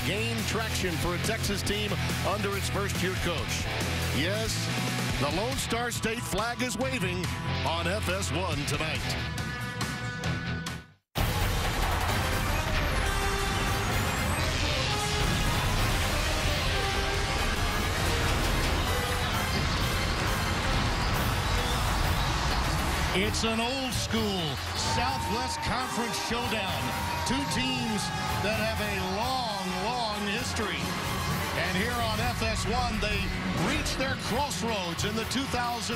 gain traction for a Texas team under its first-year coach. Yes, the Lone Star State flag is waving on FS1 tonight. It's an old-school Southwest Conference showdown. Two teams that have a long, long history. And here on FS1, they reach their crossroads in the 2014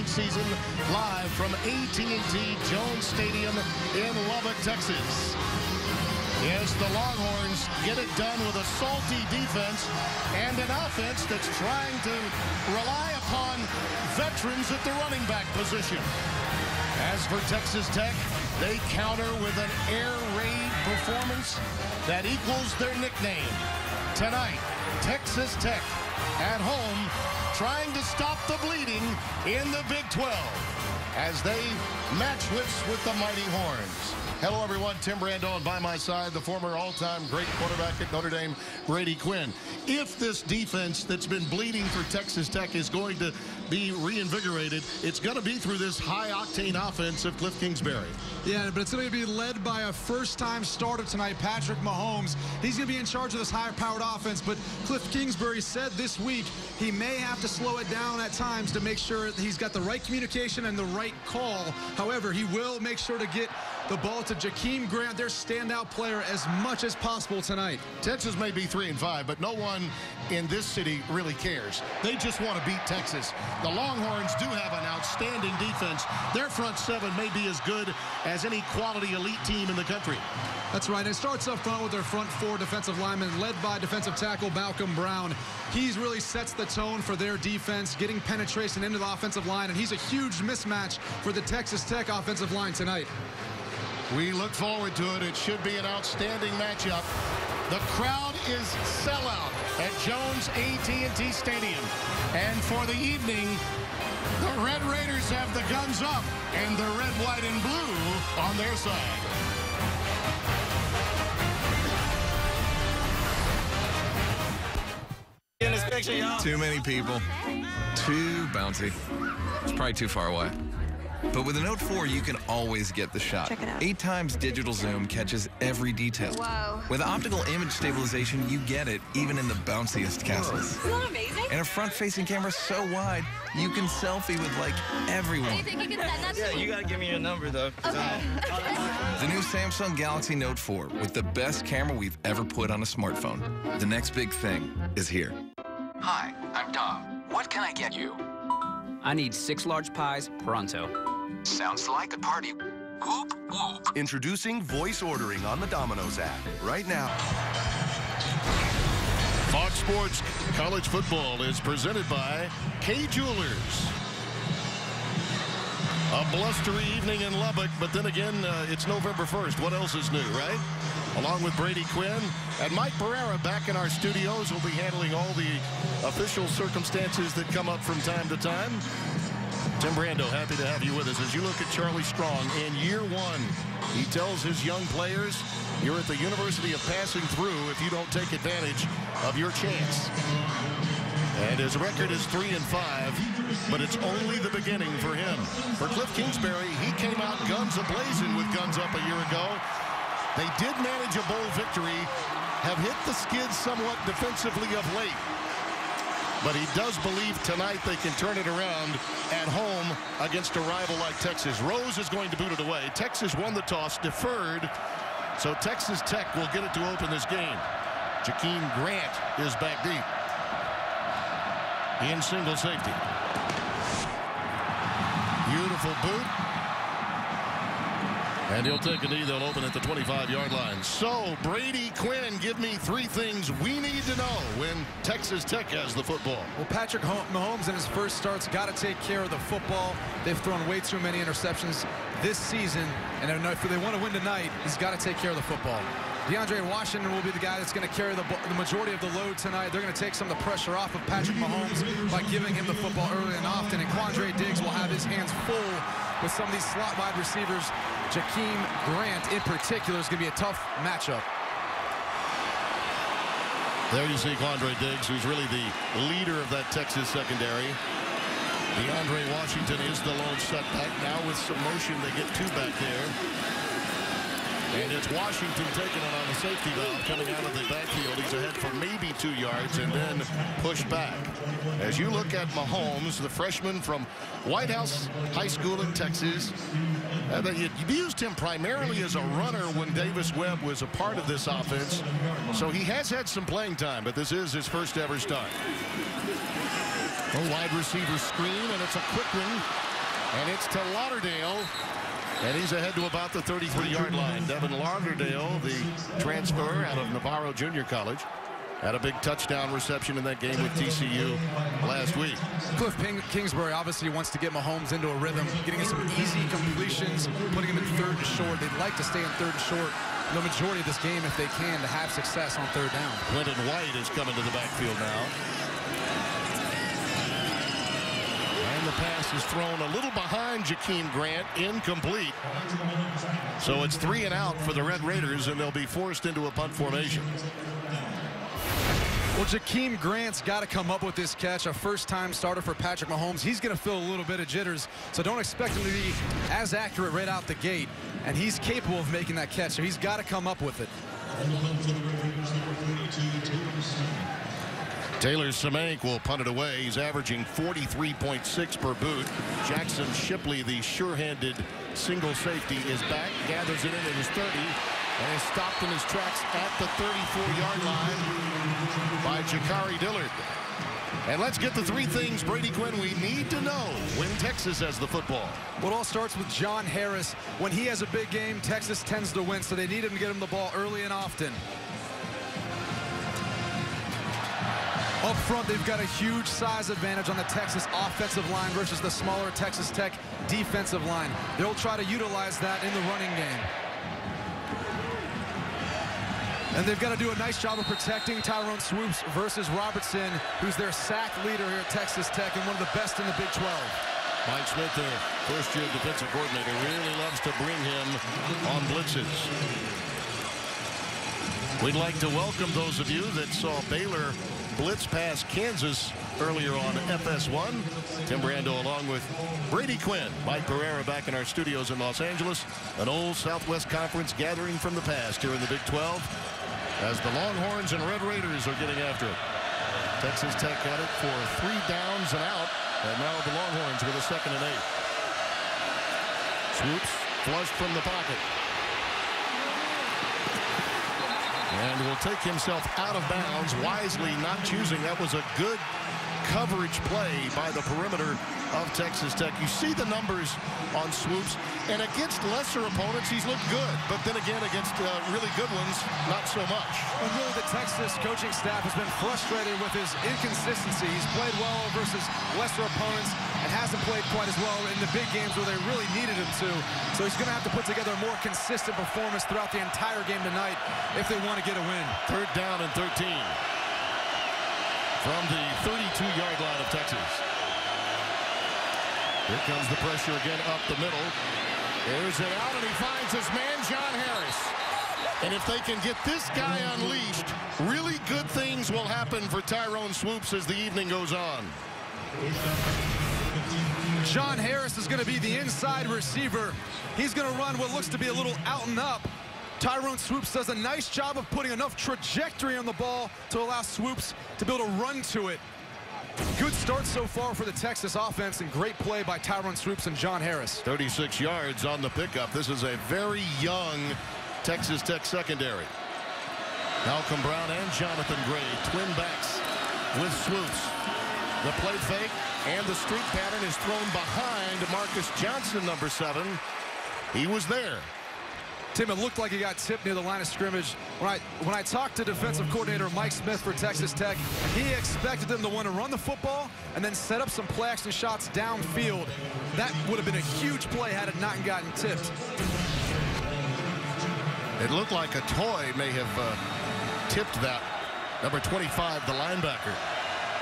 season live from AT&T Jones Stadium in Lubbock, Texas. Yes, the Longhorns get it done with a salty defense and an offense that's trying to rely upon veterans at the running back position. As for Texas Tech, they counter with an air raid performance that equals their nickname. Tonight, Texas Tech at home trying to stop the bleeding in the Big 12 as they match wits with the Mighty Horns. Hello, everyone. Tim Brando, and by my side, the former all-time great quarterback at Notre Dame, Brady Quinn. If this defense that's been bleeding for Texas Tech is going to be reinvigorated, it's going to be through this high-octane offense of Cliff Kingsbury. Yeah, but it's going to be led by a first-time starter tonight, Patrick Mahomes. He's going to be in charge of this high-powered offense, but Cliff Kingsbury said this week he may have to slow it down at times to make sure that he's got the right communication and the right call. However, he will make sure to get the ball to Jakeem Grant, their standout player, as much as possible tonight. Texas may be 3-5, but no one in this city really cares. They just want to beat Texas. The Longhorns do have an outstanding defense. Their front seven may be as good as any quality elite team in the country. That's right. It starts up front with their front four defensive linemen, led by defensive tackle Malcolm Brown. He really sets the tone for their defense, getting penetration into the offensive line, and he's a huge mismatch for the Texas Tech offensive line tonight. We look forward to it. It should be an outstanding matchup. The crowd is sellout at Jones AT&T Stadium. And for the evening, the Red Raiders have the guns up and the red, white, and blue on their side. In this picture, y'all. Too many people. Too bouncy. It's probably too far away. But with the Note 4, you can always get the shot. Check it out. 8 times digital zoom catches every detail. Whoa. With optical image stabilization, you get it even in the bounciest castles. Isn't that amazing? And a front-facing camera so wide, you can selfie with, like, everyone. Do you think you can send that to Yeah, me? you gotta give me your number, though. Okay. The new Samsung Galaxy Note 4 with the best camera we've ever put on a smartphone. The next big thing is here. Hi, I'm Dom. What can I get you? I need 6 large pies pronto. Sounds like a party. Whoop, whoop. Introducing voice ordering on the Domino's app right now. Fox Sports College Football is presented by Kay Jewelers. A blustery evening in Lubbock, but then again, it's November 1st. What else is new, right? Along with Brady Quinn and Mike Barrera back in our studios. We'll be handling all the official circumstances that come up from time to time. Tim Brando, happy to have you with us. As you look at Charlie Strong in year 1, he tells his young players, you're at the University of Passing Through if you don't take advantage of your chance. And his record is 3-5, but it's only the beginning for him. For Cliff Kingsbury, he came out guns a-blazing with guns up a year ago. They did manage a bowl victory, have hit the skids somewhat defensively of late. But he does believe tonight they can turn it around at home against a rival like Texas. Rose is going to boot it away. Texas won the toss, deferred. So Texas Tech will get it to open this game. Jakeem Grant is back deep in single safety. Beautiful boot. And he'll take a knee. They'll open at the 25-yard line. So, Brady Quinn, give me 3 things we need to know when Texas Tech has the football. Well, Patrick Mahomes in his first start's got to take care of the football. They've thrown way too many interceptions this season, and if they want to win tonight, he's got to take care of the football. DeAndre Washington will be the guy that's going to carry the majority of the load tonight. They're going to take some of the pressure off of Patrick Mahomes by giving him the football early and often, and Quandre Diggs will have his hands full with some of these slot wide receivers. Jakeem Grant, in particular, is going to be a tough matchup. There you see Quandre Diggs, who's really the leader of that Texas secondary. DeAndre Washington is the lone setback. Now with some motion, they get two back there. And it's Washington taking it on the safety valve coming out of the backfield. He's ahead for maybe 2 yards and then pushed back. As you look at Mahomes, the freshman from White House High School in Texas, you used him primarily as a runner when Davis Webb was a part of this offense. So he has had some playing time, but this is his first ever start. A wide receiver screen, and it's a quick one. And it's to Lauderdale. And he's ahead to about the 33-yard line. Devin Lauderdale, the transfer out of Navarro Junior College, had a big touchdown reception in that game with TCU last week. Cliff Kingsbury obviously wants to get Mahomes into a rhythm, getting some easy completions, putting him in third and short. They'd like to stay in third and short the majority of this game if they can to have success on third down. Clinton White is coming to the backfield now. And the pass is thrown a little behind Jakeem Grant, incomplete. So it's 3 and out for the Red Raiders, and they'll be forced into a punt formation. Well, Jakeem Grant's got to come up with this catch. A first-time starter for Patrick Mahomes. He's going to feel a little bit of jitters, so don't expect him to be as accurate right out the gate. And he's capable of making that catch, so he's got to come up with it. Taylor Semank will punt it away. He's averaging 43.6 per boot. Jackson Shipley, the sure-handed single safety, is back, gathers it in at his 30, and is stopped in his tracks at the 34-yard line by Jakari Dillard. And let's get the 3 things, Brady Quinn, we need to know when Texas has the football. Well, it all starts with John Harris. When he has a big game, Texas tends to win, so they need him to get him the ball early and often. Up front, they've got a huge size advantage on the Texas offensive line versus the smaller Texas Tech defensive line. They'll try to utilize that in the running game. And they've got to do a nice job of protecting Tyrone Swoops versus Robertson, who's their sack leader here at Texas Tech and one of the best in the Big 12. Mike Smith, the first-year defensive coordinator, really loves to bring him on blitzes. We'd like to welcome those of you that saw Baylor blitz past Kansas earlier on FS1. Tim Brando along with Brady Quinn, Mike Pereira back in our studios in Los Angeles. An old Southwest Conference gathering from the past here in the Big 12 as the Longhorns and Red Raiders are getting after it. Texas Tech got it for 3 downs and out, and now the Longhorns with a 2nd and 8. Swoops flushed from the pocket. And will take himself out of bounds, wisely not choosing. That was a good coverage play by the perimeter of Texas Tech. You see the numbers on Swoops, and against lesser opponents, he's looked good. But then again, against really good ones, not so much. And really, the Texas coaching staff has been frustrated with his inconsistency. He's played well versus lesser opponents and hasn't played quite as well in the big games where they really needed him to. So he's going to have to put together a more consistent performance throughout the entire game tonight if they want to get a win. 3rd down and 13 from the 32-yard line of Texas. Here comes the pressure again up the middle. There's it out, and he finds his man, John Harris. And if they can get this guy unleashed, really good things will happen for Tyrone Swoops as the evening goes on. John Harris is going to be the inside receiver. He's going to run what looks to be a little out and up. Tyrone Swoops does a nice job of putting enough trajectory on the ball to allow Swoops to be able to run to it. Good start so far for the Texas offense, and great play by Tyrone Swoops and John Harris. 36 yards on the pickup. This is a very young Texas Tech secondary. Malcolm Brown and Jonathan Gray, twin backs with Swoops. The play fake and the streak pattern is thrown behind Marcus Johnson, number 7. He was there. Tim, it looked like he got tipped near the line of scrimmage. When I talked to defensive coordinator Mike Smith for Texas Tech, he expected them to want to run the football and then set up some play action shots downfield. That would have been a huge play had it not gotten tipped. It looked like a toy may have tipped that. Number 25, the linebacker.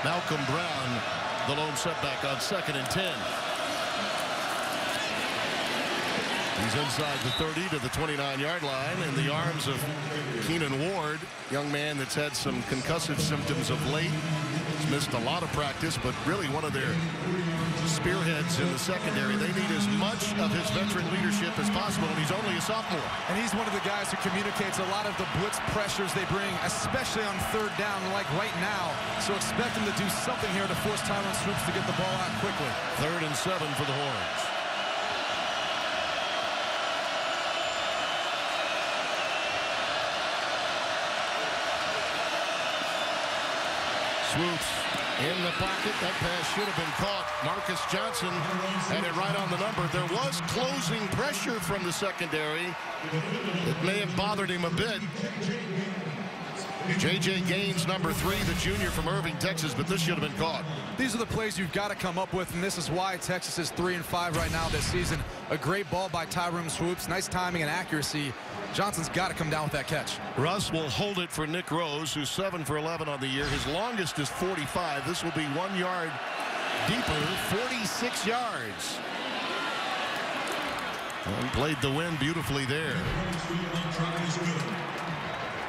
Malcolm Brown, the lone setback on 2nd and 10. He's inside the 30 to the 29-yard line in the arms of Keenan Ward, young man that's had some concussive symptoms of late. He's missed a lot of practice, but really one of their spearheads in the secondary. They need as much of his veteran leadership as possible, and he's only a sophomore. And he's one of the guys who communicates a lot of the blitz pressures they bring, especially on third down, like right now. So expect him to do something here to force Tyrone Swoopes to get the ball out quickly. 3rd and 7 for the Horns. Swoopes in the pocket. That pass should have been caught. Marcus Johnson had it right on the number. There was closing pressure from the secondary. It may have bothered him a bit. J.J. Gaines, number 3, the junior from Irving, Texas, but this should have been caught. These are the plays you've got to come up with, and this is why Texas is 3-5 right now this season. A great ball by Tyrone Swoopes. Nice timing and accuracy. Johnson's got to come down with that catch. Russ will hold it for Nick Rose, who's 7 for 11 on the year. His longest is 45. This will be 1 yard deeper, 46 yards. And played the wind beautifully there.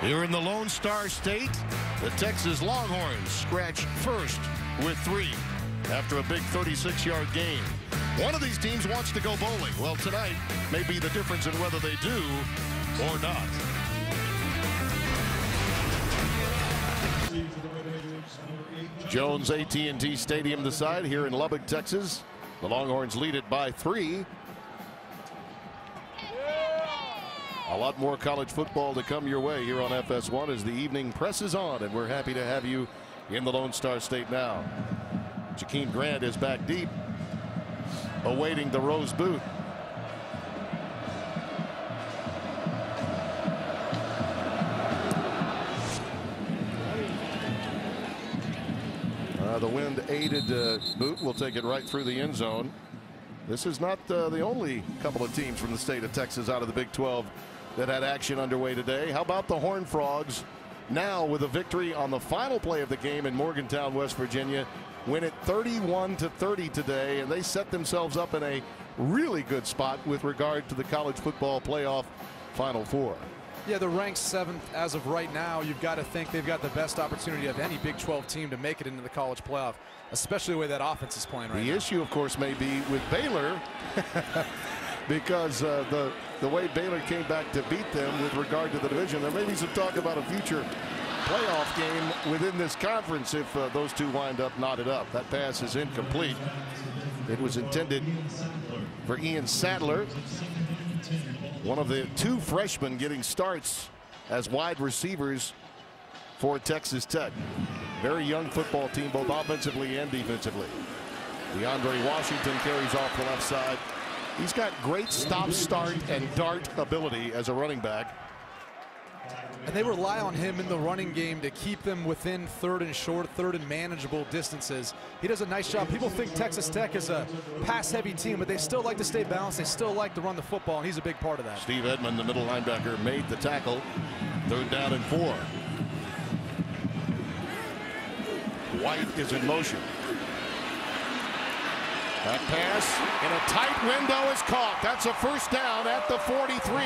Here in the Lone Star State, the Texas Longhorns scratch first with 3 after a big 36-yard gain. One of these teams wants to go bowling. Well, tonight may be the difference in whether they do or not. Jones AT&T Stadium the side here in Lubbock, Texas. The Longhorns lead it by 3. A lot more college football to come your way here on FS1 as the evening presses on, and we're happy to have you in the Lone Star State now. Jakeem Grant is back deep, awaiting the Rose boot. The wind aided boot will take it right through the end zone. This is not the only couple of teams from the state of Texas out of the Big 12 that had action underway today. How about the Horned Frogs now with a victory on the final play of the game in Morgantown, West Virginia. Win it 31-30 today, and they set themselves up in a really good spot with regard to the college football playoff Final Four. Yeah, they're ranked 7th as of right now. You've got to think they've got the best opportunity of any Big 12 team to make it into the college playoff, especially the way that offense is playing right now. The issue, of course, may be with Baylor because the way Baylor came back to beat them with regard to the division. There may be some talk about a future playoff game within this conference if those two wind up knotted up. That pass is incomplete. It was intended for Ian Sadler, one of the 2 freshmen getting starts as wide receivers for Texas Tech. Very young football team, both offensively and defensively. DeAndre Washington carries off the left side. He's got great stop, start, and dart ability as a running back. And they rely on him in the running game to keep them within 3rd and short, 3rd and manageable distances. He does a nice job. People think Texas Tech is a pass-heavy team, but they still like to stay balanced. They still like to run the football, and he's a big part of that. Steve Edmond, the middle linebacker, made the tackle. 3rd down and 4. White is in motion. That pass in a tight window is caught. That's a first down at the 43.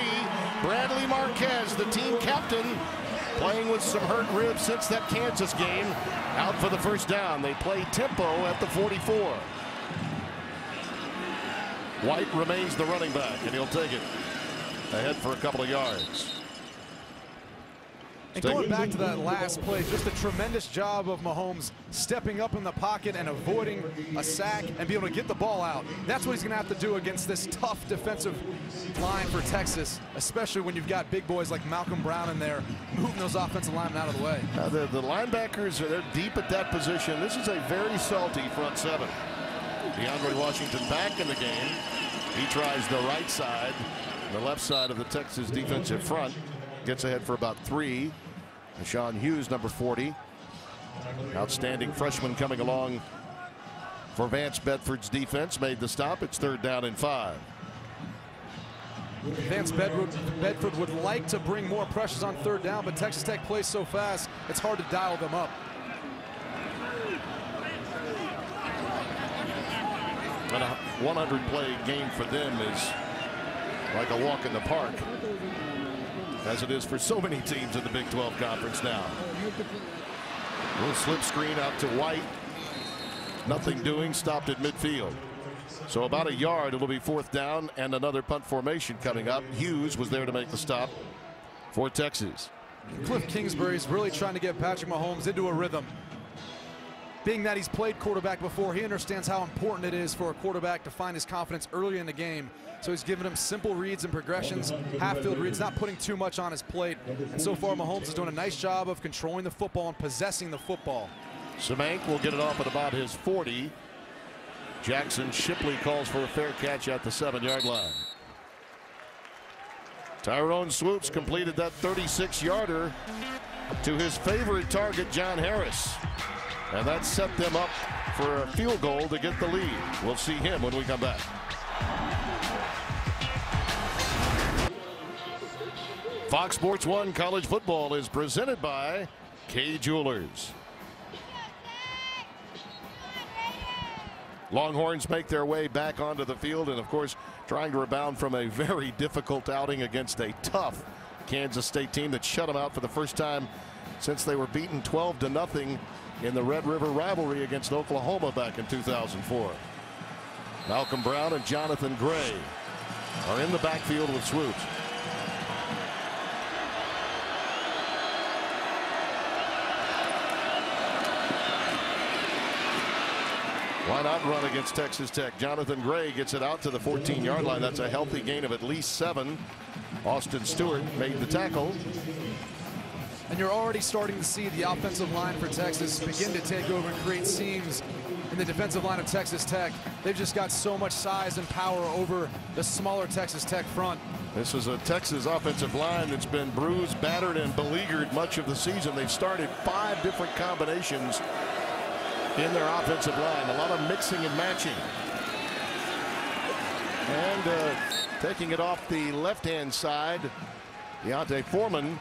Bradley Marquez, the team captain, playing with some hurt ribs since that Kansas game, out for the first down. They play tempo at the 44. White remains the running back, and he'll take it ahead for a couple of yards. And going back to that last play, just a tremendous job of Mahomes stepping up in the pocket and avoiding a sack and be able to get the ball out. That's what he's going to have to do against this tough defensive line for Texas, especially when you've got big boys like Malcolm Brown in there moving those offensive linemen out of the way. The linebackers, they're deep at that position. This is a very salty front 7. DeAndre Washington back in the game. He tries the right side, the left side of the Texas defensive front. Gets ahead for about 3. Sean Hughes, number 40. Outstanding freshman coming along for Vance Bedford's defense. Made the stop. It's 3rd down and 5. Vance Bedford would like to bring more pressures on 3rd down, but Texas Tech plays so fast, it's hard to dial them up. And a 100-play game for them is like a walk in the park, as it is for so many teams in the Big 12 Conference now. Little slip screen out to White. Nothing doing, stopped at midfield. So about a yard, it'll be 4th down and another punt formation coming up. Hughes was there to make the stop for Texas. Cliff Kingsbury's really trying to get Patrick Mahomes into a rhythm. Being that he's played quarterback before, he understands how important it is for a quarterback to find his confidence early in the game. So he's given him simple reads and progressions, half-field reads, not putting too much on his plate. And so far, Mahomes is doing a nice job of controlling the football and possessing the football. Semank will get it off at about his 40. Jackson Shipley calls for a fair catch at the 7-yard line. Tyrone Swoops completed that 36-yarder to his favorite target, John Harris. And that set them up for a field goal to get the lead. We'll see him when we come back. Fox Sports 1 College Football is presented by Kay Jewelers. Longhorns make their way back onto the field, and of course trying to rebound from a very difficult outing against a tough Kansas State team that shut them out for the first time since they were beaten 12-0 in the Red River rivalry against Oklahoma back in 2004. Malcolm Brown and Jonathan Gray are in the backfield with Swoops. Why not run against Texas Tech? Jonathan Gray gets it out to the 14-yard line. That's a healthy gain of at least 7. Austin Stewart made the tackle. And you're already starting to see the offensive line for Texas begin to take over and create seams in the defensive line of Texas Tech. They've just got so much size and power over the smaller Texas Tech front. This is a Texas offensive line that's been bruised, battered, and beleaguered much of the season. They've started 5 different combinations in their offensive line. A lot of mixing and matching. And taking it off the left-hand side, Deontay Foreman,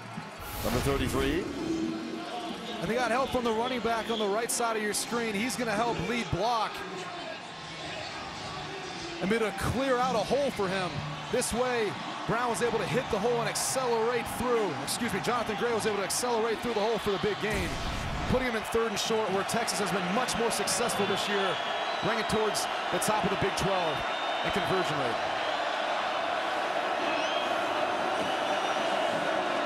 number 33. And they got help from the running back on the right side of your screen. He's going to help lead block and be able to clear out a hole for him. This way, Brown was able to hit the hole and accelerate through. Excuse me, Jonathan Gray was able to accelerate through the hole for the big gain, putting him in 3rd and short, where Texas has been much more successful this year, bringing it towards the top of the Big 12 in conversion rate.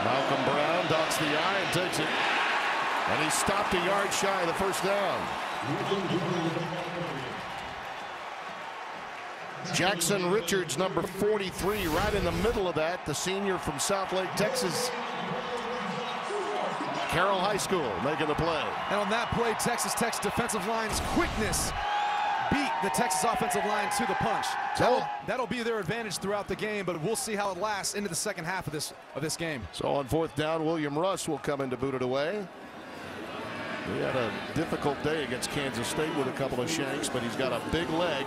Malcolm Brown dots the I and takes it. And he stopped a yard shy of the 1st down. Jackson Richards, number 43, right in the middle of that, the senior from Southlake, Texas. Carroll High School making the play. And on that play, Texas Tech's defensive line's quickness beat the Texas offensive line to the punch. That'll be their advantage throughout the game, but we'll see how it lasts into the second half of this game. So on 4th down, William Russ will come in to boot it away. He had a difficult day against Kansas State with a couple of shanks, but he's got a big leg.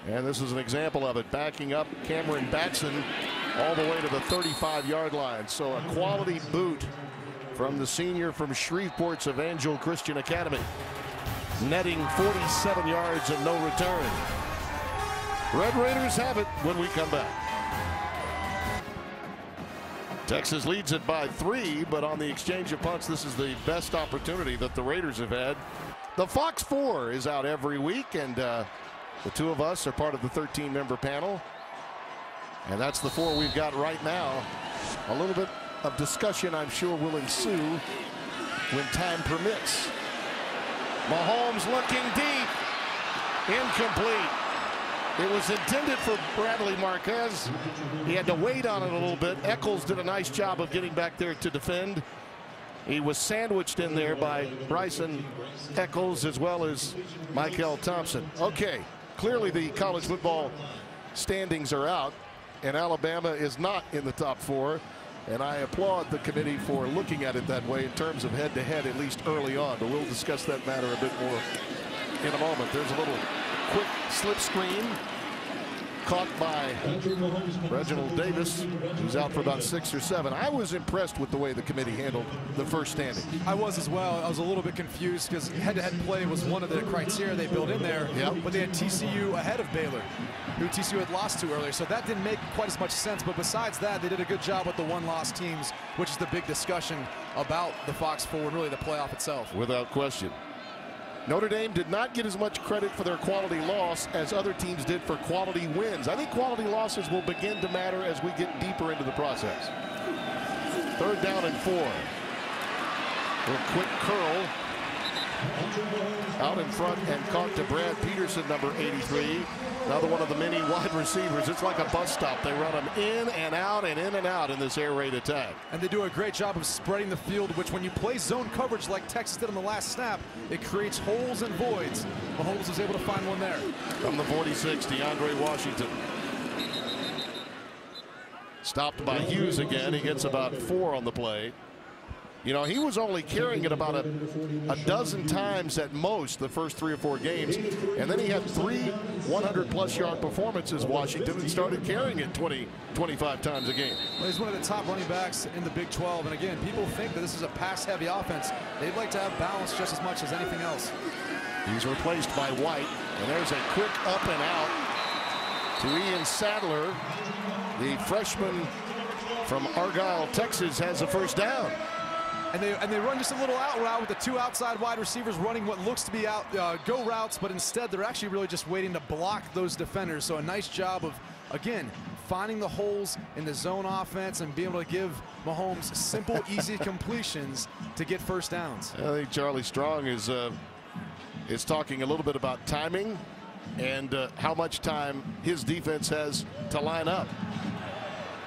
And this is an example of it, backing up Cameron Batson all the way to the 35-yard line. So a quality boot from the senior from Shreveport's Evangel Christian Academy, netting 47 yards and no return. Red Raiders have it when we come back. Texas leads it by 3, but on the exchange of punts, this is the best opportunity that the Raiders have had. The Fox 4 is out every week, and the 2 of us are part of the 13-member panel. And that's the 4 we've got right now. A little bit of discussion, I'm sure, will ensue when time permits. Mahomes looking deep. Incomplete. It was intended for Bradley Marquez. He had to wait on it a little bit. Eccles did a nice job of getting back there to defend. He was sandwiched in there by Bryson Eccles as well as Michael Thompson. Okay, clearly the college football standings are out, and Alabama is not in the top 4. And I applaud the committee for looking at it that way in terms of head-to-head, at least early on. But we'll discuss that matter a bit more in a moment. There's a little quick slip screen caught by Reginald Davis, who's out for about 6 or 7. I was impressed with the way the committee handled the first standing. I was as well. I was a little bit confused because head-to-head play was one of the criteria they built in there. Yep. But they had TCU ahead of Baylor, who TCU had lost to earlier. So that didn't make quite as much sense. But besides that, they did a good job with the one-loss teams, which is the big discussion about the Fox 4 and really the playoff itself. Without question. Notre Dame did not get as much credit for their quality loss as other teams did for quality wins. I think quality losses will begin to matter as we get deeper into the process. 3rd down and 4. A quick curl out in front and caught to Brad Peterson, number 83. Another one of the many wide receivers. It's like a bus stop. They run them in and out and in and out in this air raid attack. And they do a great job of spreading the field, which when you play zone coverage like Texas did on the last snap, it creates holes and voids. Mahomes was able to find one there. From the 46, DeAndre Washington. Stopped by Hughes again. He gets about 4 on the play. You know, he was only carrying it about a dozen times at most the first 3 or 4 games. And then he had 3 100-plus yard performances, Washington, and started carrying it 20, 25 times a game. Well, he's one of the top running backs in the Big 12. And again, people think that this is a pass-heavy offense. They'd like to have balance just as much as anything else. He's replaced by White. And there's a quick up and out to Ian Sadler. The freshman from Argyle, Texas, has a first down. And they run just a little out route with the 2 outside wide receivers running what looks to be go routes, but instead they're actually really just waiting to block those defenders. So a nice job of, again, finding the holes in the zone offense and being able to give Mahomes simple, easy completions to get first downs. I think Charlie Strong is talking a little bit about timing and how much time his defense has to line up.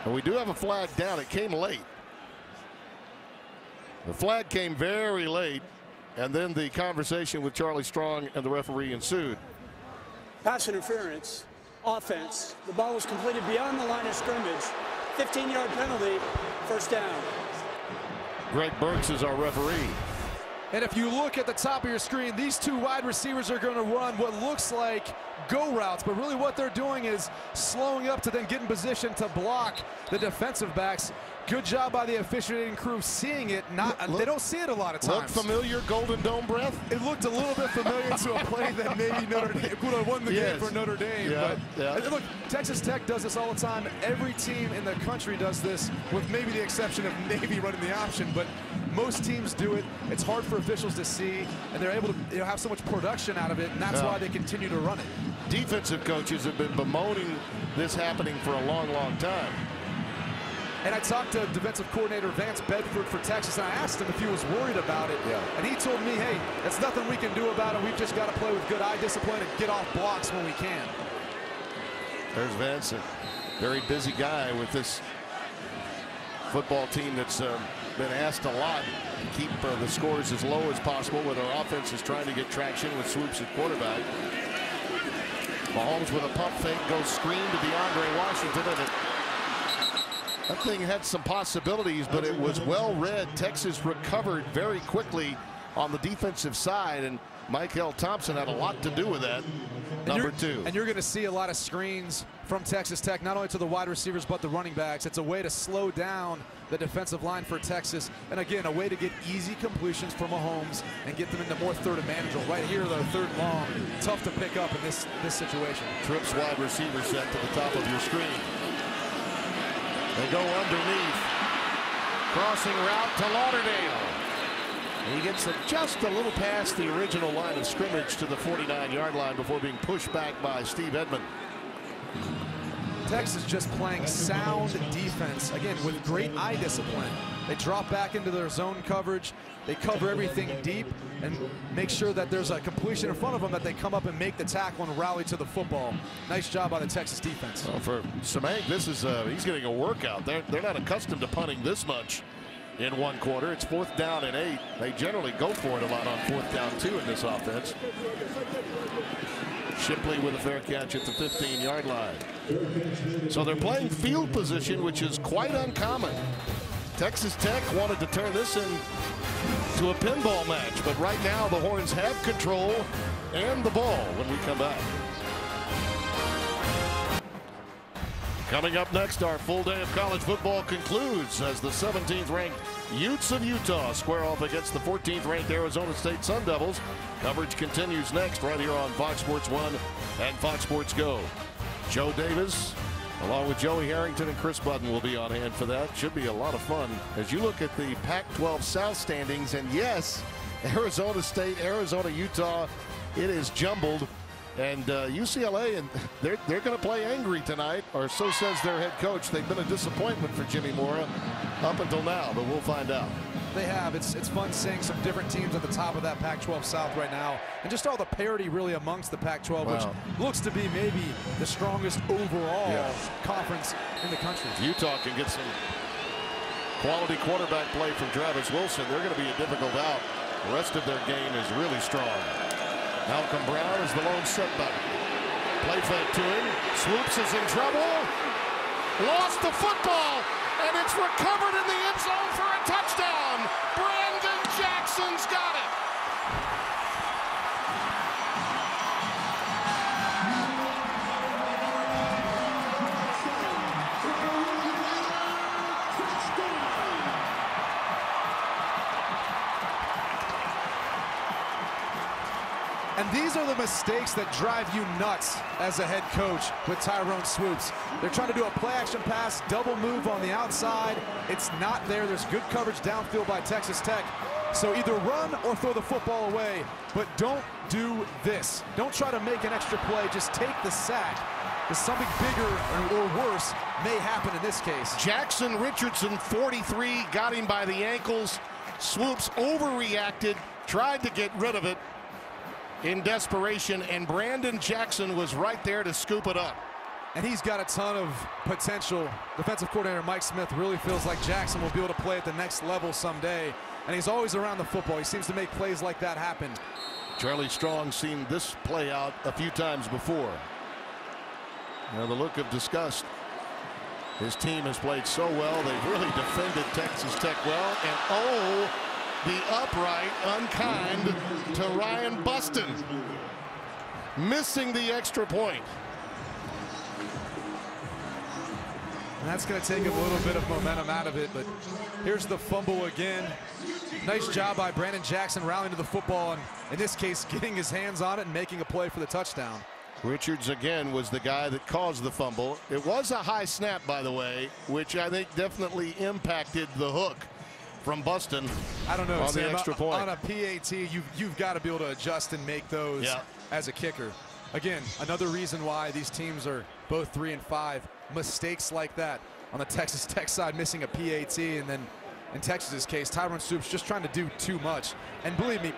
And we do have a flag down. It came late. The flag came very late, and then the conversation with Charlie Strong and the referee ensued. Pass interference, offense. The ball was completed beyond the line of scrimmage. 15-yard penalty, first down. Greg Burks is our referee. And if you look at the top of your screen, these 2 wide receivers are going to run what looks like go routes, but really what they're doing is slowing up to then get in position to block the defensive backs. Good job by the officiating crew seeing it. They don't see it a lot of times. Look familiar, Golden Dome breath? It looked a little bit familiar to a play that maybe Notre Dame could have won the game for Notre Dame. Yeah, but look, Texas Tech does this all the time. Every team in the country does this, with maybe the exception of Navy running the option, but most teams do it. It's hard for officials to see, and they're able to have so much production out of it, and that's why they continue to run it. Defensive coaches have been bemoaning this happening for a long, long time. And I talked to defensive coordinator Vance Bedford for Texas, and I asked him if he was worried about it. And he told me, hey, that's nothing we can do about it. We've just got to play with good eye discipline and get off blocks when we can. There's Vance, a very busy guy with this football team that's been asked a lot to keep the scores as low as possible, where their offense is trying to get traction with swoops at quarterback. Mahomes with a pump fake goes screen to DeAndre Washington, and that thing had some possibilities, but it was well read. Texas recovered very quickly on the defensive side, and Michael Thompson had a lot to do with that. Number 2. And you're going to see a lot of screens from Texas Tech, not only to the wide receivers, but the running backs. It's a way to slow down the defensive line for Texas. And again, a way to get easy completions for Mahomes and get them into more third and manageable. Right here, though, 3rd long, tough to pick up in this situation. Trips wide receiver set to the top of your screen. They go underneath. Crossing route to Lauderdale. He gets it just a little past the original line of scrimmage to the 49-yard line before being pushed back by Steve Edmond. Texas just playing sound defense, again, with great eye discipline. They drop back into their zone coverage. They cover everything deep and make sure that there's a completion in front of them, that they come up and make the tackle and rally to the football. Nice job by the Texas defense. Well, for Samang, this is he's getting a workout. They're not accustomed to punting this much in one quarter. It's 4th down and 8. They generally go for it a lot on 4th down 2 in this offense. Shipley with a fair catch at the 15-yard line. So they're playing field position, which is quite uncommon. Texas Tech wanted to turn this into a pinball match, but right now the Horns have control and the ball when we come back. Coming up next, our full day of college football concludes as the 17th ranked Utes of Utah square off against the 14th ranked Arizona State Sun Devils. Coverage continues next right here on Fox Sports 1 and Fox Sports Go. Joe Davis, along with Joey Harrington and Chris Budden, will be on hand for that. Should be a lot of fun as you look at the Pac-12 South standings. And yes, Arizona State, Arizona, Utah, it is jumbled. And UCLA, and they're going to play angry tonight, or so says their head coach. They've been a disappointment for Jimmy Mora up until now, but we'll find out. They have. It's fun seeing some different teams at the top of that Pac-12 South right now, and just all the parity really amongst the Pac-12, which looks to be maybe the strongest overall conference in the country. If Utah can get some quality quarterback play from Travis Wilson, they're going to be a difficult out. The rest of their game is really strong. Malcolm Brown is the lone setback. Play fake to him. Swoops is in trouble. Lost the football, and it's recovered in the end zone for a touchdown. Brandon Jackson's got it. And these are the mistakes that drive you nuts as a head coach with Tyrone Swoops. They're trying to do a play action pass, double move on the outside. It's not there. There's good coverage downfield by Texas Tech. So either run or throw the football away, but don't do this. Don't try to make an extra play. Just take the sack, because something bigger or worse may happen in this case. Jackson Richardson, 43, got him by the ankles. Swoops overreacted, tried to get rid of it in desperation, and Brandon Jackson was right there to scoop it up. And he's got a ton of potential. Defensive coordinator Mike Smith really feels like Jackson will be able to play at the next level someday. And he's always around the football. He seems to make plays like that happen. Charlie Strong seen this play out a few times before. Now the look of disgust. His team has played so well. They've really defended Texas Tech well. And the upright, unkind to Ryan Buston. Missing the extra point. And that's going to take a little bit of momentum out of it, but here's the fumble again. Nice job by Brandon Jackson rallying to the football, and in this case, getting his hands on it and making a play for the touchdown. Richards again was the guy that caused the fumble. It was a high snap, by the way, which I think definitely impacted the hook from Buston. I don't know, on Sam, the extra point. On a PAT, you've got to be able to adjust and make those as a kicker. Again, another reason why these teams are both 3 and 5. Mistakes like that on the Texas Tech side, missing a PAT, and then in Texas's case, Tyrone Swoops just trying to do too much. And believe me,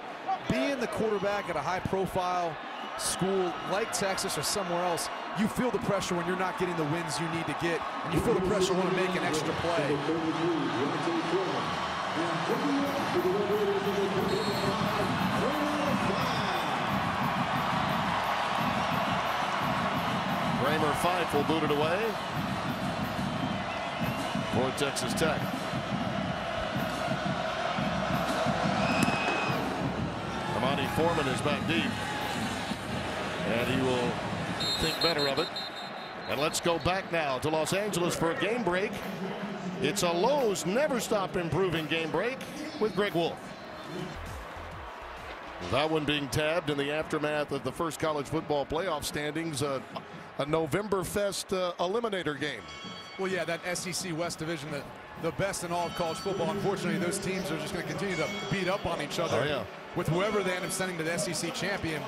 being the quarterback at a high-profile school like Texas or somewhere else, you feel the pressure when you're not getting the wins you need to get, and you feel the pressure when to make an extra play. Kramer Fife will boot it away for Texas Tech. Amani Foreman is back deep, and he will think better of it. And let's go back now to Los Angeles for a game break. It's a Lowe's Never Stop Improving game break with Greg Wolf. That one being tabbed in the aftermath of the first college football playoff standings, a Novemberfest eliminator game. Well, yeah, that SEC West Division, the best in all of college football. Unfortunately, those teams are just going to continue to beat up on each other. With whoever they end up sending to the SEC champion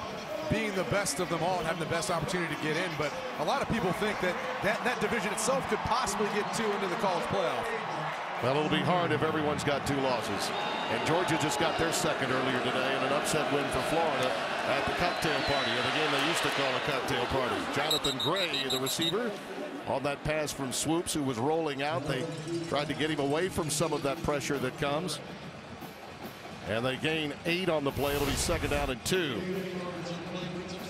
being the best of them all and having the best opportunity to get in. But a lot of people think that division itself could possibly get 2 into the college playoff. Well, it'll be hard if everyone's got 2 losses. And Georgia just got their second earlier today in an upset win for Florida at the cocktail party, of the game they used to call a cocktail party. Jonathan Gray, the receiver, on that pass from Swoops, who was rolling out. They tried to get him away from some of that pressure that comes. And they gain 8 on the play. It'll be 2nd down and 2.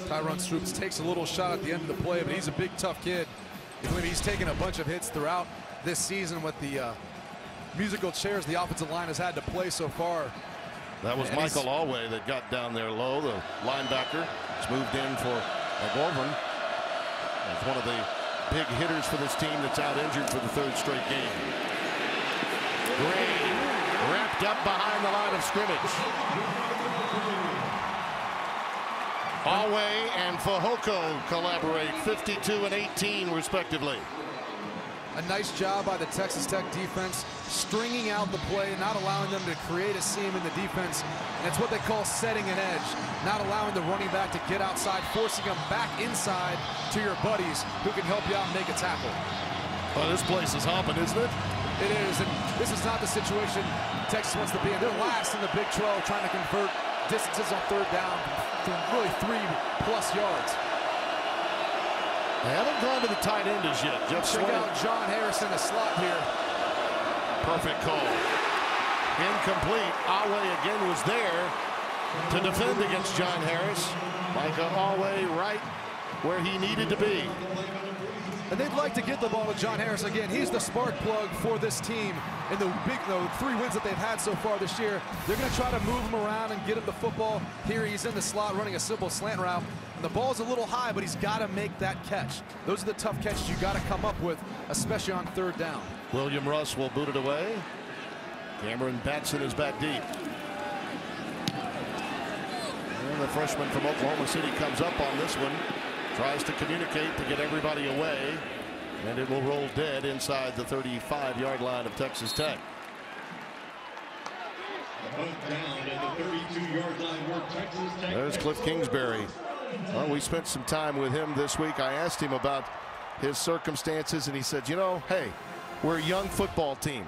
Tyrone Swoops takes a little shot at the end of the play, but he's a big, tough kid. He's taken a bunch of hits throughout this season with the musical chairs the offensive line has had to play so far. That was Michael Alway that got down there low, the linebacker. It's moved in for McGovern. It's one of the big hitters for this team that's out injured for the third straight game. Gray wrapped up behind the line of scrimmage. Alway and Fehoko collaborate, 52 and 18 respectively. A nice job by the Texas Tech defense, stringing out the play, not allowing them to create a seam in the defense. And it's what they call setting an edge, not allowing the running back to get outside, forcing them back inside to your buddies who can help you out and make a tackle. Well, this place is hopping, isn't it? It is, and this is not the situation Texas wants to be in. They're last in the Big 12 trying to convert distances on third down from really 3+ yards. They haven't gone to the tight end as yet. Check out John Harris in the slot here. Perfect call. Incomplete. Alway again was there to defend against John Harris. Micah Alway right where he needed to be. And they'd like to get the ball to John Harris again. He's the spark plug for this team in the 3 wins that they've had so far this year. They're going to try to move him around and get him the football. Here he's in the slot running a simple slant route. And the ball's a little high, but he's got to make that catch. Those are the tough catches you got to come up with, especially on third down. William Russ will boot it away. Cameron Batson is back deep. And the freshman from Oklahoma City comes up on this one. Tries to communicate to get everybody away. And it will roll dead inside the 35-yard line of Texas Tech. There's Cliff Kingsbury. Well, we spent some time with him this week. I asked him about his circumstances, and he said, you know, hey, we're a young football team.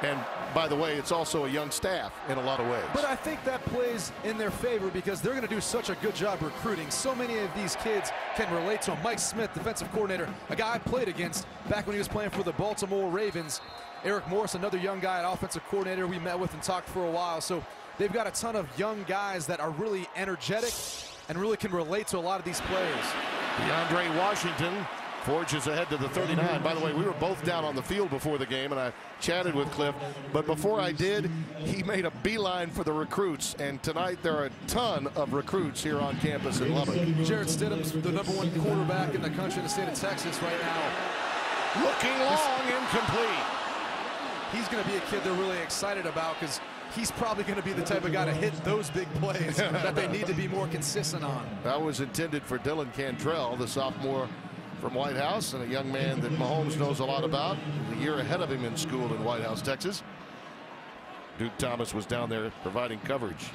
And by the way, it's also a young staff in a lot of ways. But I think that plays in their favor because they're going to do such a good job recruiting. So many of these kids can relate to him. Mike Smith, defensive coordinator, a guy I played against back when he was playing for the Baltimore Ravens. Eric Morris, another young guy, an offensive coordinator we met with and talked for a while. So they've got a ton of young guys that are really energetic and really can relate to a lot of these players. DeAndre Washington forges ahead to the 39. By the way, we were both down on the field before the game, and I chatted with Cliff. But before I did, he made a beeline for the recruits. And tonight there are a ton of recruits here on campus in Lubbock. Jarrett Stidham's the #1 quarterback in the country in the state of Texas right now. Looking long, incomplete. He's going to be a kid they're really excited about because he's probably going to be the type of guy to hit those big plays that they need to be more consistent on. That was intended for Dylan Cantrell, the sophomore from White House, and a young man that Mahomes knows a lot about. A year ahead of him in school in White House, Texas. Duke Thomas was down there providing coverage.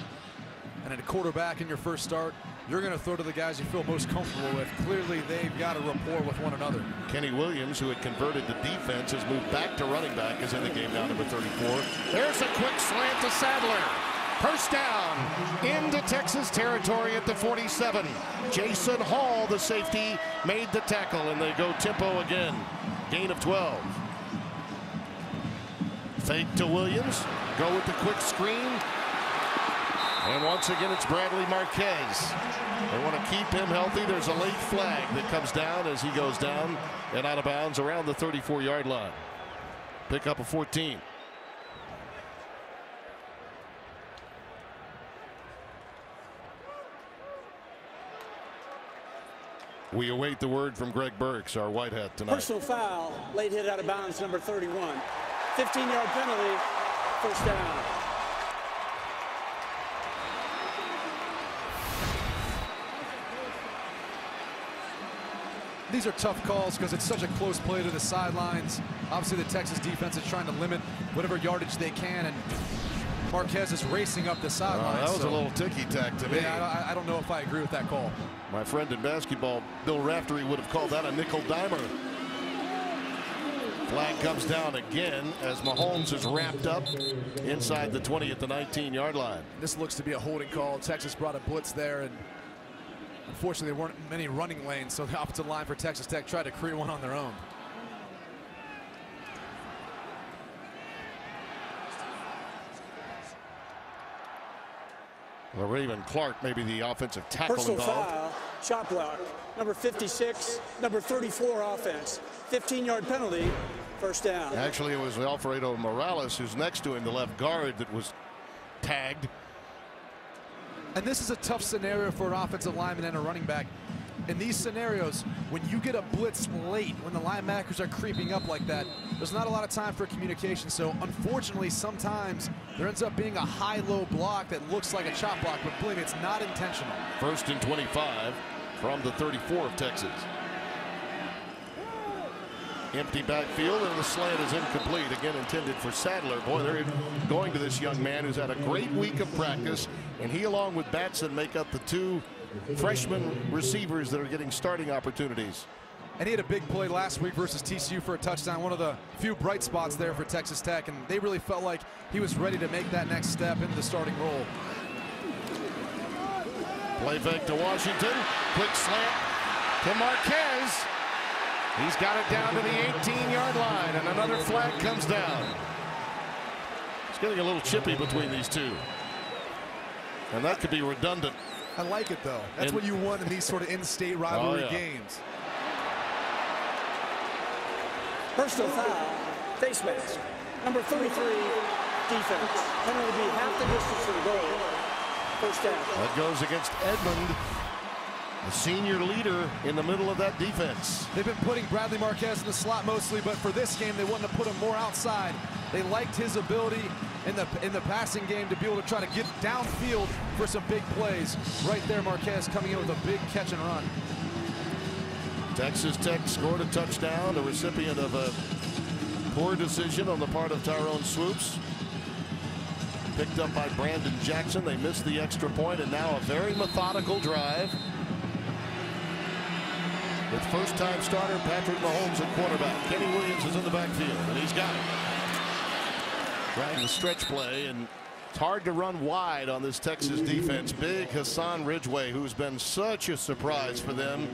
And at a quarterback in your first start, you're going to throw to the guys you feel most comfortable with. Clearly, they've got a rapport with one another. Kenny Williams, who had converted to defense, has moved back to running back, is in the game now, number 34. There's a quick slant to Sadler. First down into Texas territory at the 47. Jason Hall, the safety, made the tackle, and they go tempo again. Gain of 12. Fake to Williams. Go with the quick screen. And once again, it's Bradley Marquez. They want to keep him healthy. There's a late flag that comes down as he goes down and out of bounds around the 34-yard line. Pick up a 14. We await the word from Greg Burks, our white hat tonight. Personal foul, late hit out of bounds, number 31. 15-yard penalty, first down. These are tough calls because it's such a close play to the sidelines. Obviously, the Texas defense is trying to limit whatever yardage they can, and Marquez is racing up the sidelines. That was a little ticky-tack to me. Yeah, I don't know if I agree with that call. My friend in basketball, Bill Raftery, would have called that a nickel dimer. Flag comes down again as Mahomes is wrapped up inside the 20 at the 19-yard line. This looks to be a holding call. Texas brought a blitz there, and unfortunately there weren't many running lanes, so the offensive line for Texas Tech tried to create one on their own. Raven Clark, maybe the offensive tackle Personal involved. foul, shot block, number 56, number 34 offense. 15-yard penalty, first down. Actually, it was Alfredo Morales, who's next to him, the left guard, that was tagged. And this is a tough scenario for an offensive lineman and a running back. in these scenarios, when you get a blitz late, when the linebackers are creeping up like that, there's not a lot of time for communication. So unfortunately, sometimes there ends up being a high-low block that looks like a chop block, but believe me, it's not intentional. 1st and 25 from the 34 of Texas. Empty backfield, and the slant is incomplete. Again, intended for Sadler. Boy, they're going to this young man who's had a great week of practice, and he, along with Batson, make up the 2 freshman receivers that are getting starting opportunities. And he had a big play last week versus TCU for a touchdown, one of the few bright spots there for Texas Tech, and they really felt like he was ready to make that next step into the starting role. Play fake to Washington. Quick slant to Marquez. He's got it down to the 18-yard line, and another flag comes down. It's getting a little chippy between these two. And that could be redundant. I like it, though. That's what you want in these sort of in-state rivalry games. Personal foul, face mask. Number 33, defense. Penalty will be half the distance to the goal. First down. That goes against Edmond, the senior leader in the middle of that defense. They've been putting Bradley Marquez in the slot mostly, but for this game, they wanted to put him more outside. They liked his ability in the passing game to be able to try to get downfield for some big plays. Right there, Marquez coming in with a big catch and run. Texas Tech scored a touchdown, the recipient of a poor decision on the part of Tyrone Swoops. Picked up by Brandon Jackson. They missed the extra point, and now a very methodical drive. With first-time starter Patrick Mahomes at quarterback. Kenny Williams is in the backfield, and he's got it. Trying to stretch play, and it's hard to run wide on this Texas defense. Big Hassan Ridgeway, who's been such a surprise for them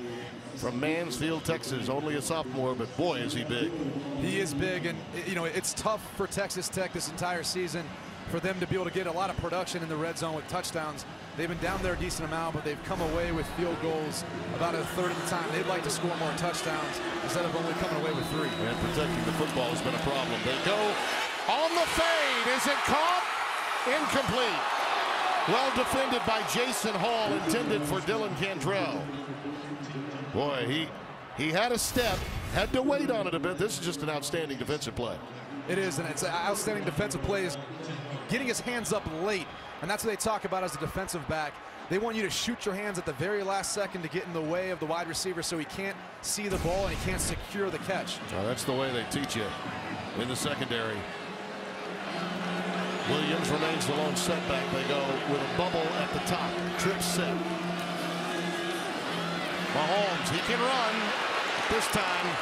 from Mansfield, Texas. Only a sophomore, but boy, is he big. He is big, and you know, it's tough for Texas Tech this entire season for them to be able to get a lot of production in the red zone with touchdowns. They've been down there a decent amount, but they've come away with field goals about a third of the time. They'd like to score more touchdowns instead of only coming away with 3. And protecting the football has been a problem. They go on the fade. Is it caught? Incomplete. Well defended by Jason Hall, intended for Dylan Cantrell. Boy, he had a step, had to wait on it a bit. This is just an outstanding defensive play. It is, and it's an outstanding defensive play. Is getting his hands up late, and that's what they talk about as a defensive back. They want you to shoot your hands at the very last second to get in the way of the wide receiver so he can't see the ball and he can't secure the catch. Oh, that's the way they teach you in the secondary. Williams remains the lone setback. They go with a bubble at the top. Trip set. Mahomes, he can run. This time,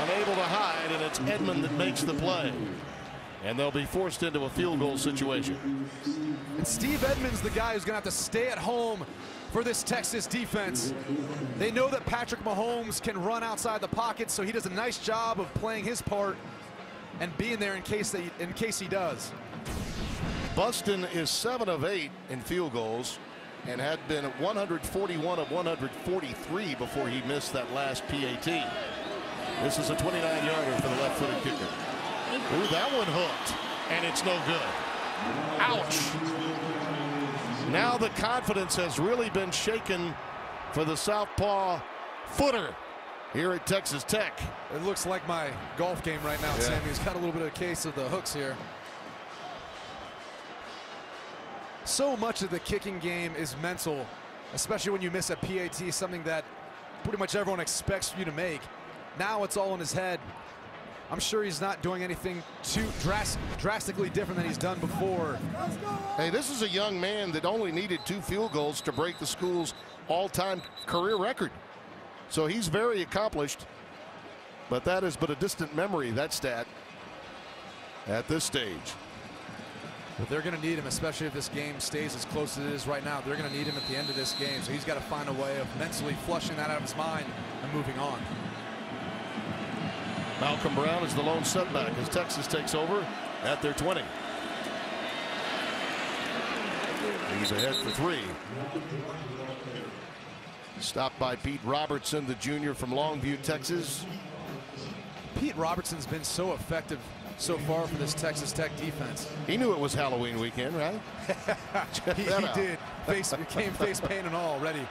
unable to hide, and it's Edmond that makes the play. And they'll be forced into a field goal situation. And Steve Edmonds, the guy who's going to have to stay at home for this Texas defense. They know that Patrick Mahomes can run outside the pocket, so he does a nice job of playing his part and being there in case he does. Buston is 7 of 8 in field goals and had been 141 of 143 before he missed that last PAT. This is a 29-yarder for the left-footed kicker. Ooh, that one hooked, and it's no good. Ouch. Now the confidence has really been shaken for the southpaw footer here at Texas Tech. It looks like my golf game right now, Sammy. He's got a little bit of a case of the hooks here. So much of the kicking game is mental, especially when you miss a PAT, something that pretty much everyone expects you to make. Now it's all in his head. I'm sure he's not doing anything too drastically different than he's done before. Hey, this is a young man that only needed 2 field goals to break the school's all-time career record. So he's very accomplished, but that is but a distant memory, that stat, at this stage. But they're going to need him, especially if this game stays as close as it is right now. They're going to need him at the end of this game, so he's got to find a way of mentally flushing that out of his mind and moving on. Malcolm Brown is the lone setback as Texas takes over at their 20. He's ahead for 3. Stopped by Pete Robertson, the junior from Longview, Texas. Pete Robertson's been so effective so far for this Texas Tech defense. He knew it was Halloween weekend, right? he did. Came face paint and all already.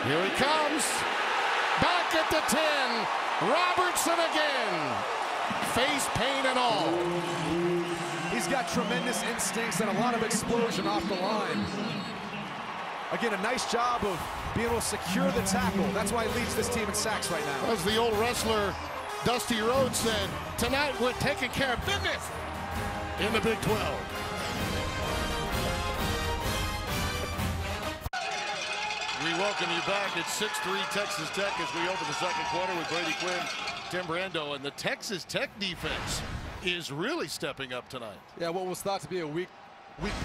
Here he comes. Back at the 10. Robertson again. Face paint and all. He's got tremendous instincts and a lot of explosion off the line. Again, a nice job of being able to secure the tackle. That's why he leads this team in sacks right now. As the old wrestler Dusty Rhodes said, tonight we're taking care of business in the Big 12. We welcome you back at 6-3 Texas Tech as we open the second quarter with Brady Quinn, Tim Brando, and the Texas Tech defense is really stepping up tonight. Yeah, what was thought to be a weak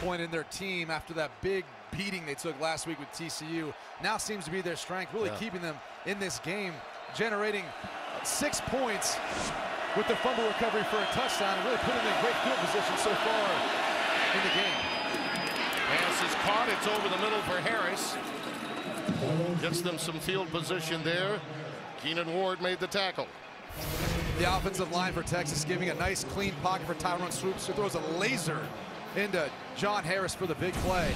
point in their team after that big beating they took last week with TCU now seems to be their strength, really keeping them in this game, generating 6 points with the fumble recovery for a touchdown and really putting them in great field position so far in the game. Pass is caught. It's over the middle for Harris. Gets them some field position there. Keenan Ward made the tackle. The offensive line for Texas giving a nice clean pocket for Tyrone Swoops, who throws a laser into John Harris for the big play.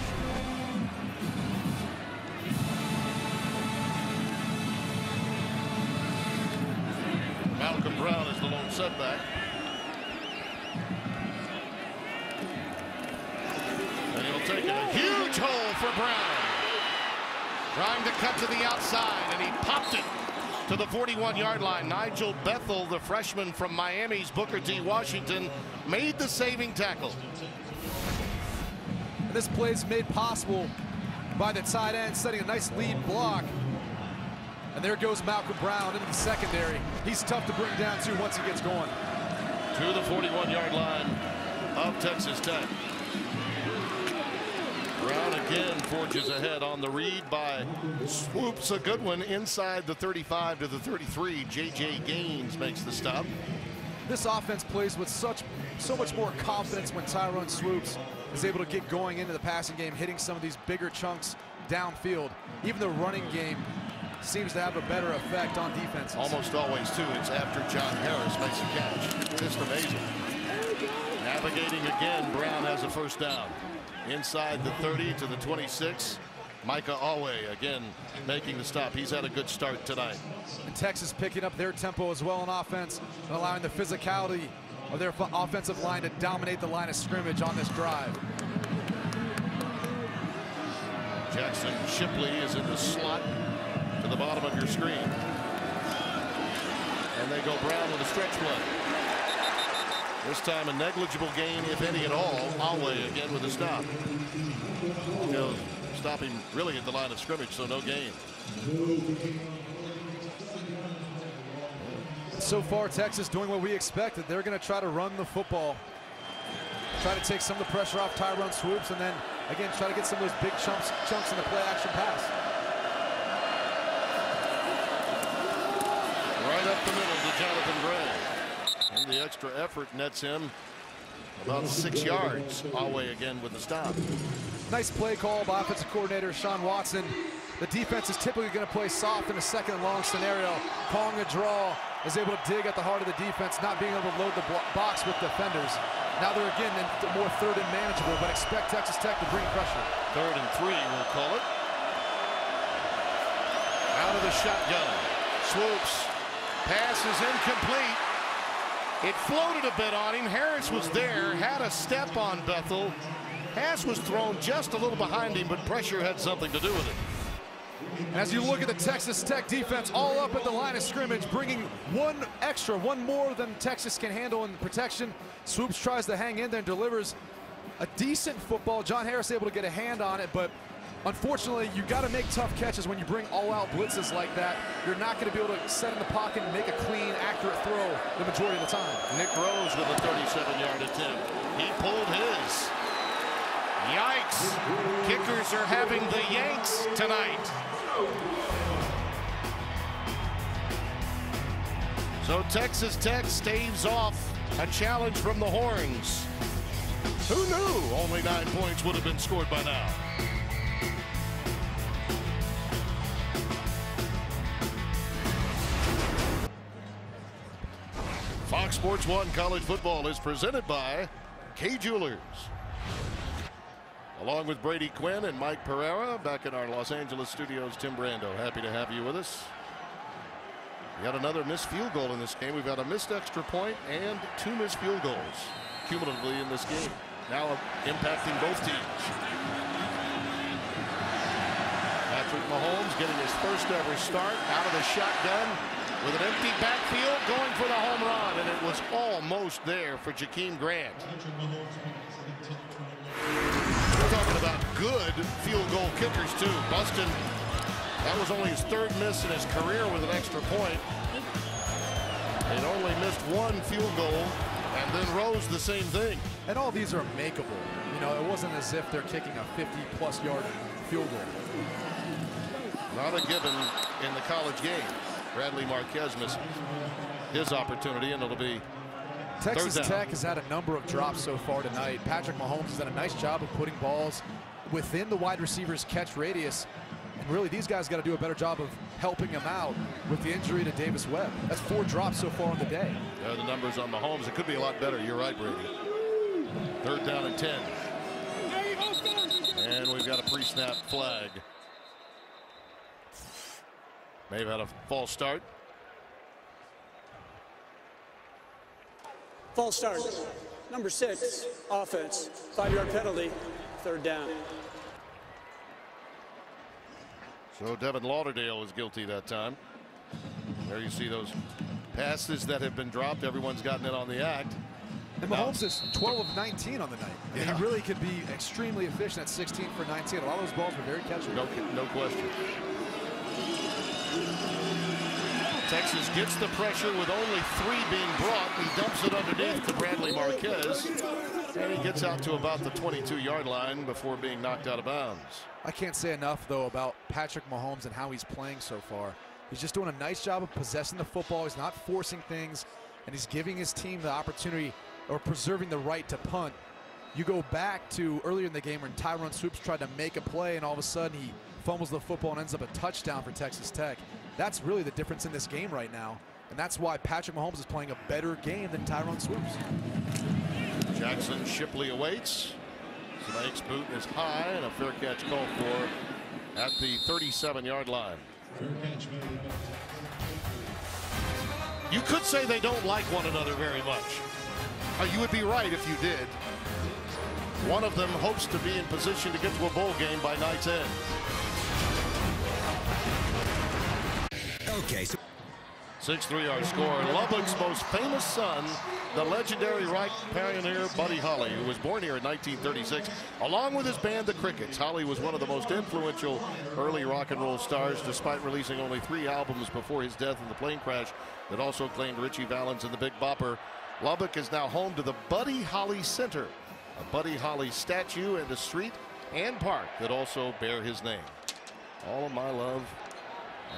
Malcolm Brown is the lone setback. And he'll take it. A huge hole for Brown. Trying to cut to the outside, and he popped it to the 41-yard line. Nigel Bethel, the freshman from Miami's Booker T. Washington, made the saving tackle. And this play is made possible by the tight end, setting a nice lead block. And there goes Malcolm Brown into the secondary. He's tough to bring down, too, once he gets going. To the 41-yard line of Texas Tech. Brown again forges ahead on the read by Swoops. A good one inside the 35 to the 33. J.J. Gaines makes the stop. This offense plays with so much more confidence when Tyrone Swoops is able to get going into the passing game, hitting some of these bigger chunks downfield. Even the running game seems to have a better effect on defenses. Almost always, too. It's after John Harris makes a catch. Just amazing. Navigating again, Brown has a first down. Inside the 30 to the 26. Micah Alway again making the stop. He's had a good start tonight. And Texas picking up their tempo as well on offense and allowing the physicality of their offensive line to dominate the line of scrimmage on this drive. Jackson Shipley is in the slot to the bottom of your screen. And they go Brown with a stretch play. This time a negligible gain, if any at all. Alway again with a stop. He'll stop him really at the line of scrimmage, so no gain. So far, Texas doing what we expected. They're going to try to run the football, try to take some of the pressure off Tyrone Swoops, and then again try to get some of those big chunks in the play action pass. Right up the middle to Jonathan Gray. And the extra effort nets him about 6 yards. Alway again with the stop. Nice play call by offensive coordinator Sean Watson. The defense is typically going to play soft in a second and long scenario. Calling a draw, is able to dig at the heart of the defense, not being able to load the box with defenders. Now they're again more third and manageable, but expect Texas Tech to bring pressure. 3rd and 3, we'll call it. Out of the shotgun. Swoops. Pass is incomplete. It floated a bit on him. Harris was there, had a step on Bethel. Pass was thrown just a little behind him, but pressure had something to do with it. As you look at the Texas Tech defense all up at the line of scrimmage, bringing one more than Texas can handle in protection. Swoops tries to hang in there and delivers a decent football. John Harris able to get a hand on it, but unfortunately, you got to make tough catches when you bring all-out blitzes like that. You're not going to be able to set in the pocket and make a clean, accurate throw the majority of the time. Nick Rose with a 37-yard attempt. He pulled his. Yikes. Kickers are having the Yanks tonight. So Texas Tech staves off a challenge from the Horns. Who knew only 9 points would have been scored by now? Fox Sports 1 College Football is presented by Kay Jewelers. Along with Brady Quinn and Mike Pereira, back in our Los Angeles studios, Tim Brando. Happy to have you with us. We had another missed field goal in this game. We've got a missed extra point and 2 missed field goals cumulatively in this game. Now impacting both teams. Patrick Mahomes getting his first ever start out of the shotgun with an empty backfield, going for the home run, and it was almost there for Jakeem Grant. We're talking about good field goal kickers too. Buston, that was only his 3rd miss in his career with an extra point. They'd only missed 1 field goal, and then Rose the same thing. And all these are makeable. You know, it wasn't as if they're kicking a 50-plus yard field goal. Not a given in the college game. Bradley Marquez missed his opportunity, and it'll be Texas Tech has had a number of drops so far tonight. Patrick Mahomes has done a nice job of putting balls within the wide receiver's catch radius. And really, these guys got to do a better job of helping him out with the injury to Davis Webb. That's 4 drops so far on the day. Yeah, the numbers on Mahomes, it could be a lot better. You're right, Brady. 3rd down and 10. And we've got a pre-snap flag. May have had a false start. False start. Number 6, offense. 5-yard penalty, 3rd down. So Devin Lauderdale is guilty that time. There you see those passes that have been dropped. Everyone's gotten in on the act. And Mahomes is 12 of 19 on the night. Yeah. He really could be extremely efficient at 16 for 19. A lot of those balls were very catchable. No question. Texas gets the pressure with only 3 being brought. He dumps it underneath to Bradley Marquez. And he gets out to about the 22-yard line before being knocked out of bounds. I can't say enough, though, about Patrick Mahomes and how he's playing so far. He's just doing a nice job of possessing the football. He's not forcing things, and he's giving his team the opportunity or preserving the right to punt. You go back to earlier in the game when Tyrone Swoops tried to make a play, and all of a sudden he fumbles the football and ends up a touchdown for Texas Tech. That's really the difference in this game right now, and that's why Patrick Mahomes is playing a better game than Tyrone Swoops. Jackson Shipley awaits. Snake's boot is high, and a fair catch called for at the 37-yard line. You could say they don't like one another very much. You would be right if you did. One of them hopes to be in position to get to a bowl game by night's end. Okay, so 6-3 score. Lubbock's most famous son, the legendary Reich pioneer Buddy Holly, who was born here in 1936, along with his band, the Crickets. Holly was one of the most influential early rock and roll stars, despite releasing only 3 albums before his death in the plane crash that also claimed Richie Valens and the Big Bopper. Lubbock is now home to the Buddy Holly Center, a Buddy Holly statue and a street and park that also bear his name. All of My Love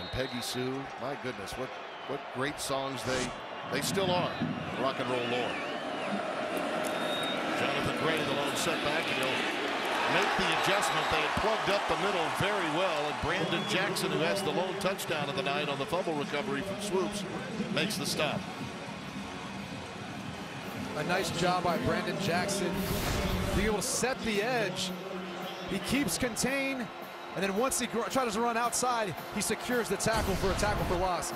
and Peggy Sue, my goodness, what great songs they still are. Rock and roll lore. Jonathan Gray, the lone setback, and he'll make the adjustment. They had plugged up the middle very well, and Brandon Jackson, who has the lone touchdown of the night on the fumble recovery from Swoops, makes the stop. A nice job by Brandon Jackson, being able to set the edge. He keeps contained, and then once he tries to run outside, he secures the tackle for loss.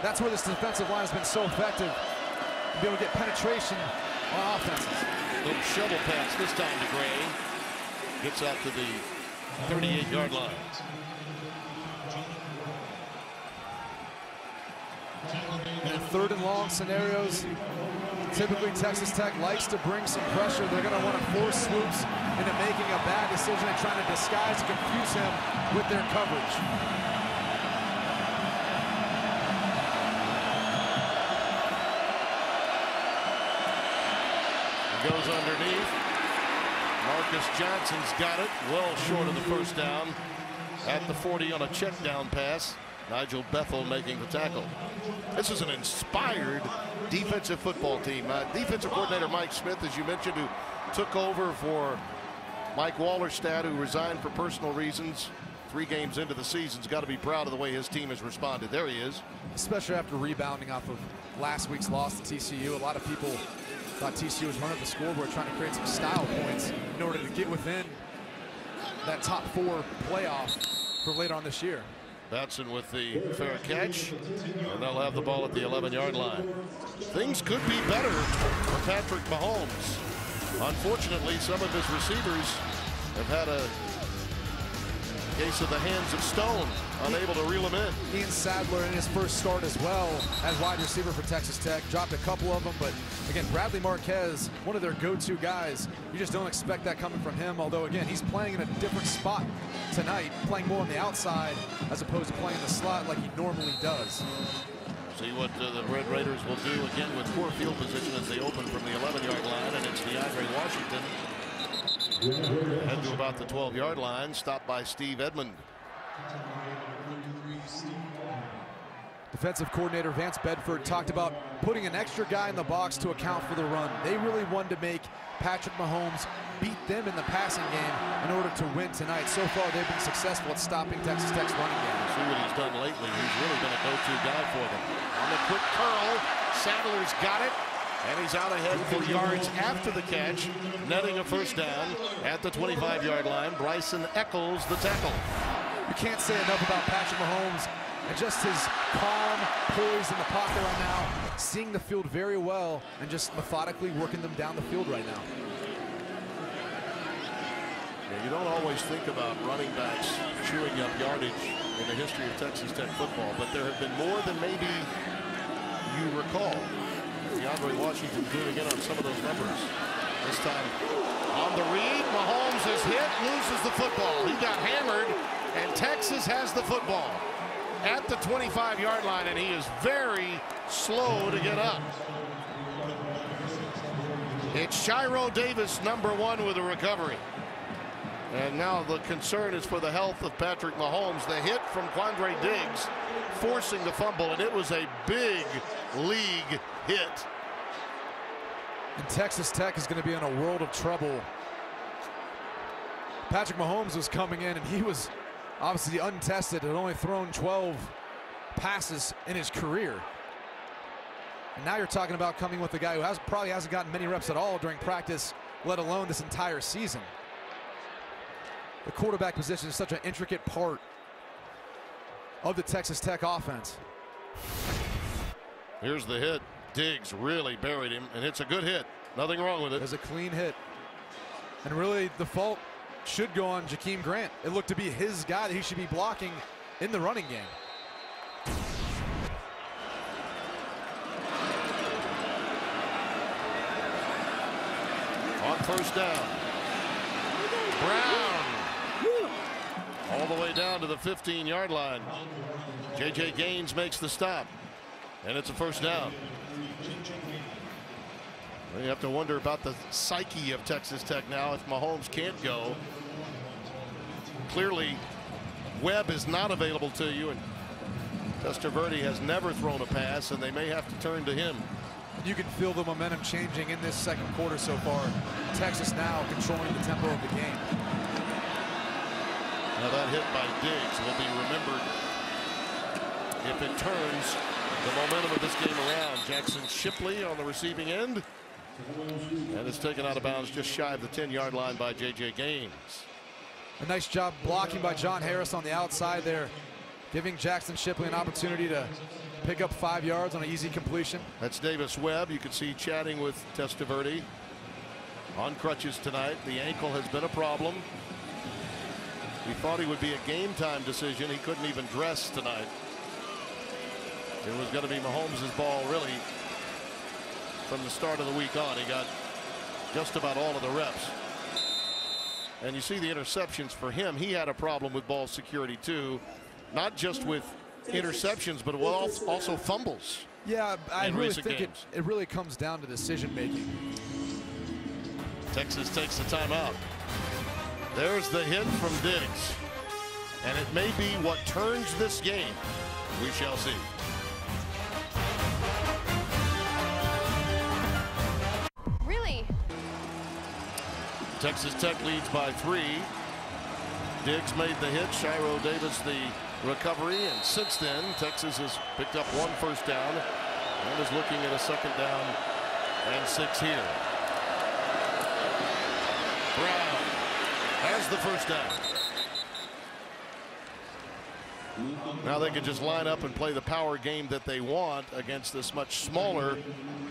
That's where this defensive line has been so effective. To be able to get penetration on offenses. Little shovel pass this time to Gray. Gets out to the 38-yard line. In 3rd and long scenarios, typically Texas Tech likes to bring some pressure. They're going to want to force Swoops into making a bad decision and trying to disguise and confuse him with their coverage. Goes underneath. Marcus Johnson's got it well short of the first down at the 40 on a check down pass. Nigel Bethel making the tackle. This is an inspired defensive football team. Defensive coordinator Mike Smith, as you mentioned, who took over for Mike Wallerstadt, who resigned for personal reasons 3 games into the season, has got to be proud of the way his team has responded. There he is. Especially after rebounding off of last week's loss to TCU. A lot of people thought TCU was running the scoreboard, trying to create some style points in order to get within that top 4 playoff for later on this year. Batson with the fair catch, and they'll have the ball at the 11-yard line. Things could be better for Patrick Mahomes. Unfortunately, some of his receivers have had a case of the hands of stone, unable to reel him in. Ian Sadler in his first start as well as wide receiver for Texas Tech. Dropped a couple of them, but again, Bradley Marquez, one of their go-to guys. You just don't expect that coming from him, although again, he's playing in a different spot tonight, playing more on the outside as opposed to playing the slot like he normally does. See what the Red Raiders will do again with poor field position as they open from the 11-yard line, and it's DeAndre Washington. Head to about the 12-yard line, stopped by Steve Edmond. Defensive coordinator Vance Bedford talked about putting an extra guy in the box to account for the run. They really wanted to make Patrick Mahomes beat them in the passing game in order to win tonight. So far, they've been successful at stopping Texas Tech's running game. See what he's done lately. He's really been a go-to guy for them. On the quick curl, Sadler's got it, and he's out ahead for yards after the catch, netting a first down at the 25-yard line. Bryson Eccles the tackle. You can't say enough about Patrick Mahomes and just his calm poise in the pocket right now, seeing the field very well and just methodically working them down the field right now. Yeah, you don't always think about running backs chewing up yardage in the history of Texas Tech football, but there have been more than maybe you recall. DeAndre Washington doing it on some of those numbers. This time on the read, Mahomes is hit, loses the football. He got hammered, and Texas has the football at the 25-yard line, and he is very slow to get up. It's Shiro Davis, number 1, with a recovery. And now the concern is for the health of Patrick Mahomes. The hit from Quandre Diggs forcing the fumble, and it was a big league hit. And Texas Tech is going to be in a world of trouble. Patrick Mahomes was coming in, and he was obviously untested, had only thrown 12 passes in his career. And now you're talking about coming with a guy who probably hasn't gotten many reps at all during practice, let alone this entire season. The quarterback position is such an intricate part of the Texas Tech offense. Here's the hit. Diggs really buried him, and it's a good hit. Nothing wrong with it. It's a clean hit. And really, the fault should go on Jakeem Grant. It looked to be his guy that he should be blocking in the running game. On first down, Brown all the way down to the 15-yard line. J.J. Gaines makes the stop, and it's a first down. Well, you have to wonder about the psyche of Texas Tech now if Mahomes can't go. Clearly, Webb is not available to you, and Testaverde has never thrown a pass, and they may have to turn to him. You can feel the momentum changing in this second quarter so far. Texas now controlling the tempo of the game. Now that hit by Diggs will be remembered if it turns the momentum of this game around. Jackson Shipley on the receiving end, and it's taken out of bounds just shy of the 10-yard line by J.J. Gaines. A nice job blocking by John Harris on the outside there, giving Jackson Shipley an opportunity to pick up 5 yards on an easy completion. That's Davis Webb. You can see chatting with Testaverde on crutches tonight. The ankle has been a problem. We thought he would be a game time decision. He couldn't even dress tonight. It was going to be Mahomes' ball really from the start of the week on. He got just about all of the reps. And you see the interceptions for him. He had a problem with ball security too, not just with interceptions, but also fumbles. Yeah, I really think it games. really comes down to decision making. Texas takes the timeout. There's the hit from Diggs, and it may be what turns this game. We shall see. Really? Texas Tech leads by 3. Diggs made the hit, Shiro Davis the recovery, and since then Texas has picked up 1 first down and is looking at a 2nd down and 6 here. Brown has the first down. Now they can just line up and play the power game that they want against this much smaller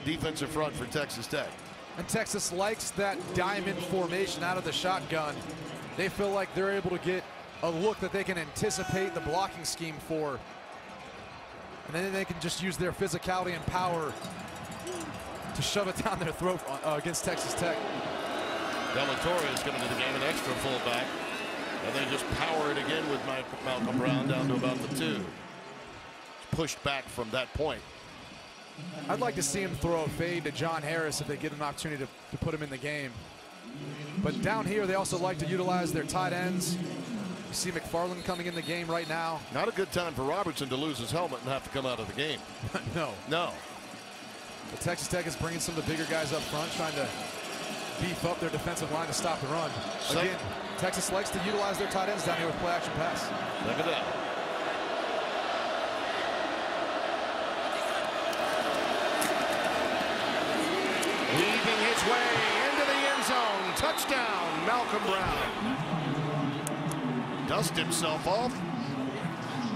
defensive front for Texas Tech. And Texas likes that diamond formation out of the shotgun. They feel like they're able to get a look that they can anticipate the blocking scheme for. And then they can just use their physicality and power to shove it down their throat against Texas Tech. Della Torre is coming to the game, an extra fullback. And they just power it again with Malcolm Brown down to about the 2. Pushed back from that point. I'd like to see him throw a fade to John Harris if they get an opportunity to put him in the game. But down here, they also like to utilize their tight ends. You see McFarland coming in the game right now. Not a good time for Robertson to lose his helmet and have to come out of the game. No. No. But Texas Tech is bringing some of the bigger guys up front, trying to beef up their defensive line to stop the run. Again, Texas likes to utilize their tight ends down here with play action pass. Look at that. Weaving his way into the end zone. Touchdown, Malcolm Brown. Dust himself off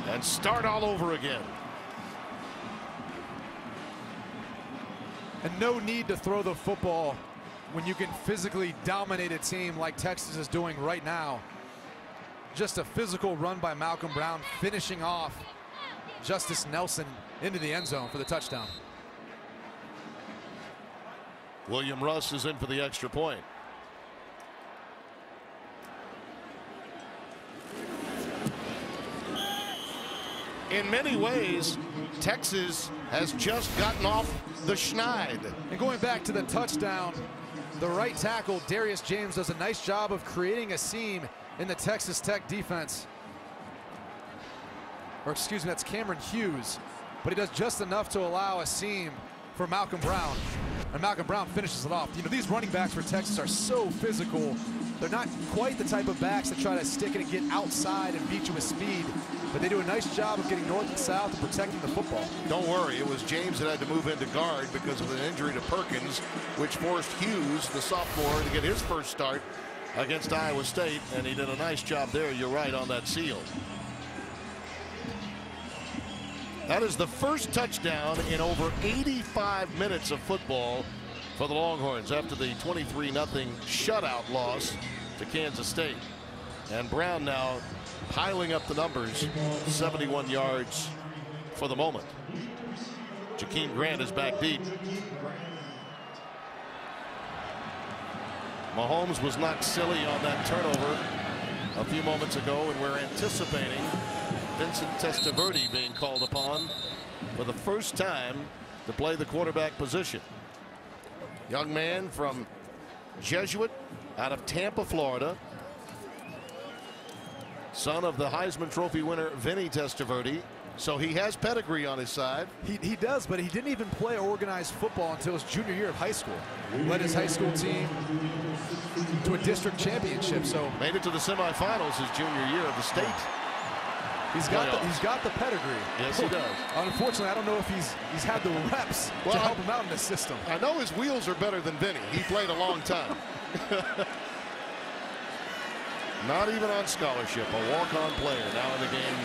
and start all over again. And no need to throw the football when you can physically dominate a team like Texas is doing right now. Just a physical run by Malcolm Brown, finishing off Justice Nelson into the end zone for the touchdown. William Russ is in for the extra point. In many ways, Texas has just gotten off the schneid. And going back to the touchdown, the right tackle, Darius James, does a nice job of creating a seam in the Texas Tech defense. Or excuse me, that's Cameron Hughes. But he does just enough to allow a seam for Malcolm Brown. And Malcolm Brown finishes it off. You know, these running backs for Texas are so physical. They're not quite the type of backs that try to stick it and get outside and beat you with speed. But they do a nice job of getting north and south and protecting the football. Don't worry, it was James that had to move into guard because of an injury to Perkins, which forced Hughes, the sophomore, to get his first start against Iowa State, and he did a nice job there, you're right, on that seal. That is the first touchdown in over 85 minutes of football for the Longhorns after the 23-0 shutout loss to Kansas State. And Brown now piling up the numbers, 71 yards for the moment. Jakeem Grant is back deep. Mahomes was not silly on that turnover a few moments ago, and we're anticipating Vincent Testaverde being called upon for the first time to play the quarterback position. Young man from Jesuit out of Tampa, Florida. Son of the Heisman Trophy winner Vinny Testaverde. So he has pedigree on his side. He does, but he didn't even play organized football until his junior year of high school. Led his high school team to a district championship. So made it to the semifinals his junior year of the state. He's got the pedigree. Yes, he does. Unfortunately, I don't know if he's had the reps to help him out in this system. I know his wheels are better than Vinny. He played a long time. Not even on scholarship. A walk-on player now in the game.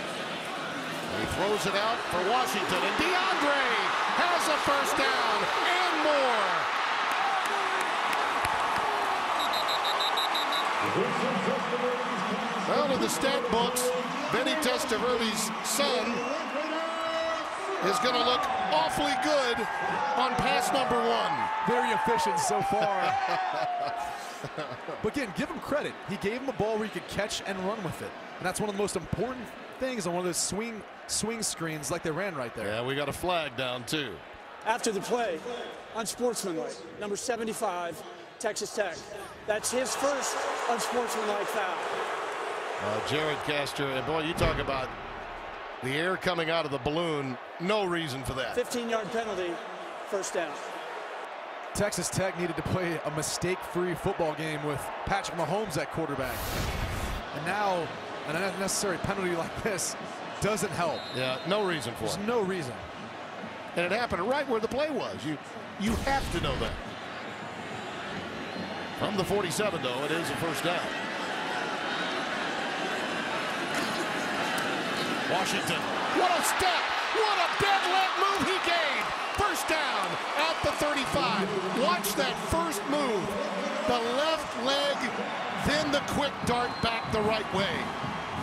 And he throws it out for Washington, and DeAndre has a first down and more. Well, in the stat books, Vinny Testaverde's son is going to look awfully good on pass number 1. Very efficient so far. But again, give him credit. He gave him a ball where he could catch and run with it. And that's one of the most important things on one of those swing screens like they ran right there. Yeah, we got a flag down too. After the play, unsportsmanlike, number 75, Texas Tech. That's his first unsportsmanlike foul. Jared Castor, and boy, you talk about the air coming out of the balloon. No reason for that. 15-yard penalty, first down. Texas Tech needed to play a mistake-free football game with Patrick Mahomes at quarterback. And now an unnecessary penalty like this doesn't help. Yeah, no reason for it. There's no reason. And it happened right where the play was. You have to know that. From the 47, though, it is a first down. Washington, what a step! What a dead leg move he gave! First down at the 35. Watch that first move. The left leg, then the quick dart back the right way.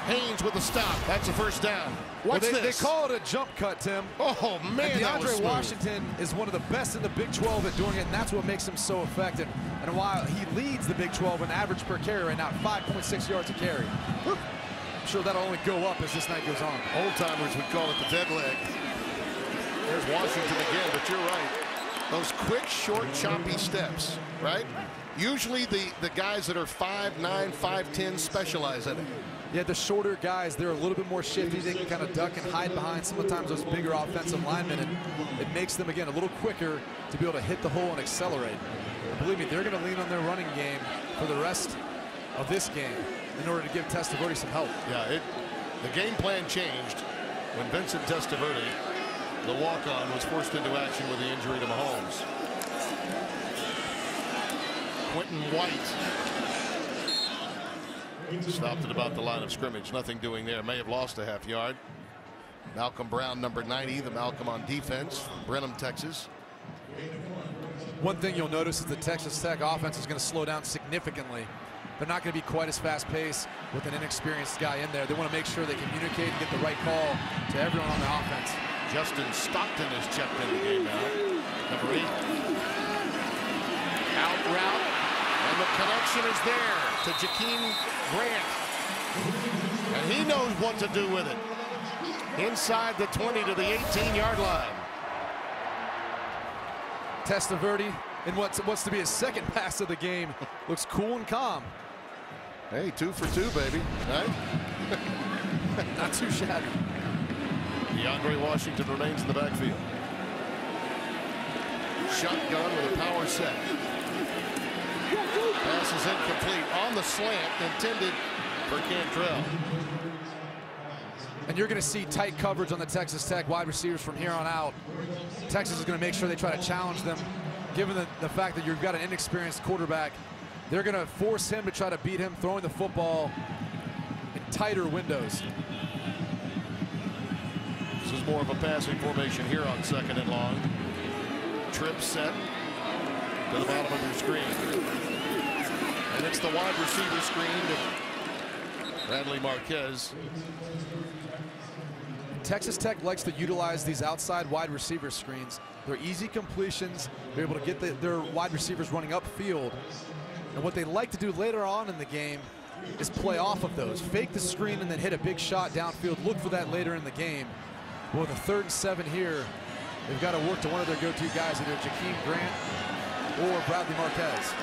Haynes with a stop. That's a first down. What's this? They call it a jump cut, Tim. Oh, man, and that was DeAndre smooth. Washington is one of the best in the Big 12 at doing it, and that's what makes him so effective. And while he leads the Big 12 in average per carry right now, 5.6 yards a carry. I'm sure that'll only go up as this night goes on. Old-timers would call it the dead leg. There's Washington again, but you're right. Those quick, short, choppy steps, right? Usually the guys that are 5'9", 5'10" specialize in it. Yeah, the shorter guys, they're a little bit more shifty. They can kind of duck and hide behind sometimes those bigger offensive linemen, and it makes them, again, a little quicker to be able to hit the hole and accelerate. And believe me, they're going to lean on their running game for the rest of this game in order to give Testaverde some help. Yeah, the game plan changed when Vincent Testaverde, the walk-on, was forced into action with the injury to Mahomes. Quentin White stopped at about the line of scrimmage. Nothing doing there. May have lost a half yard. Malcolm Brown, number 90, the Malcolm on defense from Brenham, Texas. One thing you'll notice is the Texas Tech offense is going to slow down significantly. They're not going to be quite as fast-paced with an inexperienced guy in there. They want to make sure they communicate and get the right call to everyone on the offense. Justin Stockton has checked in the game now. Number 8. Out route. And the connection is there to Jakeem Grant. And he knows what to do with it. Inside the 20 to the 18-yard line. Testaverde, in what's to be his second pass of the game, looks cool and calm. Hey, 2 for 2, baby. Right? Not too shabby. DeAndre Washington remains in the backfield. Shotgun with a power set. Pass is incomplete on the slant, intended for Cantrell. And you're going to see tight coverage on the Texas Tech wide receivers from here on out. Texas is going to make sure they try to challenge them. Given the fact that you've got an inexperienced quarterback, they're going to force him to try to beat him throwing the football in tighter windows. This is more of a passing formation here on 2nd and long. Trip set to the bottom of your screen. And it's the wide receiver screen to Bradley Marquez. Texas Tech likes to utilize these outside wide receiver screens. They're easy completions. They're able to get their wide receivers running upfield. And what they like to do later on in the game is play off of those. Fake the screen and then hit a big shot downfield. Look for that later in the game. Well, with a 3rd and 7 here, they've got to work to one of their go-to guys, either Jakeem Grant or Bradley Marquez.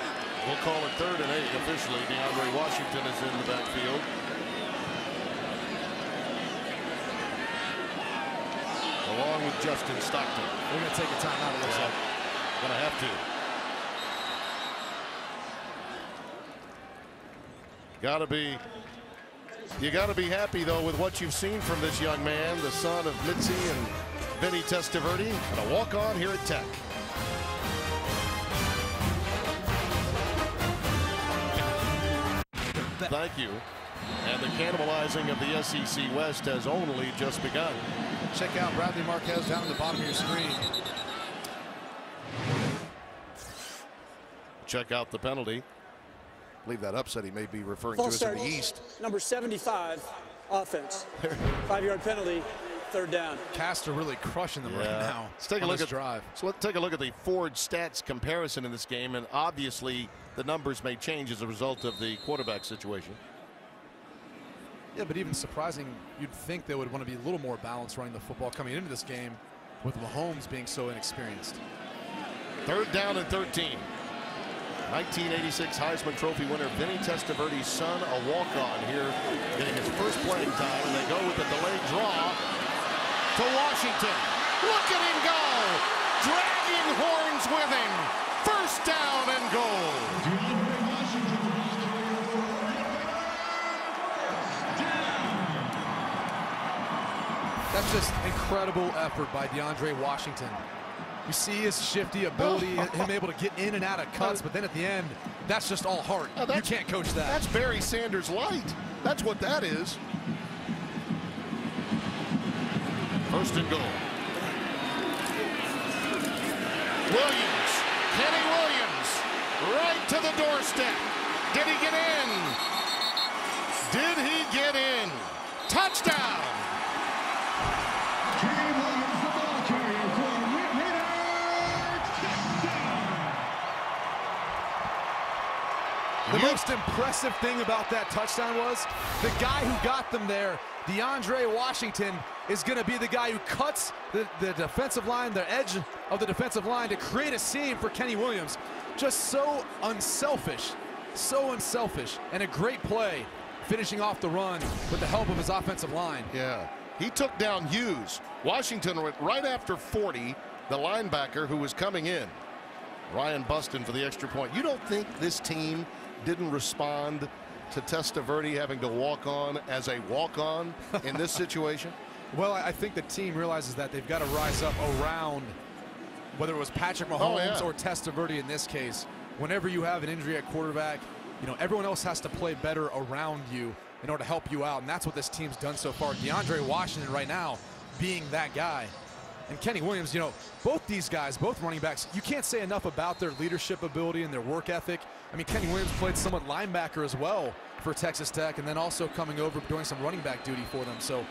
We'll call it 3rd and 8 officially. DeAndre Washington is in the backfield. Along with Justin Stockton. They're going to take a timeout, it looks like. Going to have to. You got to be happy, though, with what you've seen from this young man, the son of Mitzi and Vinny Testaverde, and a walk-on here at Tech. Thank you. And the cannibalizing of the SEC West has only just begun. Check out Bradley Marquez down at the bottom of your screen. Check out the penalty. I believe that upset he may be referring to as in the East. Number 75, offense. 5-yard penalty, 3rd down. Castor really crushing them right now. Let's take a look at drive. So let's take a look at the Ford stats comparison in this game, and obviously the numbers may change as a result of the quarterback situation. Yeah, but even surprising, you'd think they would want to be a little more balanced running the football coming into this game with Mahomes being so inexperienced. 3rd down and 13. 1986 Heisman Trophy winner Vinny Testaverde's son, a walk-on here, getting his first playing time, and they go with the delayed draw to Washington. Look at him go! Dragging horns with him. 1st down and goal. That's just incredible effort by DeAndre Washington. You see his shifty ability, him able to get in and out of cuts, but then at the end, that's just all heart. You can't coach that. That's Barry Sanders light. That's what that is. First and goal. Williams. Kenny Williams. Right to the doorstep. Did he get in? Did he get in? Touchdown. Kenny Williams, the ball carrier for Raiders. The most impressive thing about that touchdown was the guy who got them there, DeAndre Washington, is going to be the guy who cuts the defensive line, the edge of the defensive line to create a seam for Kenny Williams. Just so unselfish, and a great play, finishing off the run with the help of his offensive line. Yeah, he took down Hughes. Washington went right after 40, the linebacker who was coming in. Ryan Buston for the extra point. You don't think this team didn't respond to Testaverde having to walk on as a walk-on in this situation? Well, I think the team realizes that they've got to rise up around, whether it was Patrick Mahomes or Testaverde in this case. Whenever you have an injury at quarterback, you know, everyone else has to play better around you in order to help you out, and that's what this team's done so far. DeAndre Washington right now being that guy. And Kenny Williams, you know, both these guys, both running backs, you can't say enough about their leadership ability and their work ethic. I mean, Kenny Williams played somewhat linebacker as well for Texas Tech, and then also coming over doing some running back duty for them. So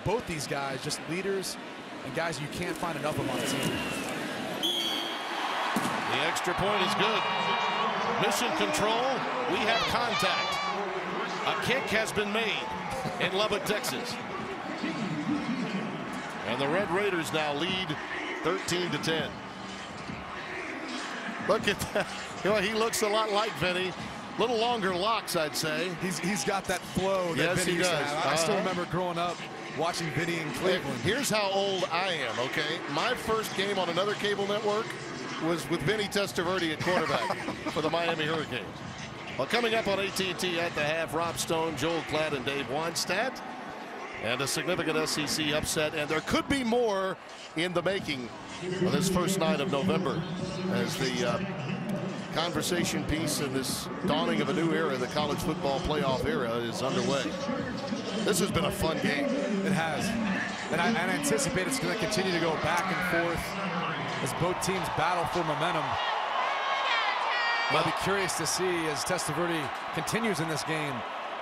both these guys, just leaders and guys you can't find enough of on the team. The extra point is good. Mission control, we have contact. A kick has been made in Lubbock, Texas. And the Red Raiders now lead 13-10. Look at that. You know, he looks a lot like Vinny. Little longer locks, I'd say. He's got that flow that Vinny used to have. I still remember growing up watching Vinny in Cleveland. Here's how old I am, okay? My first game on another cable network was with Vinny Testaverde at quarterback for the Miami Hurricanes. Well, coming up on AT&T at the half, Rob Stone, Joel Klatt, and Dave Weinstadt. And a significant SEC upset, and there could be more in the making on this first night of November as the conversation piece in this dawning of a new era, the college football playoff era, is underway. This has been a fun game. It has. And I anticipate it's going to continue to go back and forth as both teams battle for momentum. I'll be curious to see as Testaverde continues in this game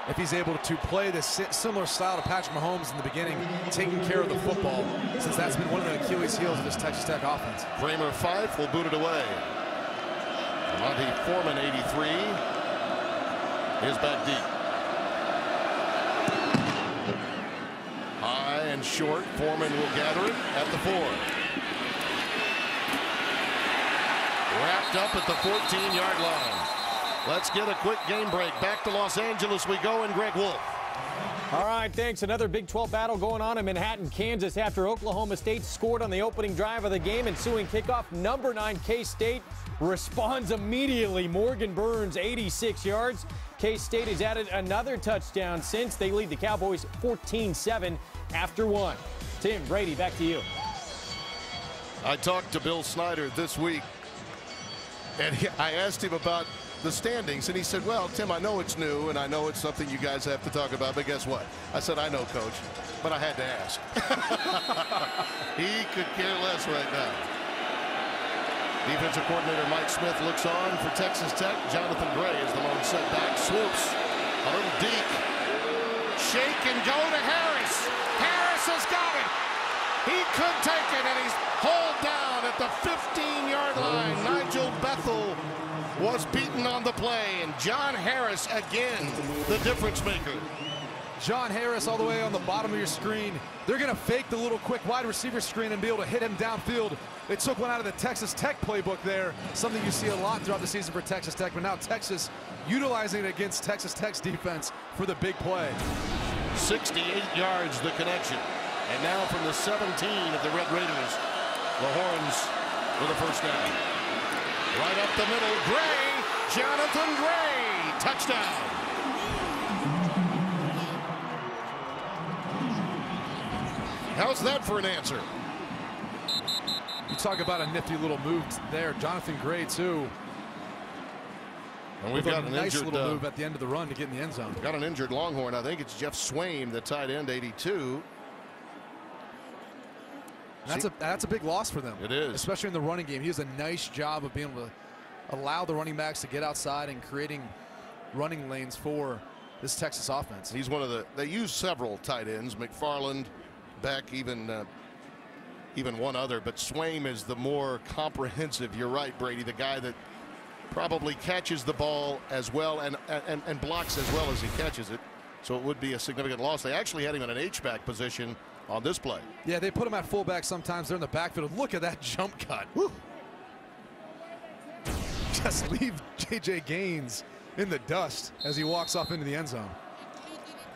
if he's able to play this similar style to Patrick Mahomes in the beginning, taking care of the football, since that's been one of the Achilles heels of this Texas Tech offense. Kramer Fife will boot it away. Monty Foreman, 83, is back deep. High and short, Foreman will gather it at the 4. Wrapped up at the 14-yard line. Let's get a quick game break. Back to Los Angeles we go, and Greg Wolf. All right, thanks. Another Big 12 battle going on in Manhattan, Kansas, after Oklahoma State scored on the opening drive of the game. Ensuing kickoff, number 9 K-State responds immediately. Morgan Burns, 86 yards. K-State has added another touchdown since. They lead the Cowboys 14-7 after 1. Tim, Brady, back to you. I talked to Bill Snyder this week, and I asked him about the standings, and he said, well, Tim, I know it's new, and I know it's something you guys have to talk about, but guess what? I said, I know, Coach, but I had to ask. He could care less right now. Defensive coordinator Mike Smith looks on for Texas Tech. Jonathan Gray is the lone setback. Swoops a little deep. Shake and go to Harris. Harris has got it. He could take it, and he's hauled down at the 15-yard line. Nigel Bethel was beaten on the play, and John Harris again, the difference maker. John Harris all the way on the bottom of your screen. They're going to fake the little quick wide receiver screen and be able to hit him downfield. They took one out of the Texas Tech playbook there, something you see a lot throughout the season for Texas Tech, but now Texas utilizing it against Texas Tech's defense for the big play. 68 yards the connection. And now from the 17 of the Red Raiders, the Horns with a first down. Right up the middle, Gray, Jonathan Gray, touchdown. How's that for an answer? You talk about a nifty little move there. Jonathan Gray, too. And we've got a nice injured little move at the end of the run to get in the end zone. Got an injured Longhorn. I think it's Jeff Swaim, the tight end, 82. That's a big loss for them. It is. Especially in the running game. He does a nice job of being able to allow the running backs to get outside and creating running lanes for this Texas offense. He's one of they use several tight ends, McFarland, Beck, even one other, but Swaim is the more comprehensive. You're right, Brady, the guy that probably catches the ball as well and blocks as well as he catches it. So it would be a significant loss. They actually had him in an H-back position on this play. Yeah, they put him at fullback sometimes. They're in the backfield. Look at that jump cut. Woo. Just leave J.J. Gaines in the dust as he walks off into the end zone.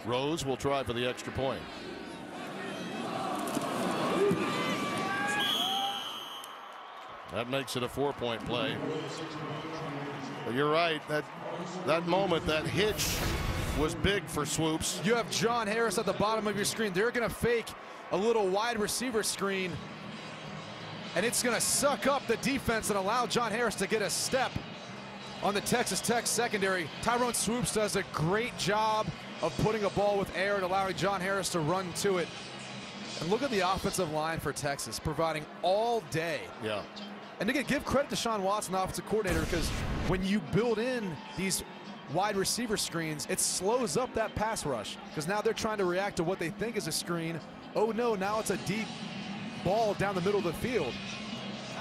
Rose will try for the extra point. That makes it a 4-point play. But you're right. That moment, that hitch was big for Swoops. You have John Harris at the bottom of your screen. They're going to fake a little wide receiver screen, and it's going to suck up the defense and allow John Harris to get a step on the Texas Tech secondary. Tyrone Swoops does a great job of putting a ball with air and allowing John Harris to run to it. And look at the offensive line for Texas, providing all day. Yeah. And again, give credit to Sean Watson, the offensive coordinator, because when you build in these wide receiver screens, it slows up that pass rush, because now they're trying to react to what they think is a screen. Oh no, now it's a deep ball down the middle of the field.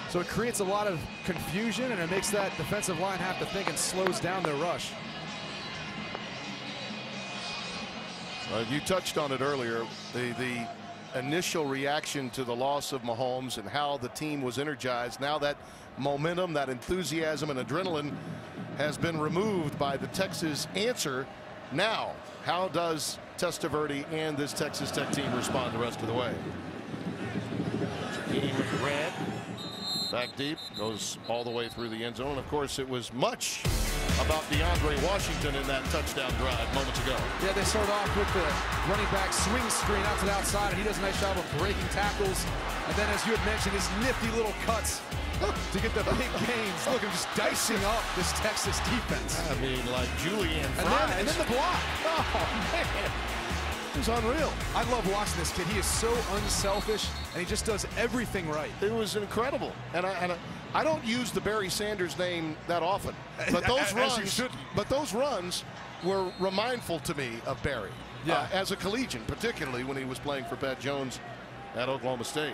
So it creates a lot of confusion, and it makes that defensive line have to think and slows down their rush. You touched on it earlier, the initial reaction to the loss of Mahomes and how the team was energized. Now that momentum, that enthusiasm and adrenaline has been removed by the Texas answer. Now, how does Testaverde and this Texas Tech team respond the rest of the way? Grant back deep, goes all the way through the end zone. Of course, it was much about DeAndre Washington in that touchdown drive moments ago. Yeah, they start off with the running back swing screen out to the outside, and he does a nice job of breaking tackles. And then, as you had mentioned, his nifty little cuts to get the big gains. Look, I'm just dicing up this Texas defense. I mean, like Julian Fries. And then the block. Oh, man. It's unreal. I love watching this kid. He is so unselfish, and he just does everything right. It was incredible. And I don't use the Barry Sanders name that often, but those runs were remindful to me of Barry. Yeah. As a collegian, particularly when he was playing for Pat Jones at Oklahoma State.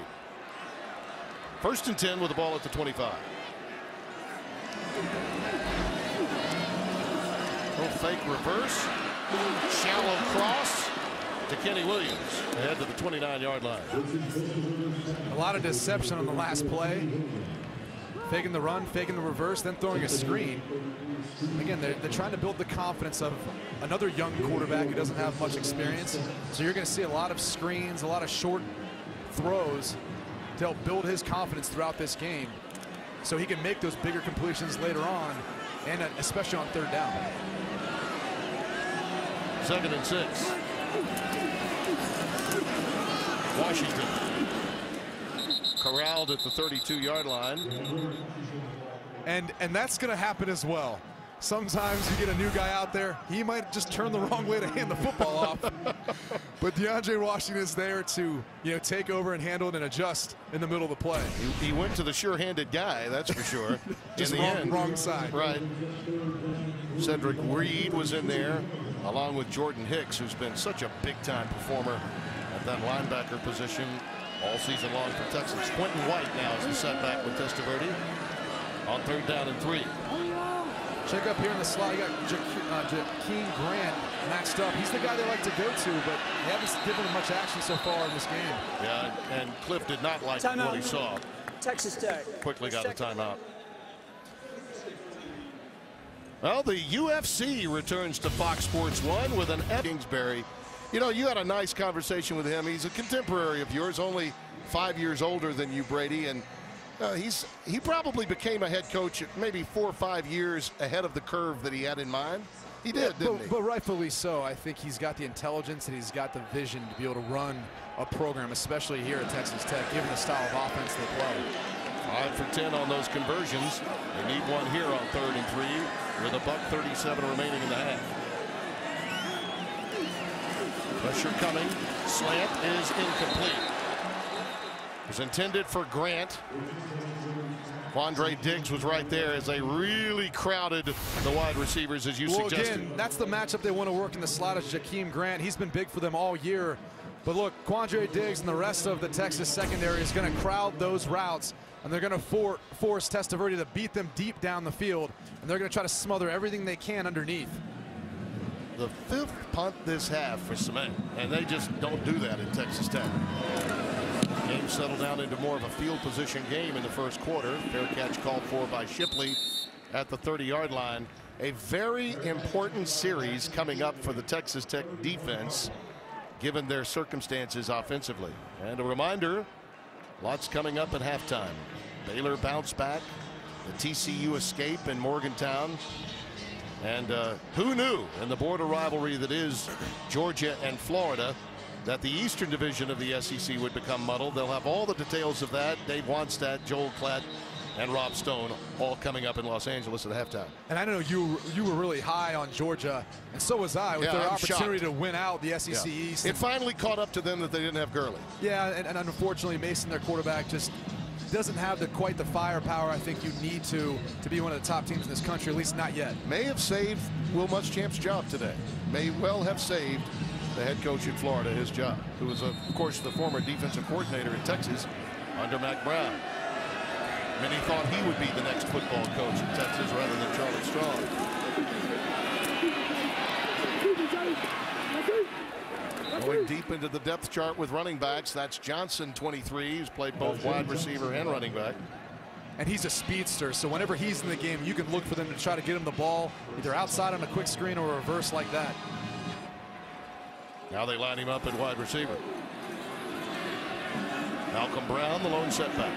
1st and 10 with the ball at the 25. Little fake reverse. Shallow cross to Kenny Williams ahead to the 29-yard line. A lot of deception on the last play. Faking the run, faking the reverse, then throwing a screen. Again, they're trying to build the confidence of another young quarterback who doesn't have much experience. So you're going to see a lot of screens, a lot of short throws to help build his confidence throughout this game, so he can make those bigger completions later on, and especially on 3rd down. 2nd and 6. Washington corralled at the 32-yard line. And that's going to happen as well. Sometimes you get a new guy out there, he might just turn the wrong way to hand the football off. But DeAndre Washington is there to, take over and handle it and adjust in the middle of the play. He went to the sure-handed guy, that's for sure. Just wrong side. Right. Cedric Reed was in there, along with Jordan Hicks, who's been such a big-time performer at that linebacker position all season long for Texas. Quentin White now is the setback with Testaverde on 3rd down and 3. Check up here in the slot. You got Jakeem Grant maxed up. He's the guy they like to go to, but they haven't given him much action so far in this game. Yeah, and Cliff did not like what he saw. Texas Tech. Quickly got a timeout. Well, the UFC returns to Fox Sports 1 with an Kingsbury. You had a nice conversation with him. He's a contemporary of yours, only 5 years older than you, Brady, and he probably became a head coach at maybe 4 or 5 years ahead of the curve that he had in mind. He did, didn't he? But rightfully so. I think he's got the intelligence and he's got the vision to be able to run a program, especially here at Texas Tech, given the style of offense they play. 5 for 10 on those conversions. They need one here on 3rd and 3 with $1:37 remaining in the half. Pressure coming. Slant is incomplete. It was intended for Grant. Quandre Diggs was right there as they really crowded the wide receivers, as you suggested. Again, that's the matchup they want to work in the slot is Jakeem Grant. He's been big for them all year. But look, Quandre Diggs and the rest of the Texas secondary is going to crowd those routes, and they're going to force Testaverde to beat them deep down the field, and they're going to try to smother everything they can underneath. The 5th punt this half for Cement, and they just don't do that in Texas Tech. Game settled down into more of a field position game in the first quarter. Fair catch called for by Shipley at the 30-yard line. A very important series coming up for the Texas Tech defense, given their circumstances offensively. And a reminder, lots coming up at halftime. Baylor bounce back, the TCU escape in Morgantown, and who knew in the border rivalry that is Georgia and Florida that the Eastern Division of the SEC would become muddled. They'll have all the details of that. Dave Wannstedt, Joel Klatt, and Rob Stone all coming up in Los Angeles at halftime. And I know you were really high on Georgia, and so was I, with their opportunity to win out the SEC East. It finally caught up to them that they didn't have Gurley. Yeah, and unfortunately Mason, their quarterback, just doesn't have quite the firepower I think you need to be one of the top teams in this country, at least not yet. May have saved Will Muschamp's job today. May well have saved the head coach in Florida his job, who was, of course, the former defensive coordinator in Texas under Mack Brown. Many thought he would be the next football coach in Texas rather than Charlie Strong. Going deep into the depth chart with running backs, that's Johnson, 23, who's played both wide receiver and running back. And he's a speedster, so whenever he's in the game, you can look for them to try to get him the ball, either outside on a quick screen or a reverse like that. Now they line him up at wide receiver. Malcolm Brown, the lone setback.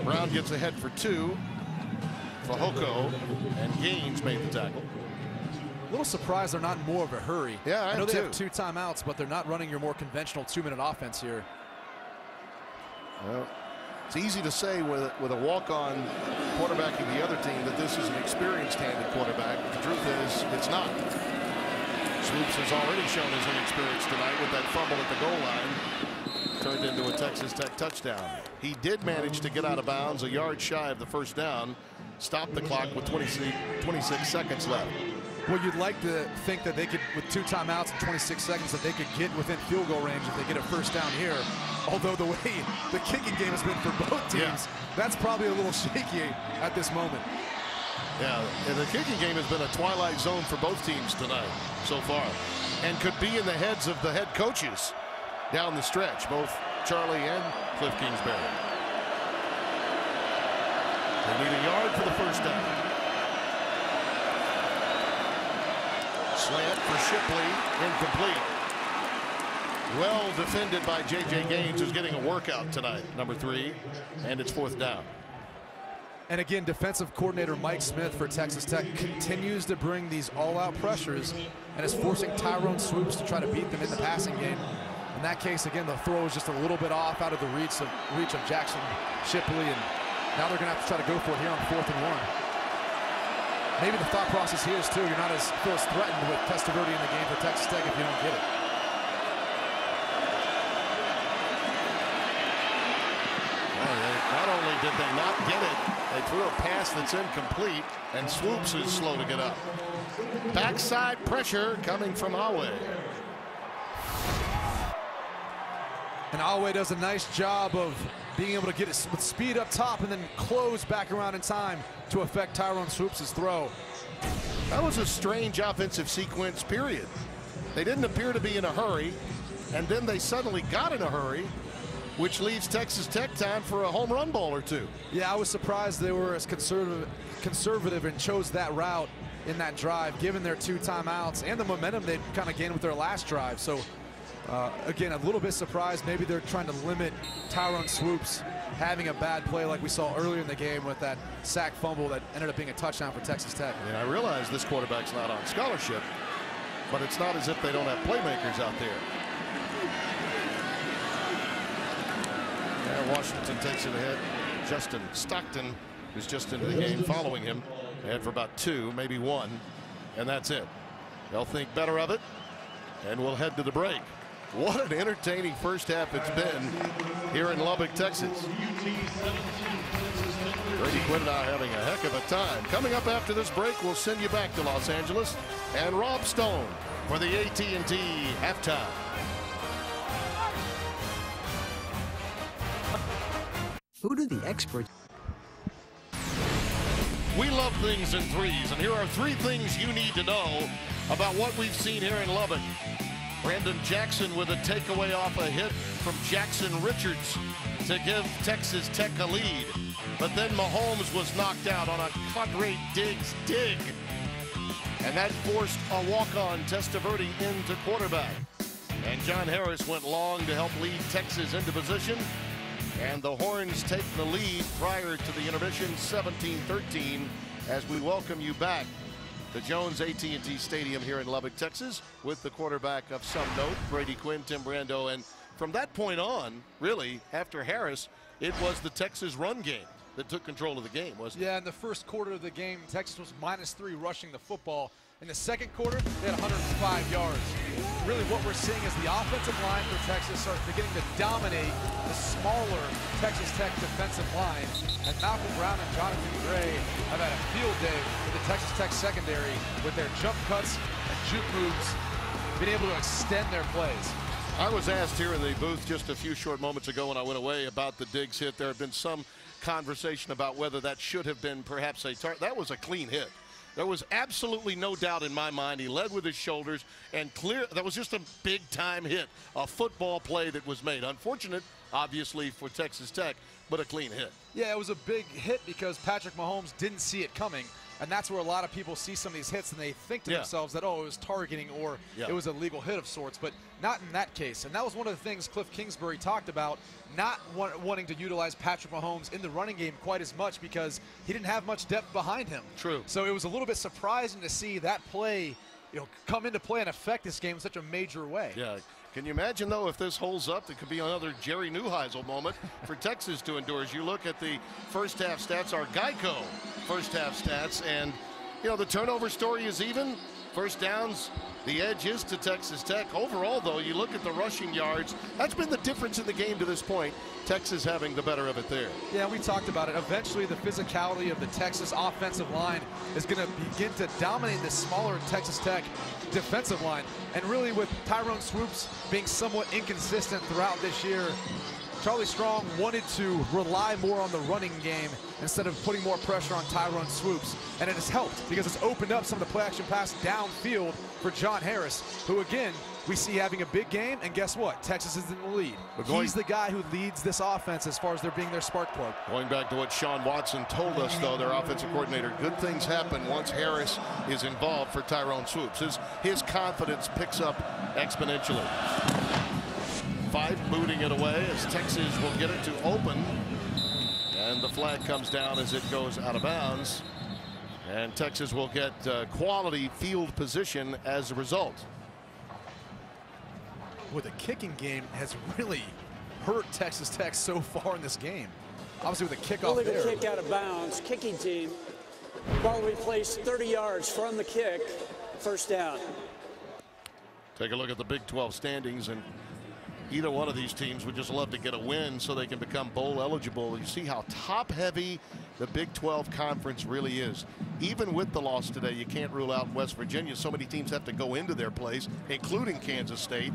Brown gets ahead for 2. Fehoko and Gaines made the tackle. A little surprised they're not in more of a hurry. Yeah, I know they have 2 timeouts, but they're not running your more conventional 2-minute offense here. Well, it's easy to say with a walk-on quarterbacking the other team that this is an experienced-handed quarterback, but the truth is it's not. Swoops has already shown his inexperience tonight with that fumble at the goal line, turned into a Texas Tech touchdown. He did manage to get out of bounds a yard shy of the first down, stop the clock with 26 seconds left. Well, you'd like to think that they could, with 2 timeouts and 26 seconds, that they could get within field goal range if they get a first down here. Although the way the kicking game has been for both teams, that's probably a little shaky at this moment. Yeah, the kicking game has been a twilight zone for both teams tonight so far, and could be in the heads of the head coaches down the stretch, both Charlie and Cliff Kingsbury. They need a yard for the first down. Slant for Shipley, incomplete. Well defended by J.J. Gaines, who's getting a workout tonight, number 3, and it's 4th down. And again, defensive coordinator Mike Smith for Texas Tech continues to bring these all-out pressures and is forcing Tyrone Swoops to try to beat them in the passing game. In that case, again, the throw is just a little bit off out of the reach of Jackson Shipley, and now they're going to have to try to go for it here on 4th and 1. Maybe the thought process here is, too, you're not as threatened with Testaverde in the game for Texas Tech if you don't get it. Not only did they not get it, they threw a pass that's incomplete, and Swoops is slow to get up. Backside pressure coming from Awe. And Awe does a nice job of being able to get it with speed up top and then close back around in time to affect Tyrone Swoops' throw. That was a strange offensive sequence, period. They didn't appear to be in a hurry, and then they suddenly got in a hurry, which leaves Texas Tech time for a home run ball or 2. Yeah, I was surprised they were as conservative and chose that route in that drive, given their 2 timeouts and the momentum they'd kind of gained with their last drive. So, again, a little bit surprised. Maybe they're trying to limit Tyrone Swoops having a bad play like we saw earlier in the game with that sack fumble that ended up being a touchdown for Texas Tech. Yeah, I realize this quarterback's not on scholarship, but it's not as if they don't have playmakers out there. Yeah, Washington takes it ahead. Justin Stockton, who's just into the game, following him. They had for about 2, maybe 1, and that's it. They'll think better of it, and we'll head to the break. What an entertaining first half it's been here in Lubbock, Texas. Brady Quinn and I having a heck of a time. Coming up after this break, we'll send you back to Los Angeles and Rob Stone for the AT&T halftime. Who do the experts? We love things in threes, and here are 3 things you need to know about what we've seen here in Lubbock. Brandon Jackson with a takeaway off a hit from Jackson Richards to give Texas Tech a lead. But then Mahomes was knocked out on a Quadre Diggs dig. And that forced a walk-on Testaverde into quarterback. And John Harris went long to help lead Texas into position. And the Horns take the lead prior to the intermission, 17-13, as we welcome you back to Jones AT&T Stadium here in Lubbock, Texas, with the quarterback of some note, Brady Quinn, Tim Brando. And from that point on, really, after Harris, it was the Texas run game that took control of the game, wasn't it? Yeah, in the first quarter of the game, Texas was -3 rushing the football. In the second quarter, they had 105 yards. Really what we're seeing is the offensive line for Texas are beginning to dominate the smaller Texas Tech defensive line. And Malcolm Brown and Jonathan Gray have had a field day with the Texas Tech secondary with their jump cuts and juke moves, being able to extend their plays. I was asked here in the booth just a few short moments ago when I went away about the Diggs hit. There had been some conversation about whether that should have been perhaps a target. That was a clean hit. There was absolutely no doubt in my mind. He led with his shoulders and clear. That was just a big-time hit, a football play that was made. Unfortunate, obviously, for Texas Tech, but a clean hit. Yeah, it was a big hit because Patrick Mahomes didn't see it coming. And that's where a lot of people see some of these hits and they think to themselves that, oh, it was targeting or it was a legal hit of sorts, but not in that case. And that was one of the things Cliff Kingsbury talked about, not wanting to utilize Patrick Mahomes in the running game quite as much because he didn't have much depth behind him. True. So it was a little bit surprising to see that play, come into play and affect this game in such a major way. Yeah. Can you imagine, though, if this holds up, it could be another Jerry Neuheisel moment for Texas to endure. As you look at the first half stats, our Geico first half stats, and, the turnover story is even. First downs, the edge is to Texas Tech. Overall, though, you look at the rushing yards, that's been the difference in the game to this point. Texas having the better of it there. Yeah, we talked about it. Eventually, the physicality of the Texas offensive line is going to begin to dominate the smaller Texas Tech defensive line. And really, with Tyrone Swoops being somewhat inconsistent throughout this year, Charlie Strong wanted to rely more on the running game instead of putting more pressure on Tyrone Swoops. And it has helped because it's opened up some of the play-action pass downfield for John Harris, who, again, we see having a big game. And guess what? Texas is in the lead. He's the guy who leads this offense as far as there being their spark plug. Going back to what Sean Watson told us, though, their offensive coordinator, good things happen once Harris is involved for Tyrone Swoops. His confidence picks up exponentially. Fife booting it away as Texas will get it to open. And the flag comes down as it goes out of bounds. And Texas will get quality field position as a result. Well, the kicking game has really hurt Texas Tech so far in this game. Obviously with a kickoff Only there. the kick out of bounds. Kicking team. Ball will be placed 30 yards from the kick. First down. Take a look at the Big 12 standings, and either one of these teams would just love to get a win so they can become bowl eligible. You see how top heavy the Big 12 conference really is. Even with the loss today, you can't rule out West Virginia. So many teams have to go into their place, including Kansas State,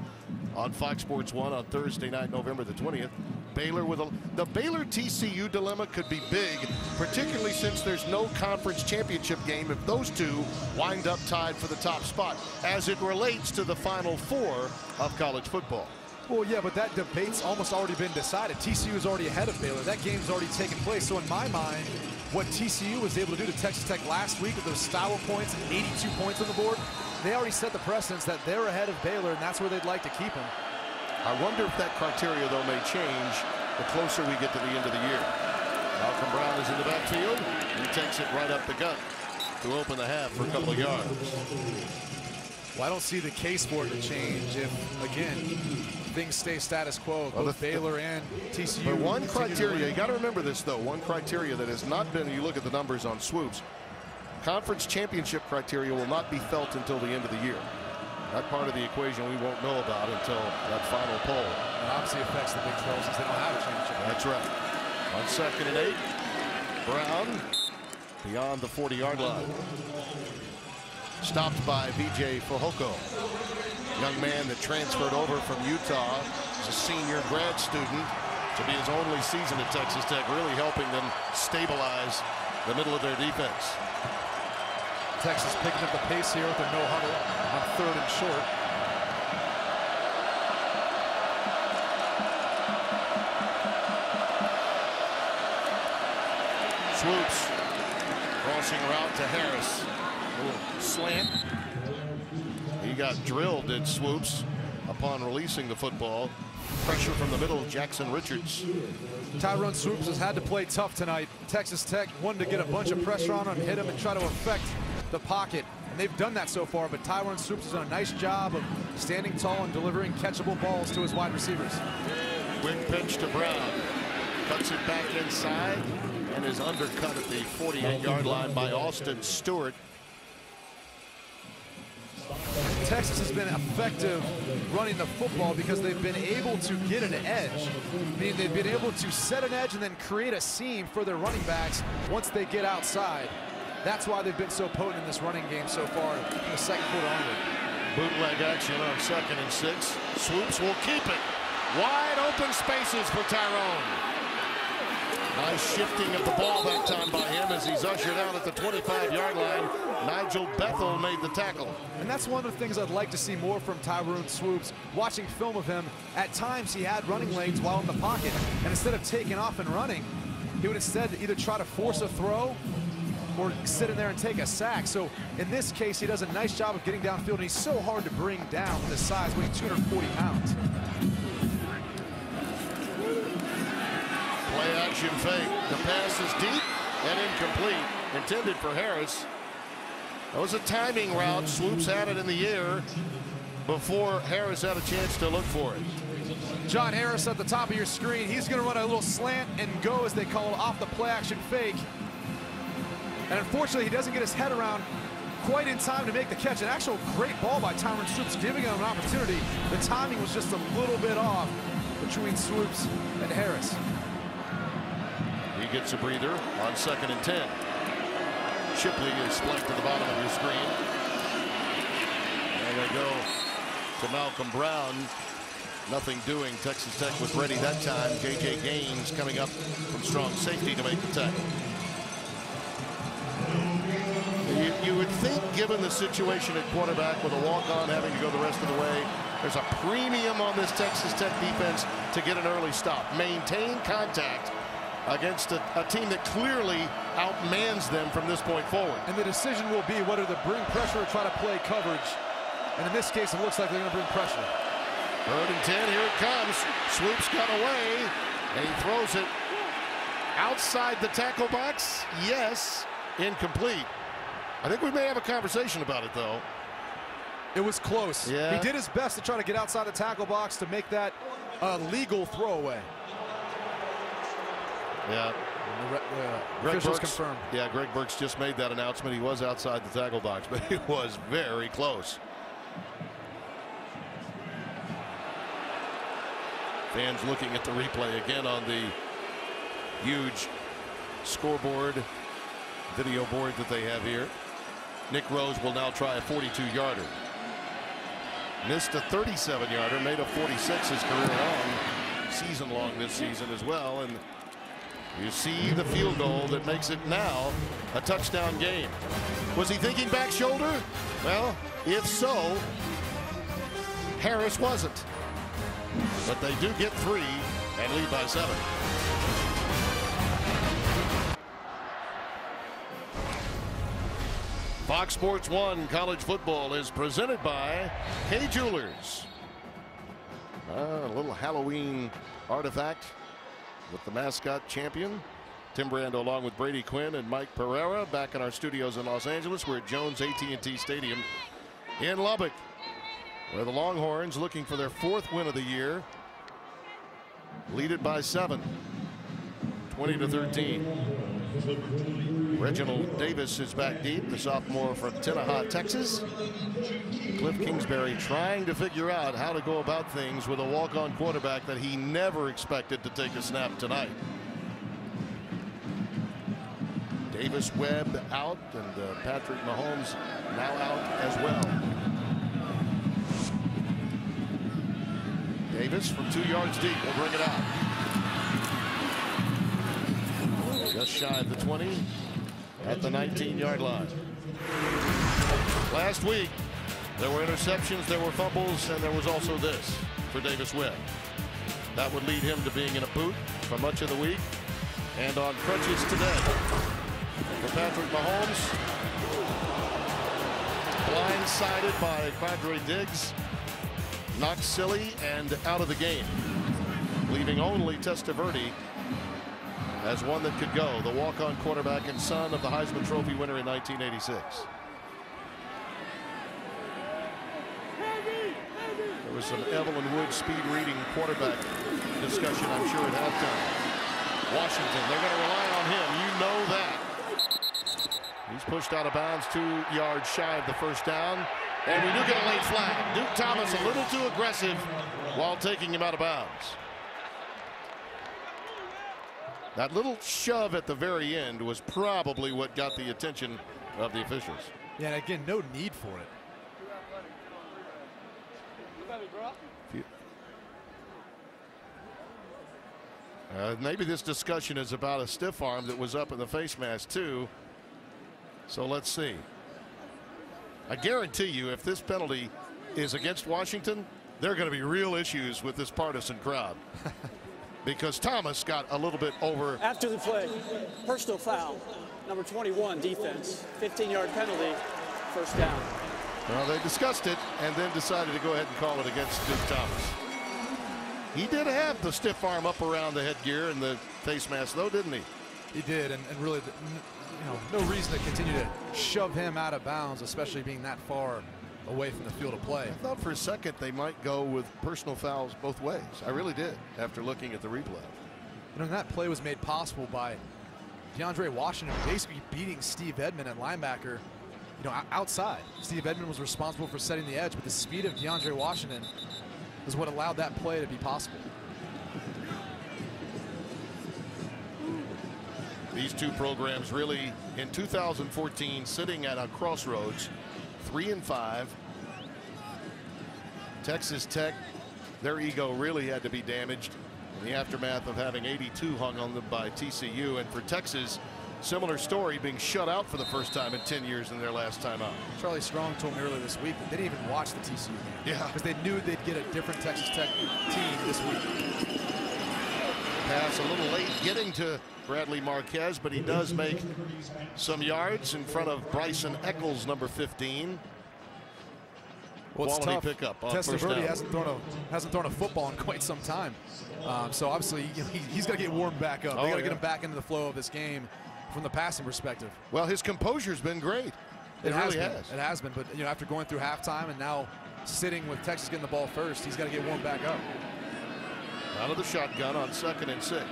on Fox Sports 1 on Thursday night, November the 20th. Baylor with the Baylor TCU dilemma could be big, particularly since there's no conference championship game if those two wind up tied for the top spot as it relates to the Final Four of college football. Well, yeah, but that debate's almost already been decided. TCU is already ahead of Baylor. That game's already taken place. So in my mind, what TCU was able to do to Texas Tech last week with those Stour points and 82 points on the board, they already set the precedence that they're ahead of Baylor, and that's where they'd like to keep them. I wonder if that criteria, though, may change the closer we get to the end of the year. Malcolm Brown is in the backfield. He takes it right up the gut to open the half for a couple of yards. Well, I don't see the case for it to change if, again, things stay status quo. Both Baylor and TCU. But one criteria, you got to remember this, though, one criteria that has not been, you look at the numbers on swoops, conference championship criteria will not be felt until the end of the year. That part of the equation we won't know about until that final poll. It obviously affects the Big 12 since they don't have a championship. That's right. On 2nd and 8, Brown beyond the 40-yard line. Stopped by B.J. Fehoko, young man that transferred over from Utah as a senior grad student to be his only season at Texas Tech, really helping them stabilize the middle of their defense. Texas picking up the pace here with their no huddle on 3rd and short. Swoops, crossing route to Harris. Little slant. He got drilled at Swoops upon releasing the football. Pressure from the middle, Jackson Richards. Tyrone Swoops has had to play tough tonight. Texas Tech wanted to get a bunch of pressure on him, hit him, and try to affect the pocket. And they've done that so far, but Tyrone Swoops has done a nice job of standing tall and delivering catchable balls to his wide receivers. Quick pitch to Brown. Cuts it back inside and is undercut at the 48-yard line by Austin Stewart. Texas has been effective running the football because they've been able to get an edge. Meaning they've been able to set an edge and then create a seam for their running backs once they get outside. That's why they've been so potent in this running game so far in the 2nd quarter onward. Bootleg action on 2nd and 6. Swoops will keep it. Wide open spaces for Tyrone. Nice shifting of the ball that time by him as he's ushered out at the 25-yard line. Nigel Bethel made the tackle. And that's one of the things I'd like to see more from Tyrone Swoops. Watching film of him, at times he had running lanes while in the pocket. And instead of taking off and running, he would instead either try to force a throw or sit in there and take a sack. So in this case, he does a nice job of getting downfield, and he's so hard to bring down with his size, weighing 240 pounds. Play action fake. The pass is deep and incomplete. Intended for Harris. That was a timing route. Swoops had it in the air before Harris had a chance to look for it. John Harris at the top of your screen. He's going to run a little slant and go, as they call it, off the play action fake. And unfortunately, he doesn't get his head around quite in time to make the catch. An actual great ball by Tyrone Swoops, giving him an opportunity. The timing was just a little bit off between Swoops and Harris. He gets a breather on 2nd and 10. Shipley is flanked to the bottom of your screen. There they go to Malcolm Brown. Nothing doing. Texas Tech was ready that time. J.J. Gaines coming up from strong safety to make the tackle. You would think, given the situation at quarterback with a walk-on having to go the rest of the way, there's a premium on this Texas Tech defense to get an early stop. Maintain contact against a team that clearly outmans them from this point forward. And the decision will be whether to bring pressure or try to play coverage. And in this case, it looks like they're going to bring pressure. 3rd and 10, here it comes. Swoops got away, and he throws it outside the tackle box. Yes, incomplete. I think we may have a conversation about it, though. It was close. Yeah. He did his best to try to get outside the tackle box to make that a legal throwaway. Yeah. Greg Burks confirmed. Yeah, Greg Burks just made that announcement. He was outside the tackle box, but he was very close. Fans looking at the replay again on the huge scoreboard, video board that they have here. Nick Rose will now try a 42-yarder. Missed a 37-yarder, made a 46 his career long, season long this season as well. And you see the field goal that makes it now a touchdown game. Was he thinking back shoulder? Well, if so, Harris wasn't. But they do get 3 and lead by 7. Fox Sports 1 college football is presented by Kay Jewelers. A little Halloween artifact with the mascot champion. Tim Brando along with Brady Quinn and Mike Pereira back in our studios in Los Angeles. We're at Jones AT&T Stadium in Lubbock, where the Longhorns, looking for their 4th win of the year, lead it by 7, 20-13. Reginald Davis is back deep, the sophomore from Tenaha, Texas. Cliff Kingsbury trying to figure out how to go about things with a walk-on quarterback that he never expected to take a snap tonight. Davis, Webb out, and Patrick Mahomes now out as well. Davis from 2 yards deep will bring it out. Just shy of the 20 at the 19-yard line. Last week, there were interceptions, there were fumbles, and there was also this for Davis Webb. That would lead him to being in a boot for much of the week and on crutches today. For Patrick Mahomes, blindsided by Quadre Diggs, knocked silly and out of the game, leaving only Testaverde as one that could go, the walk-on quarterback and son of the Heisman Trophy winner in 1986. There was some Evelyn Wood speed reading quarterback discussion, I'm sure, at halftime. Washington, they're going to rely on him. You know that. He's pushed out of bounds 2 yards shy of the first down. And we do get a late flag. Duke Thomas a little too aggressive while taking him out of bounds. That little shove at the very end was probably what got the attention of the officials. Yeah, and again, no need for it. Maybe this discussion is about a stiff arm that was up in the face mask too. So let's see. I guarantee you, if this penalty is against Washington, there are going to be real issues with this partisan crowd. Because Thomas got a little bit over. After the play, personal foul, number 21, defense, 15-yard penalty, first down. Well, they discussed it and then decided to go ahead and call it against Duke Thomas. He did have the stiff arm up around the headgear and the face mask, though, didn't he? He did, and really, no reason to continue to shove him out of bounds, especially being that far away from the field of play. I thought for a second they might go with personal fouls both ways. I really did, after looking at the replay. That play was made possible by DeAndre Washington basically beating Steve Edmond at linebacker, outside. Steve Edmond was responsible for setting the edge, but the speed of DeAndre Washington is what allowed that play to be possible. These two programs really, in 2014, sitting at a crossroads, 3-5. Texas Tech, their ego really had to be damaged in the aftermath of having 82 hung on them by TCU. And for Texas, similar story, being shut out for the first time in 10 years in their last time out. Charlie Strong told me earlier this week that they didn't even watch the TCU game. Yeah. Because they knew they'd get a different Texas Tech team this week. Pass a little late getting to Bradley Marquez, but he does make some yards in front of Bryson Eccles, number 15. Well, it's Quality tough. pickup on first down. hasn't thrown a football in quite some time. So obviously he's got to get warmed back up. They got to get him back into the flow of this game from the passing perspective. Well, his composure's been great. It really has. It has been, but after going through halftime and now sitting with Texas getting the ball first, he's got to get warmed back up. Out of the shotgun on 2nd and 6.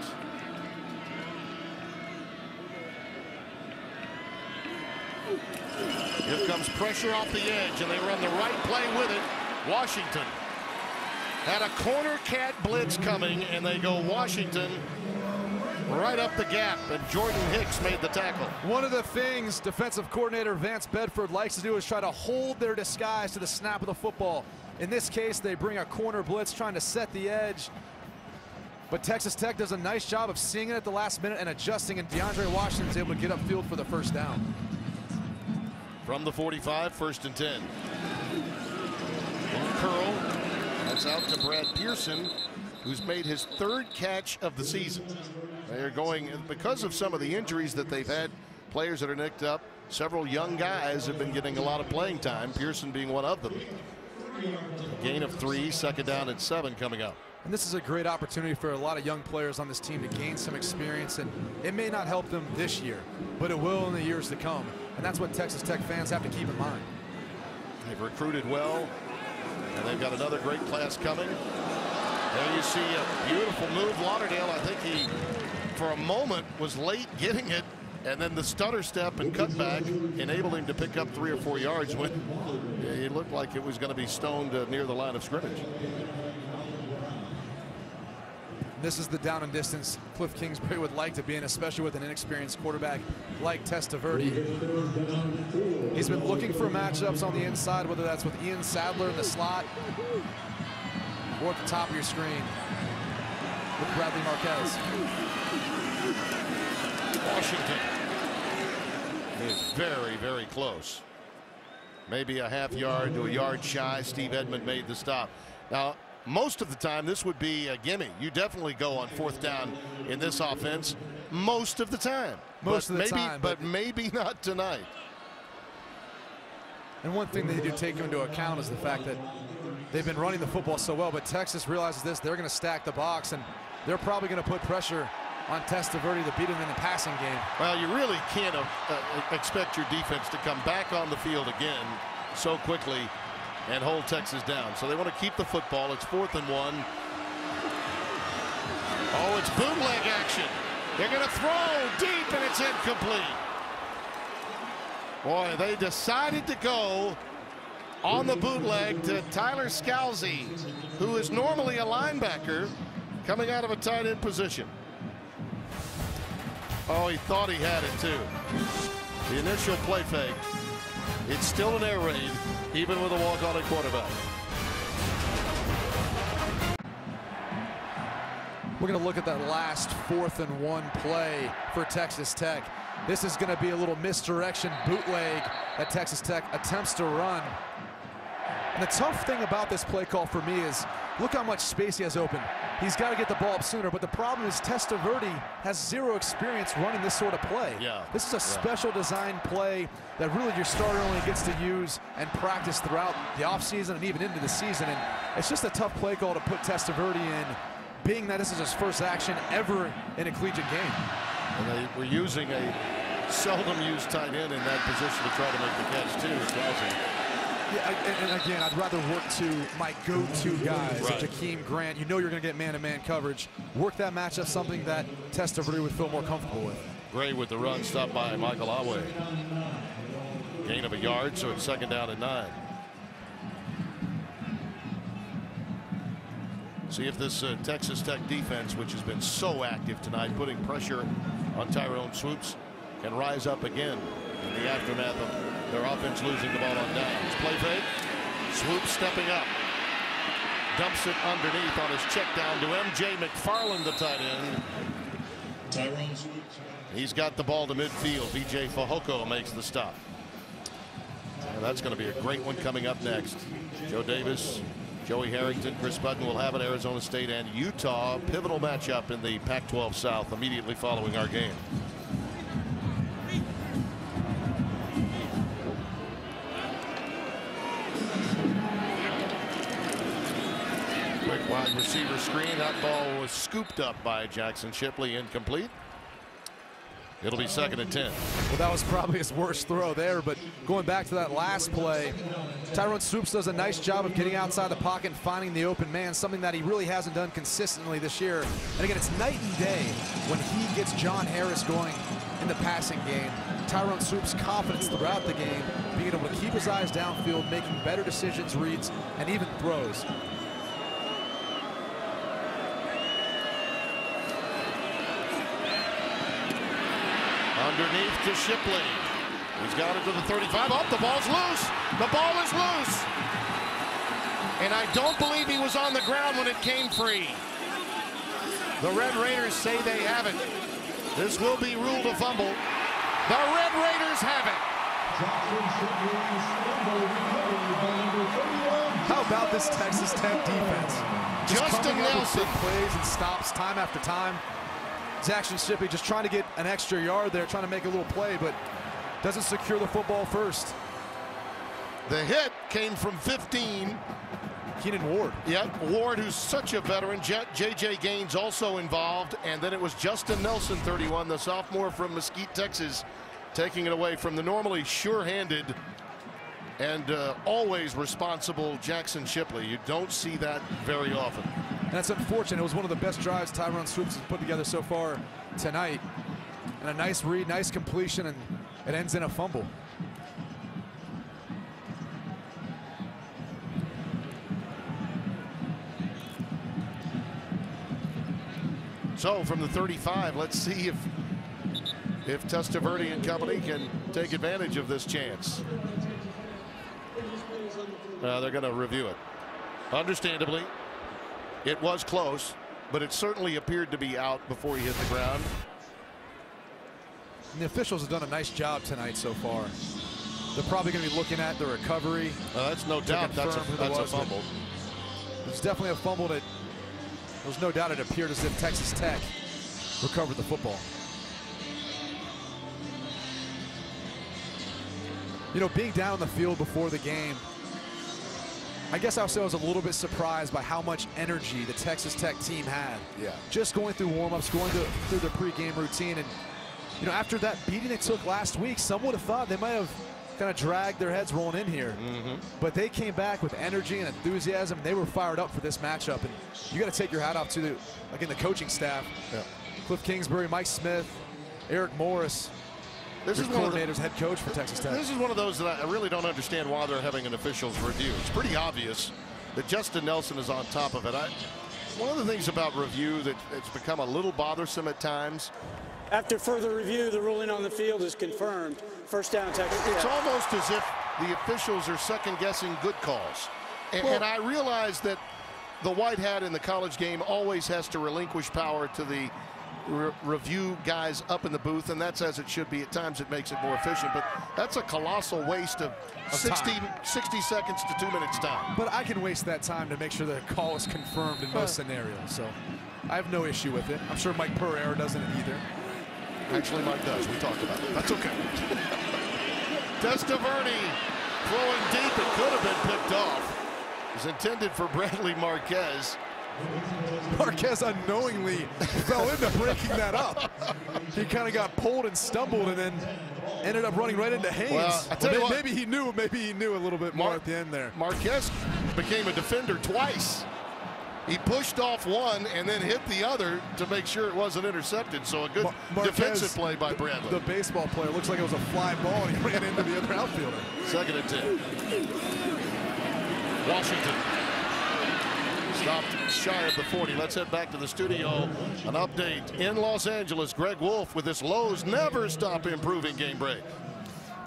Here comes pressure off the edge, and they run the right play with it. Washington had a corner cat blitz coming, and they go Washington right up the gap, and Jordan Hicks made the tackle. One of the things defensive coordinator Vance Bedford likes to do is try to hold their disguise to the snap of the football. In this case, they bring a corner blitz trying to set the edge. But Texas Tech does a nice job of seeing it at the last minute and adjusting, and DeAndre Washington's able to get upfield for the first down. From the 45, 1st and 10. One curl. That's out to Brad Pearson, who's made his 3rd catch of the season. They're going, because of some of the injuries that they've had, players that are nicked up, several young guys have been getting a lot of playing time, Pearson being one of them. A gain of 3, 2nd down and 7 coming up. And this is a great opportunity for a lot of young players on this team to gain some experience, and it may not help them this year, but it will in the years to come. And that's what Texas Tech fans have to keep in mind. They've They've recruited well, and they've got another great class coming. There you see a beautiful move. Lauderdale, I think he, for a moment, was late getting it, and then the stutter step and cutback enabled him to pick up 3 or 4 yards when it looked like it was going to be stoned near the line of scrimmage. This is the down and distance Cliff Kingsbury would like to be in, especially with an inexperienced quarterback like Testaverde. He's been looking for matchups on the inside, whether that's with Ian Sadler in the slot or at the top of your screen with Bradley Marquez. Washington is very, very close. Maybe a half yard to a yard shy. Steve Edmond made the stop. Now, most of the time, this would be a gimme. You definitely go on 4th down in this offense most of the time. Most of the time. But maybe not tonight. And one thing they do take into account is the fact that they've been running the football so well, but Texas realizes this. They're going to stack the box, and they're probably going to put pressure on Testaverde to beat him in the passing game. Well, you really can't expect your defense to come back on the field again so quickly and hold Texas down. So they want to keep the football. It's 4th and 1. Oh, it's bootleg action. They're going to throw deep, and it's incomplete. Boy, they decided to go on the bootleg to Tyler Scalzi, who is normally a linebacker coming out of a tight end position. Oh, he thought he had it too. The initial play fake. It's still an air raid, even with a walk-on at quarterback. We're going to look at that last 4th and 1 play for Texas Tech. This is going to be a little misdirection bootleg that Texas Tech attempts to run. And the tough thing about this play call for me is look how much space he has open. He's got to get the ball up sooner, but the problem is Testaverde has 0 experience running this sort of play. Yeah. This is a special design play that really your starter only gets to use and practice throughout the offseason and even into the season. And it's just a tough play call to put Testaverde in, being that this is his first action ever in a collegiate game. And they were using a seldom used tight end in that position to try to make the catch too, Scalzi. Yeah, and again, I'd rather work to my go-to guys, right. Jakeem Grant. You know you're going to get man-to-man coverage. Work that matchup, something that Testaverde would feel more comfortable with. Gray with the run, stopped by Michael Awe. Gain of a yard, so it's 2nd down and 9. See if this Texas Tech defense, which has been so active tonight, putting pressure on Tyrone Swoops, can rise up again in the aftermath of their offense losing the ball on downs. Play fake. Swoops stepping up. Dumps it underneath on his check down to M.J. McFarland, the tight end. Tyrone Swoops. He's got the ball to midfield. B.J. Fehoko makes the stop. And that's going to be a great one coming up next. Joe Davis, Joey Harrington, Chris Button will have it. Arizona State and Utah. Pivotal matchup in the Pac-12 South immediately following our game. Quick wide receiver screen. That ball was scooped up by Jackson Shipley, incomplete. It'll be 2nd and 10. Well, that was probably his worst throw there, but going back to that last play, Tyrone Swoops does a nice job of getting outside the pocket and finding the open man, something that he really hasn't done consistently this year. And again, it's night and day when he gets John Harris going in the passing game. Tyrone Swoops' confidence throughout the game, being able to keep his eyes downfield, making better decisions, reads, and even throws. Underneath to Shipley. He's got it to the 35. Oh, the ball's loose. The ball is loose. And I don't believe he was on the ground when it came free. The Red Raiders say they have it. This will be ruled a fumble. The Red Raiders have it. How about this Texas Tech defense? Justin Nelson plays and stops time after time. Jackson Shipley just trying to get an extra yard there, trying to make a little play, but doesn't secure the football first. The hit came from 15. Keenan Ward. Yep, Ward, who's such a veteran. J.J. Gaines also involved, and then it was Justin Nelson, 31, the sophomore from Mesquite, Texas, taking it away from the normally sure-handed and always responsible Jackson Shipley. You don't see that very often. And that's unfortunate. It was one of the best drives Tyrone Swoops has put together so far tonight. And a nice read, nice completion, and it ends in a fumble. So from the 35, let's see if Testaverde and company can take advantage of this chance. They're going to review it. Understandably, it was close, but it certainly appeared to be out before he hit the ground. And the officials have done a nice job tonight so far. They're probably going to be looking at the recovery. That's no doubt. That's a fumble. It's definitely a fumble that there's no doubt it appeared as if Texas Tech recovered the football. You know, being down the field before the game, I guess I was a little bit surprised by how much energy the Texas Tech team had. Yeah. Just going through warm-ups, going through their pregame routine. And, you know, after that beating they took last week, some would have thought they might have kind of dragged their heads rolling in here. But they came back with energy and enthusiasm. They were fired up for this matchup. And you got to take your hat off to, the coaching staff. Yeah. Cliff Kingsbury, Mike Smith, Eric Morris. This is one of the head coach for Texas Tech. This is one of those that I really don't understand why they're having an officials review. It's pretty obvious that Justin Nelson is on top of it. One of the things about review that it's become a little bothersome at times. After further review, the ruling on the field is confirmed. First down, Texas Tech. It's almost as if the officials are second-guessing good calls. And I realize that the white hat in the college game always has to relinquish power to the review guys up in the booth, and that's as it should be. At times it makes it more efficient, but that's a colossal waste of 60 seconds to 2 minutes time. But I can waste that time to make sure the call is confirmed in most scenarios, so I have no issue with it. I'm sure Mike Pereira doesn't either. Actually, Mike does. We talked about it. That's okay. Testaverde throwing deep. It could have been picked off. It was intended for Bradley Marquez. Marquez unknowingly fell into breaking that up. He kind of got pulled and stumbled and then ended up running right into Haynes. Well, I tell you what, maybe he knew a little bit more at the end there. Marquez became a defender twice. He pushed off one and then hit the other to make sure it wasn't intercepted. So a good defensive play by Bradley. The baseball player looks like it was a fly ball and he ran into the other outfielder. 2nd and 10. Washington stopped shy of the 40. Let's head back to the studio. An update in Los Angeles. Greg Wolf with this Lowe's Never Stop Improving game break.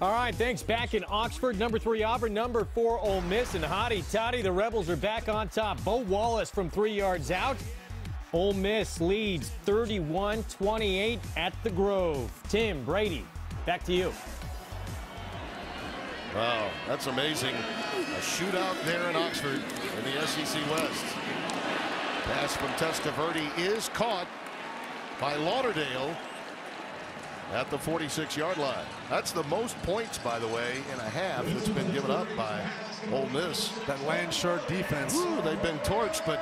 All right, thanks. Back in Oxford, number 3 Auburn, number 4 Ole Miss, and hotty toddy, the Rebels are back on top. Bo Wallace from 3 yards out. Ole Miss leads 31-28 at the Grove. Tim Brady, back to you. Wow, that's amazing. A shootout there in Oxford in the SEC West. Pass from Testaverde is caught by Lauderdale at the 46-yard line. That's the most points, by the way, in a half that's been given up by Ole Miss. That Landshard defense. Ooh, they've been torched, but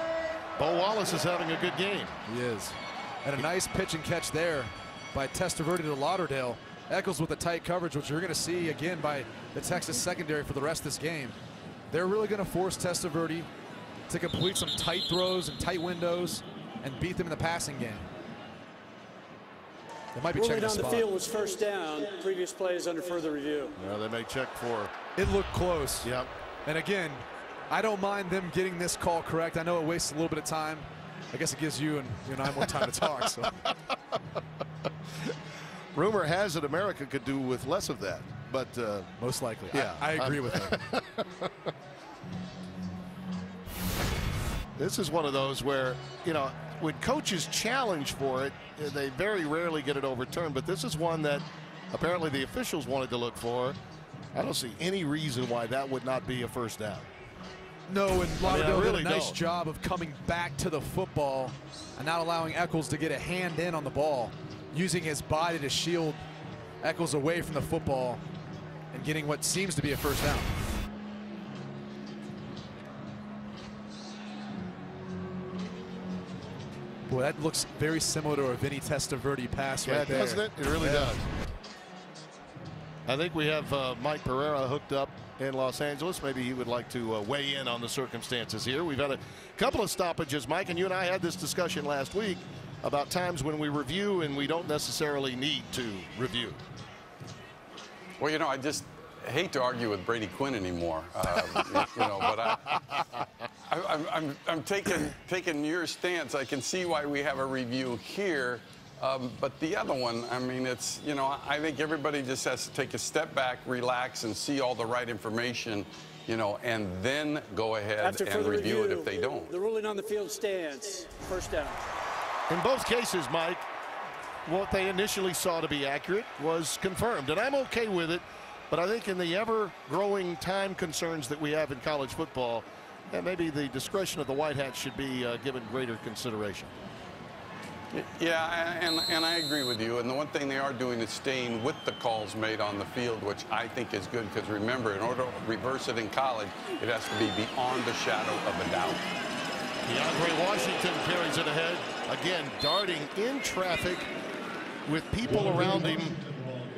Bo Wallace is having a good game. He is. And a nice pitch and catch there by Testaverde to Lauderdale. Eccles with the tight coverage, which you're going to see again by the Texas secondary for the rest of this game. They're really going to force Testaverde to complete some tight throws and tight windows and beat them in the passing game. They might be checking the spot. The field was first down. Previous play is under further review. Well, they may check for. It looked close. Yep. And again, I don't mind them getting this call correct. I know it wastes a little bit of time. I guess it gives you and I more time to talk. So. Rumor has it America could do with less of that, but most likely. Yeah, I agree with that. This is one of those where, you know, when coaches challenge for it, they very rarely get it overturned. But this is one that apparently the officials wanted to look for. I don't see any reason why that would not be a first down. No, and Lauderdale did a nice don't. job of coming back to the football and not allowing Eccles to get a hand in on the ball, using his body to shield Eccles away from the football and getting what seems to be a first down. Boy, that looks very similar to a Vinny Testaverde pass right there. Doesn't it? It really does. I think we have Mike Pereira hooked up in Los Angeles. Maybe he would like to weigh in on the circumstances here. We've had a couple of stoppages, Mike, and you and I had this discussion last week about times when we review and we don't necessarily need to review. Well, you know, I just hate to argue with Brady Quinn anymore, you know, but I'm taking your stance. I can see why we have a review here. But the other one, I mean, it's, you know, I think everybody just has to take a step back, relax, and see all the right information, you know, and then go ahead and review it if they don't. The ruling on the field stands. First down. In both cases, Mike, what they initially saw to be accurate was confirmed, and I'm okay with it. But I think in the ever-growing time concerns that we have in college football, maybe the discretion of the White Hats should be given greater consideration. Yeah, and I agree with you. And the one thing they are doing is staying with the calls made on the field, which I think is good, because remember, in order to reverse it in college, it has to be beyond the shadow of a doubt. DeAndre Washington carries it ahead. Again, darting in traffic with people around him.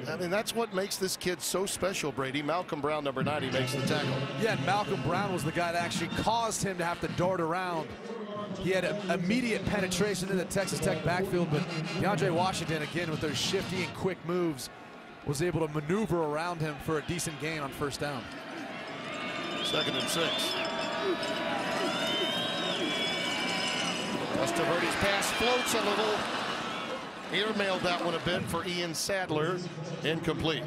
I mean, that's what makes this kid so special, Brady. Malcolm Brown, number 90, makes the tackle. Yeah, and Malcolm Brown was the guy that actually caused him to have to dart around. He had an immediate penetration in the Texas Tech backfield, but DeAndre Washington, again, with those shifty and quick moves, was able to maneuver around him for a decent gain on first down. 2nd and 6. Testaverde's pass floats a little. Airmailed that one a bit for Ian Sadler. Incomplete.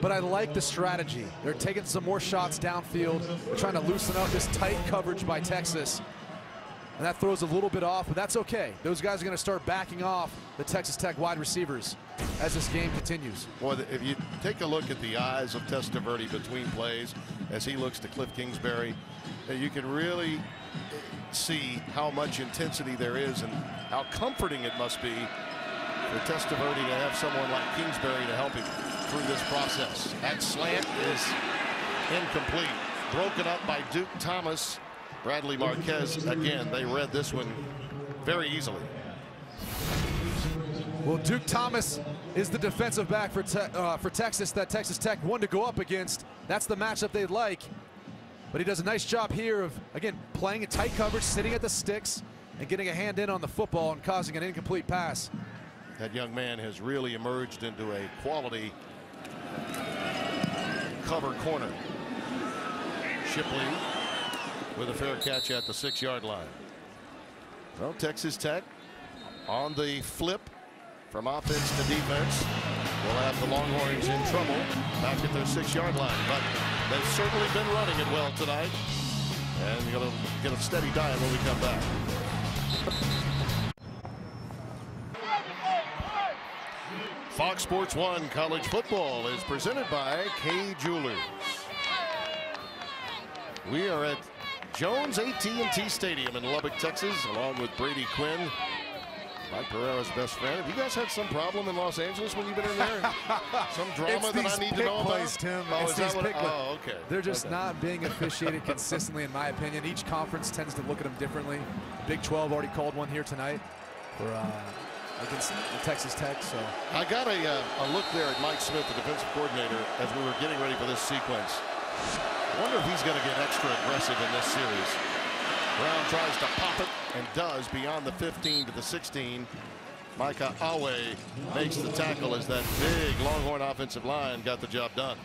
But I like the strategy. They're taking some more shots downfield. They're trying to loosen up this tight coverage by Texas. And that throws a little bit off, but that's okay. Those guys are going to start backing off the Texas Tech wide receivers as this game continues. Boy, if you take a look at the eyes of Testaverde between plays as he looks to Cliff Kingsbury, you can really see how much intensity there is and how comforting it must be for Testaverde to have someone like Kingsbury to help him through this process. That slant is incomplete. Broken up by Duke Thomas. Bradley Marquez, again, they read this one very easily. Well, Duke Thomas is the defensive back for Texas that Texas Tech wanted to go up against. That's the matchup they'd like. But he does a nice job here of, again, playing a tight coverage, sitting at the sticks, and getting a hand in on the football and causing an incomplete pass. That young man has really emerged into a quality cover corner. Shipley with a fair catch at the 6-yard line. Well, Texas Tech on the flip from offense to defense will have the Longhorns in trouble back at their 6-yard line. But they've certainly been running it well tonight. And you're going to get a steady diet when we come back. Fox Sports 1 College Football is presented by Kay Jewelers. We are at Jones AT&T Stadium in Lubbock, Texas, along with Brady Quinn, Mike Pereira's best friend. Have you guys had some problem in Los Angeles when you've been in there? Some drama that I need to know about? Tim. Oh, it's these pick plays. Oh, okay. They're just not being officiated consistently, in my opinion. Each conference tends to look at them differently. Big 12 already called one here tonight for against Texas Tech. So I got a look there at Mike Smith, the defensive coordinator, as we were getting ready for this sequence. I wonder if he's going to get extra aggressive in this series. Brown tries to pop it and does beyond the 15 to the 16. Micah Awe makes the tackle as that big Longhorn offensive line got the job done.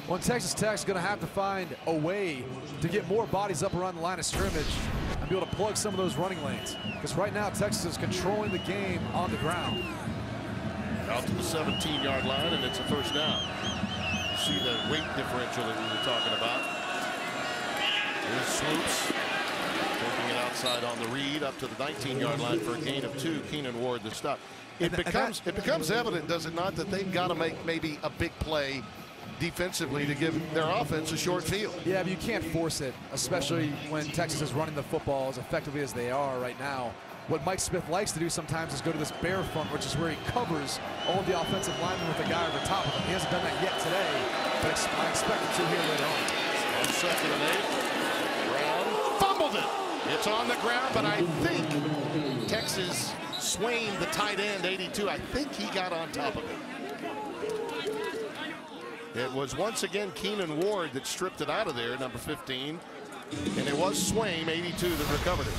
Well, Texas Tech's going to have to find a way to get more bodies up around the line of scrimmage and be able to plug some of those running lanes. Because right now, Texas is controlling the game on the ground. Out to the 17-yard line, and it's a first down. You see the weight differential that we were talking about. Here's Swoops taking it outside on the read up to the 19-yard line for a gain of 2. Keenan Ward the stop. It becomes evident, does it not, that they've got to make maybe a big play defensively to give their offense a short field. Yeah, but you can't force it, especially when Texas is running the football as effectively as they are right now. What Mike Smith likes to do sometimes is go to this bear front, which is where he covers all the offensive linemen with a guy over top of him. He hasn't done that yet today, but I expect him to here later on. On 2nd and 8, Brown fumbled it. It's on the ground, but I think Texas Swain, the tight end, 82, I think he got on top of it. It was once again Keenan Ward that stripped it out of there, number 15. And it was Swaim, 82, that recovered it.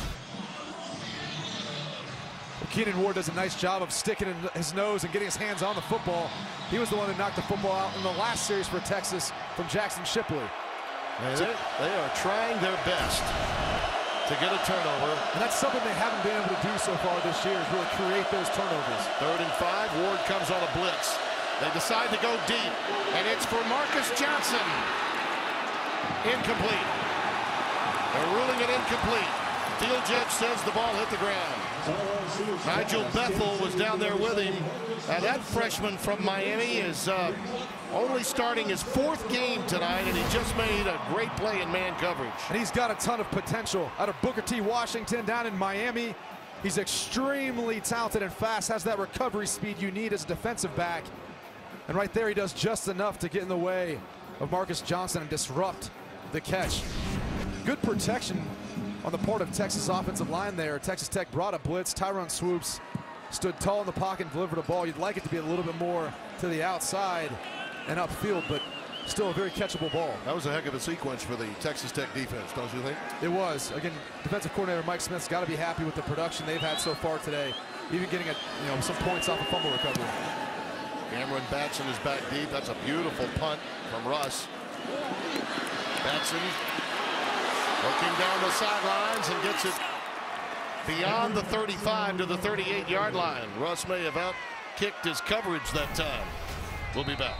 Well, Keenan Ward does a nice job of sticking in his nose and getting his hands on the football. He was the one that knocked the football out in the last series for Texas from Jackson Shipley. They are trying their best to get a turnover. And that's something they haven't been able to do so far this year, is really create those turnovers. 3rd and 5, Ward comes on a blitz. They decide to go deep, and it's for Marcus Johnson. Incomplete. They're ruling it incomplete. Field judge says the ball hit the ground. Nigel Bethel was down there with him. Now that freshman from Miami is only starting his 4th game tonight, and he just made a great play in man coverage. And he's got a ton of potential. Out of Booker T. Washington down in Miami, he's extremely talented and fast, has that recovery speed you need as a defensive back. And right there, he does just enough to get in the way of Marcus Johnson and disrupt the catch. Good protection on the part of Texas offensive line there. Texas Tech brought a blitz. Tyrone Swoops stood tall in the pocket and delivered a ball. You'd like it to be a little bit more to the outside and upfield, but still a very catchable ball. That was a heck of a sequence for the Texas Tech defense, don't you think? It was. Again, defensive coordinator Mike Smith's got to be happy with the production they've had so far today, even getting some points off a fumble recovery. Cameron Batson is back deep. That's a beautiful punt from Russ. Batson looking down the sidelines and gets it beyond the 35 to the 38-yard line. Russ may have out-kicked his coverage that time. We'll be back.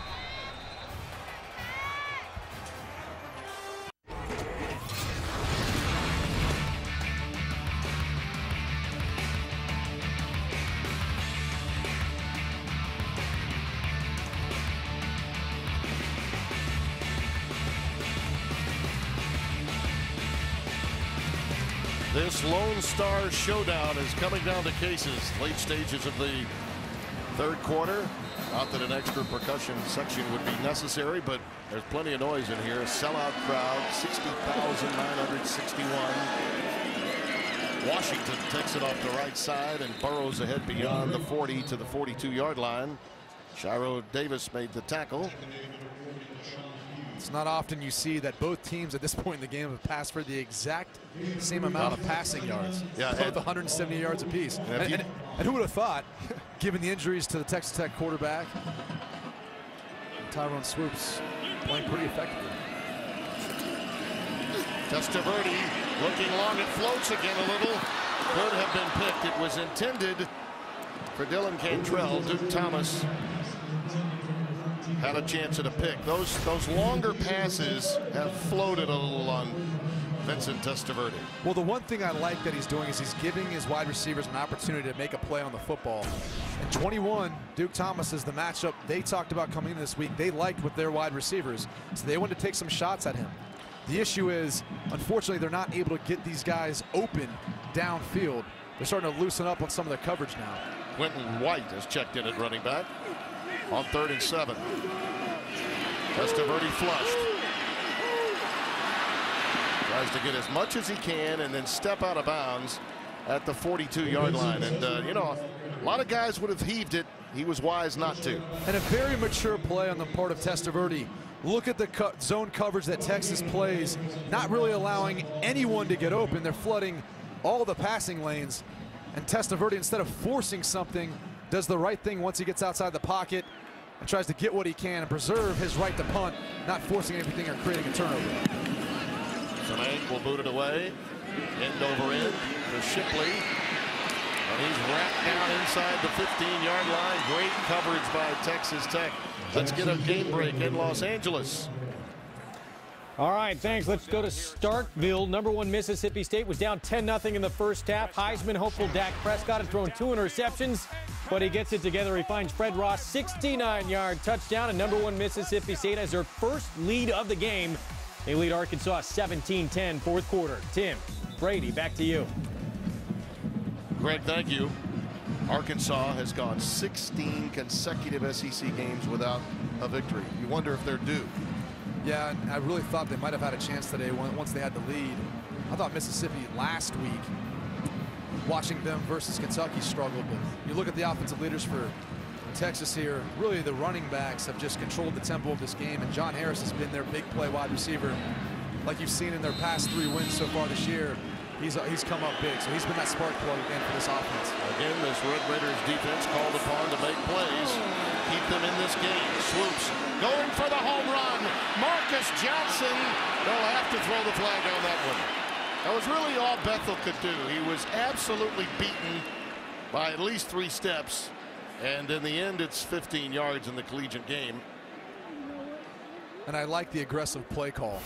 This Lone Star Showdown is coming down to cases. Late stages of the 3rd quarter. Not that an extra percussion section would be necessary, but there's plenty of noise in here. Sellout crowd, 60,961. Washington takes it off the right side and burrows ahead beyond the 40 to the 42-yard line. Shiro Davis made the tackle. It's not often you see that both teams at this point in the game have passed for the exact same amount of passing yards. Yeah, both 170 yards apiece. And who would have thought, given the injuries to the Texas Tech quarterback, Tyrone Swoops playing pretty effectively. Testaverde looking long. It floats again a little. Could have been picked. It was intended for Dylan Cantrell. Duke Thomas had a chance at a pick. Those longer passes have floated a little on Vincent Testaverde. Well, the one thing I like that he's doing is he's giving his wide receivers an opportunity to make a play on the football. And 21, Duke Thomas is the matchup they talked about coming in this week. They liked with their wide receivers, so they wanted to take some shots at him. The issue is, unfortunately, they're not able to get these guys open downfield. They're starting to loosen up on some of their coverage now. Quentin White has checked in at running back on 3rd and 7. Testaverde flushed. Tries to get as much as he can and then step out of bounds at the 42-yard line. And, a lot of guys would have heaved it. He was wise not to. And a very mature play on the part of Testaverde. Look at the zone coverage that Texas plays, not really allowing anyone to get open. They're flooding all the passing lanes. And Testaverde, instead of forcing something, does the right thing once he gets outside the pocket and tries to get what he can and preserve his right to punt, not forcing anything or creating a turnover. Zanank will boot it away. End over end to Shipley. And he's wrapped down inside the 15-yard line. Great coverage by Texas Tech. Let's get a game break in Los Angeles. All right, thanks. Let's go to Starkville. #1 Mississippi State was down 10-0 in the first half. Heisman hopeful Dak Prescott had thrown 2 interceptions, but he gets it together. He finds Fred Ross 69-yard touchdown, and #1 Mississippi State has their first lead of the game. They lead Arkansas 17-10 fourth quarter. Tim, Brady, back to you. Greg, thank you. Arkansas has gone 16 consecutive SEC games without a victory. You wonder if they're due. Yeah, I really thought they might have had a chance today once they had the lead. I thought Mississippi last week, watching them versus Kentucky, struggled. But you look at the offensive leaders for Texas here, really the running backs have just controlled the tempo of this game, and John Harris has been their big play wide receiver. Like you've seen in their past 3 wins so far this year, he's come up big, so he's been that spark plug again for this offense. Again, this Red Raiders defense called upon to make plays, keep them in this game. Swoops going for the home run. Marcus Johnson, they'll have to throw the flag on that one. That was really all Bethel could do. He was absolutely beaten by at least 3 steps, and in the end, it's 15 yards in the collegiate game. And I like the aggressive play call.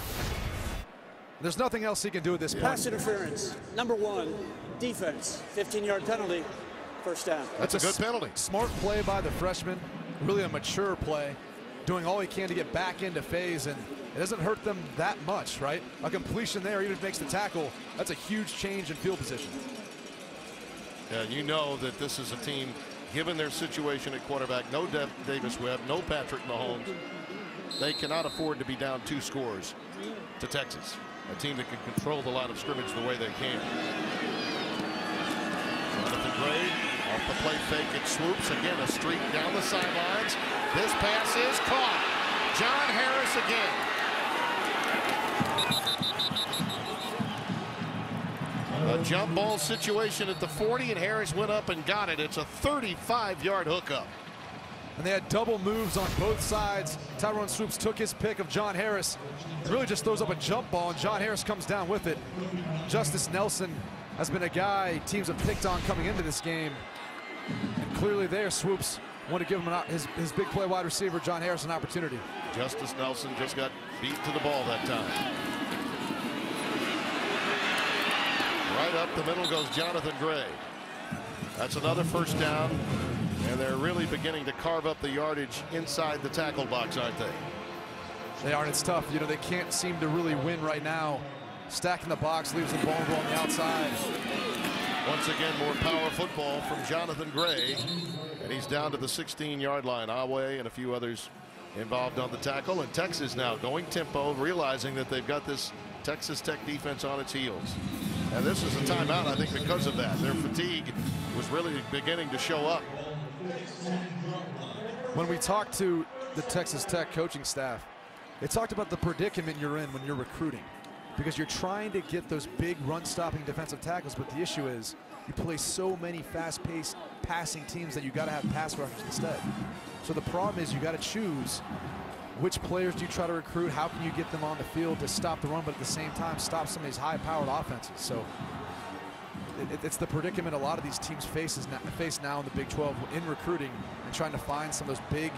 There's nothing else he can do at this point. Pass interference, number 1, defense, 15-yard penalty, first down. That's a good penalty. Smart play by the freshman, really a mature play, doing all he can to get back into phase, and it doesn't hurt them that much, right? A completion there, even if it makes the tackle, that's a huge change in field position. Yeah, you know that this is a team, given their situation at quarterback, no Davis Webb, no Patrick Mahomes, they cannot afford to be down 2 scores to Texas. A team that can control the line of scrimmage the way they can. Jonathan Gray off the play fake, it swoops. Again, a streak down the sidelines. This pass is caught. John Harris again. A jump ball situation at the 40, and Harris went up and got it. It's a 35-yard hookup. And they had double moves on both sides. Tyrone Swoops took his pick of John Harris. It really just throws up a jump ball, and John Harris comes down with it. Justice Nelson has been a guy teams have picked on coming into this game. And clearly there, Swoops want to give him his big play wide receiver, John Harris, an opportunity. Justice Nelson just got beat to the ball that time. Right up the middle goes Jonathan Gray. That's another first down. And they're really beginning to carve up the yardage inside the tackle box, aren't they? They are, and it's tough. You know, they can't seem to really win right now. Stacking the box leaves them vulnerable on the outside. Once again, more power football from Jonathan Gray. And he's down to the 16-yard line. Awe and a few others involved on the tackle. And Texas now going tempo, realizing that they've got this Texas Tech defense on its heels. And this is a timeout, I think, because of that. Their fatigue was really beginning to show up. When we talked to the Texas Tech coaching staff, they talked about the predicament you're in when you're recruiting, because you're trying to get those big run-stopping defensive tackles, but the issue is you play so many fast-paced passing teams that you got to have pass rushers instead. So the problem is you got to choose which players do you try to recruit, how can you get them on the field to stop the run, but at the same time stop some of these high-powered offenses. So it's the predicament a lot of these teams face now in the Big 12 in recruiting and trying to find some of those big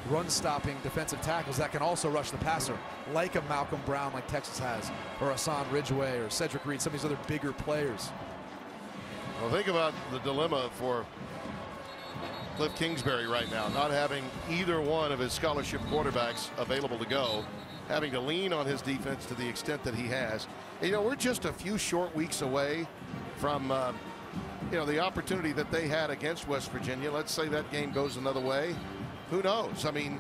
run-stopping defensive tackles that can also rush the passer, like a Malcolm Brown like Texas has, or Hassan Ridgeway, or Cedric Reed, some of these other bigger players. Well, think about the dilemma for Cliff Kingsbury right now, not having either one of his scholarship quarterbacks available to go, having to lean on his defense to the extent that he has. And, you know, we're just a few short weeks away from you know, the opportunity that they had against West Virginia. Let's say that game goes another way. Who knows? I mean,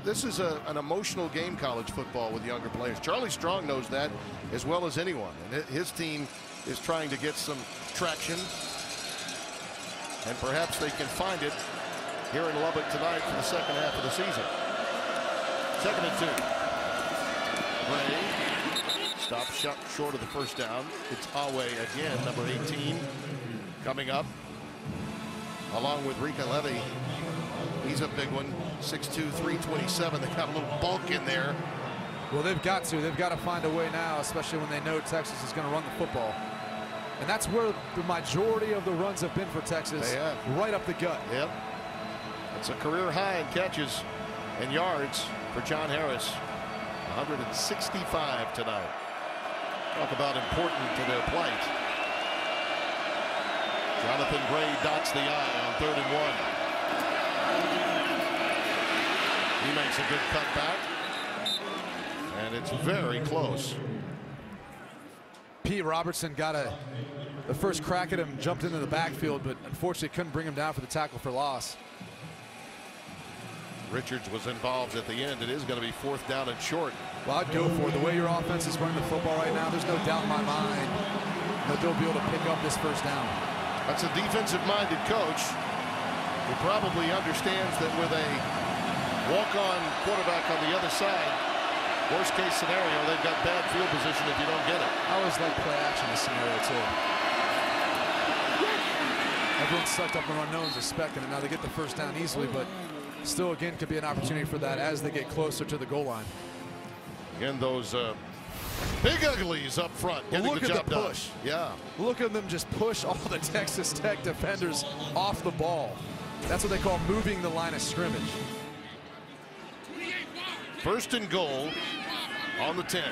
this is an emotional game, college football, with younger players. Charlie Strong knows that as well as anyone, and his team is trying to get some traction, and perhaps they can find it here in Lubbock tonight for the second half of the season. 2nd and 2. Gray stops short of the first down. It's Awe again, number 18, coming up, along with Rika Levy. He's a big one, 6'2", 327. They got a little bulk in there. Well, they've got to find a way now, especially when they know Texas is going to run the football. And that's where the majority of the runs have been for Texas, right up the gut. Yep. It's a career high in catches and yards for John Harris. 165 tonight. Talk about important to their plight. Jonathan Gray dots the I on 3rd and 1. He makes a good cutback. And it's very close. Pete Robertson got the first crack at him, jumped into the backfield, but unfortunately couldn't bring him down for the tackle for loss. Richards was involved at the end. It is going to be 4th down and short. Well, I'd go for it. The way your offense is running the football right now, there's no doubt in my mind that they'll be able to pick up this first down. That's a defensive-minded coach. He probably understands that with a walk-on quarterback on the other side, worst case scenario, they've got bad field position if you don't get it. I always like play action in this scenario too. Everyone's sucked up and unknowns expecting it. Now they get the first down easily, but still again could be an opportunity for that as they get closer to the goal line. Again, those big uglies up front. Well, look at the push. Done. Yeah. Look at them just push all the Texas Tech defenders off the ball. That's what they call moving the line of scrimmage. First and goal on the 10.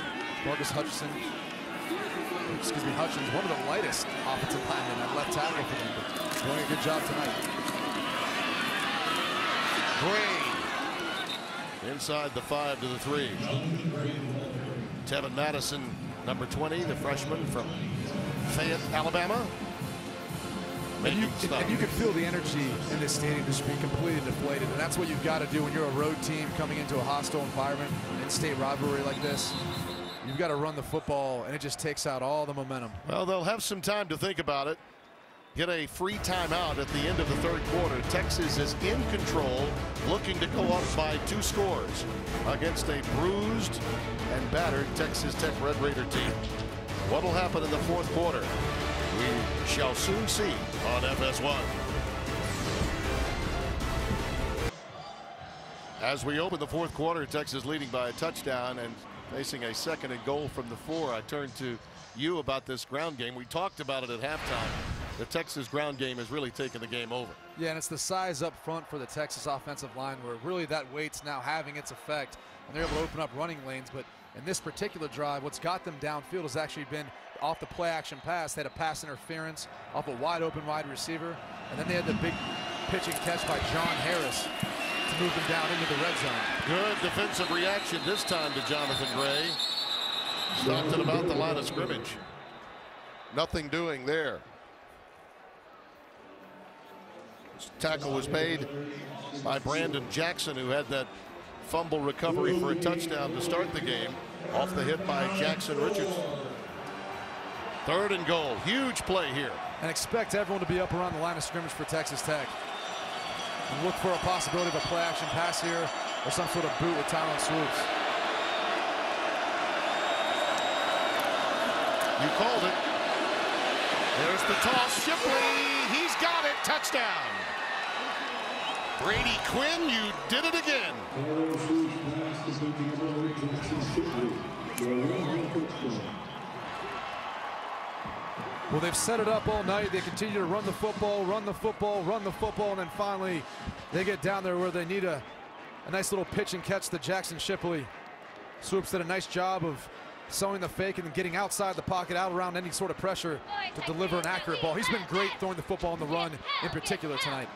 Marcus Hutchins, Hutchins, one of the lightest offensive linemen at left tackle for them, but doing a good job tonight. Gray inside the 5 to the 3. Tevin Madison, number 20, the freshman from Fayette, Alabama. And you can feel the energy in this stadium just being completely deflated, and that's what you've got to do when you're a road team coming into a hostile environment, in-state rivalry like this. You've got to run the football, and it just takes out all the momentum. Well, they'll have some time to think about it. Get a free timeout at the end of the third quarter. Texas is in control, looking to go up by 2 scores against a bruised and battered Texas Tech Red Raider team. What will happen in the fourth quarter? We shall soon see on FS1. As we open the fourth quarter, Texas leading by a touchdown and facing a 2nd and goal from the 4. I turn to you about this ground game. We talked about it at halftime. The Texas ground game has really taken the game over. Yeah, and it's the size up front for the Texas offensive line where really that weight's now having its effect, and they're able to open up running lanes. But in this particular drive, what's got them downfield has actually been off the play action pass. They had a pass interference off a wide open wide receiver, and then they had the big pitch and catch by John Harris to move them down into the red zone. Good defensive reaction this time to Jonathan Gray. Stopped at about the line of scrimmage. Nothing doing there. This tackle was made by Brandon Jackson, who had that fumble recovery for a touchdown to start the game. Off the hit by Jackson Richardson. 3rd and goal. Huge play here. And expect everyone to be up around the line of scrimmage for Texas Tech. And look for a possibility of a play action pass here or some sort of boot with Tyron Swoops. You called it. There's the toss. Shipley, he's got it. Touchdown. Brady Quinn, you did it again. Well, they've set it up all night. They continue to run the football, run the football, run the football, and then finally they get down there where they need a nice little pitch and catch to Jackson Shipley. Swoops did a nice job of sewing the fake and then getting outside the pocket, out around any sort of pressure to deliver an accurate ball. He's been great throwing the football on the run in particular tonight.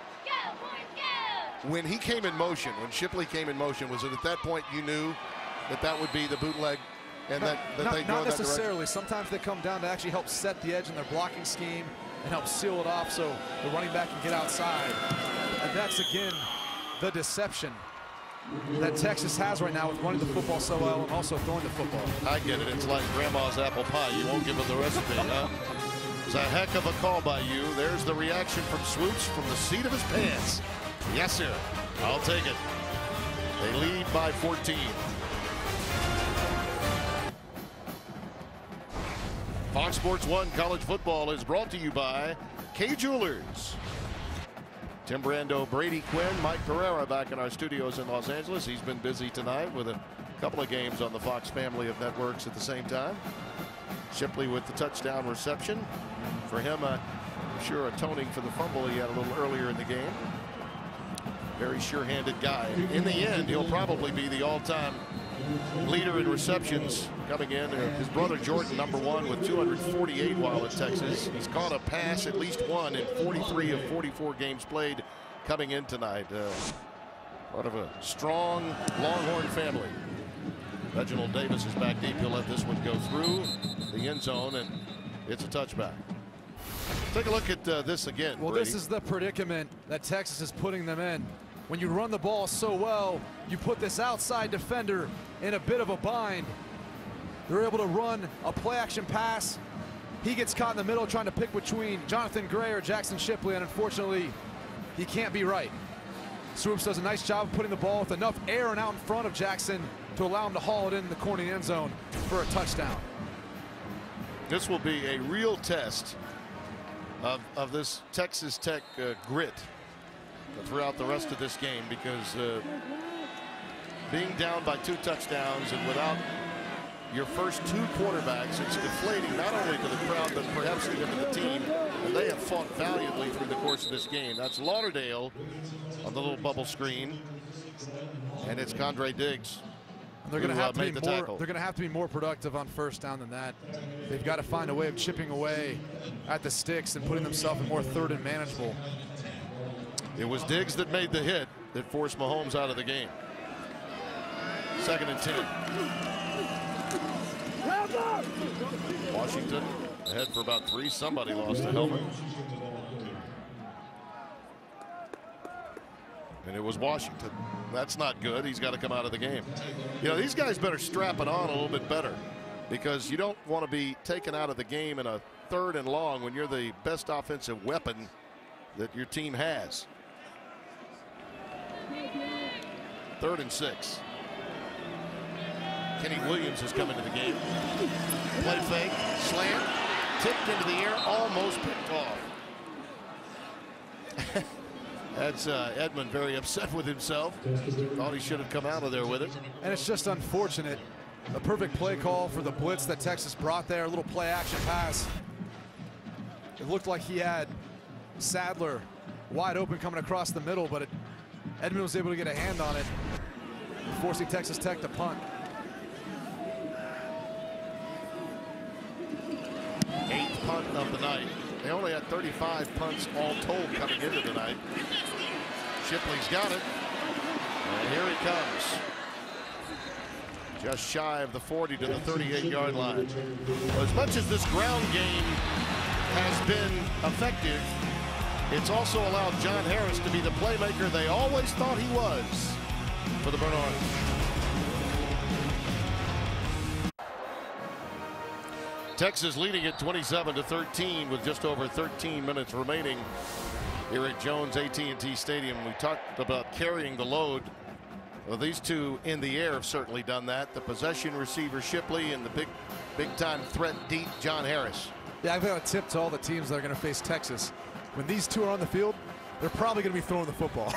When he came in motion, when Shipley came in motion, was it at that point you knew that that would be the bootleg? And not necessarily. Sometimes they come down to actually help set the edge in their blocking scheme and help seal it off so the running back can get outside. And that's, again, the deception that Texas has right now with running the football so well and also throwing the football. I get it. It's like grandma's apple pie. You won't give her the recipe, huh? It's a heck of a call by you. There's the reaction from Swoops from the seat of his pants. Yes, sir. I'll take it. They lead by 14. Fox Sports 1 College Football is brought to you by Kay Jewelers. Tim Brando, Brady Quinn, Mike Pereira back in our studios in Los Angeles. He's been busy tonight with a couple of games on the Fox family of networks at the same time. Shipley with the touchdown reception. For him, I'm sure atoning for the fumble he had a little earlier in the game. Very sure-handed guy. In the end, he'll probably be the all-time leader in receptions coming in. His brother Jordan, number 1 with 248 while at Texas. He's caught a pass, at least one, in 43 of 44 games played coming in tonight. Part of a strong Longhorn family. Reginald Davis is back deep. He'll let this one go through the end zone, and it's a touchback. Take a look at this again. Well, Brady. This is the predicament that Texas is putting them in. When you run the ball so well, you put this outside defender in a bit of a bind. They're able to run a play-action pass. He gets caught in the middle trying to pick between Jonathan Gray or Jackson Shipley, and unfortunately, he can't be right. Swoops does a nice job of putting the ball with enough air and out in front of Jackson to allow him to haul it in the corner of the end zone for a touchdown. This will be a real test of this Texas Tech grit throughout the rest of this game, because being down by 2 touchdowns and without your first 2 quarterbacks, it's deflating not only to the crowd but perhaps even to the team, and they have fought valiantly through the course of this game. That's Lauderdale on the little bubble screen, and it's Condre Diggs. They're going to have to be more. They're going to have to be more productive on first down than that. They've got to find a way of chipping away at the sticks and putting themselves in more third and manageable. It was Diggs that made the hit that forced Mahomes out of the game. 2nd and 10. Washington ahead for about 3. Somebody lost a helmet. And it was Washington. That's not good. He's got to come out of the game. You know, these guys better strap it on a little bit better, because you don't want to be taken out of the game in a 3rd and long when you're the best offensive weapon that your team has. 3rd and 6. Kenny Williams has come into the game. Play fake, slant, tipped into the air, almost picked off. That's Edmond very upset with himself. Thought he should have come out of there with it. And it's just unfortunate. A perfect play call for the blitz that Texas brought there. A little play action pass. It looked like he had Sadler wide open coming across the middle, but Edmond was able to get a hand on it, forcing Texas Tech to punt. 8th punt of the night. They only had 35 punts all told coming into tonight. Shipley's got it. And here he comes. Just shy of the 40 to the 38-yard line. Well, as much as this ground game has been effective, it's also allowed John Harris to be the playmaker they always thought he was for the Bernards. Texas leading at 27-13 with just over 13 minutes remaining here at Jones AT&T Stadium. We talked about carrying the load. Well, these two in the air have certainly done that. The possession receiver Shipley and the big time threat deep John Harris. Yeah, I've got a tip to all the teams that are going to face Texas. When these two are on the field, they're probably going to be throwing the football.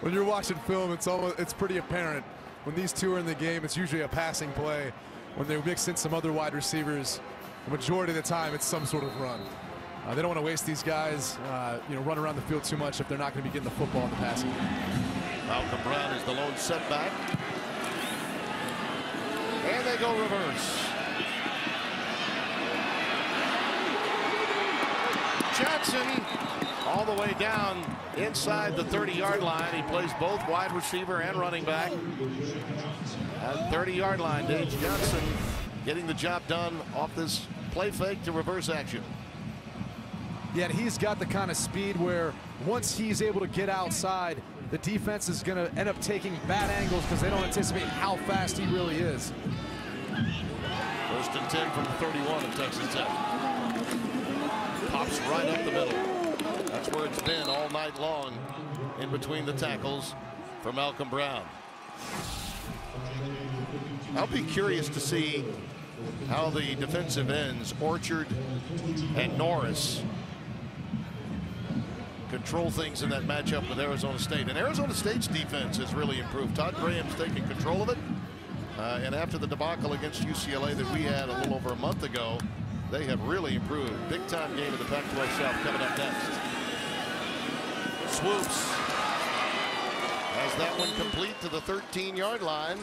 When you're watching film, it's pretty apparent. When these two are in the game, it's usually a passing play. When they mix in some other wide receivers, the majority of the time it's some sort of run. They don't want to waste these guys, run around the field too much if they're not going to be getting the football in the passing game. Malcolm Brown is the lone setback. And they go reverse. Jackson all the way down inside the 30-yard line. He plays both wide receiver and running back. At 30-yard line, Dage Johnson getting the job done off this play fake to reverse action. Yeah, and he's got the kind of speed where once he's able to get outside, the defense is going to end up taking bad angles because they don't anticipate how fast he really is. 1st and 10 from the 31 of Texas Tech. Pops right up the middle. That's where it's been all night long, in between the tackles for Malcolm Brown. I'll be curious to see how the defensive ends, Orchard and Norris, control things in that matchup with Arizona State. And Arizona State's defense has really improved. Todd Graham's taking control of it. And after the debacle against UCLA that we had a little over a month ago, they have really improved. Big time game of the Pac-12 South coming up next. Swoops has that one complete to the 13-yard line.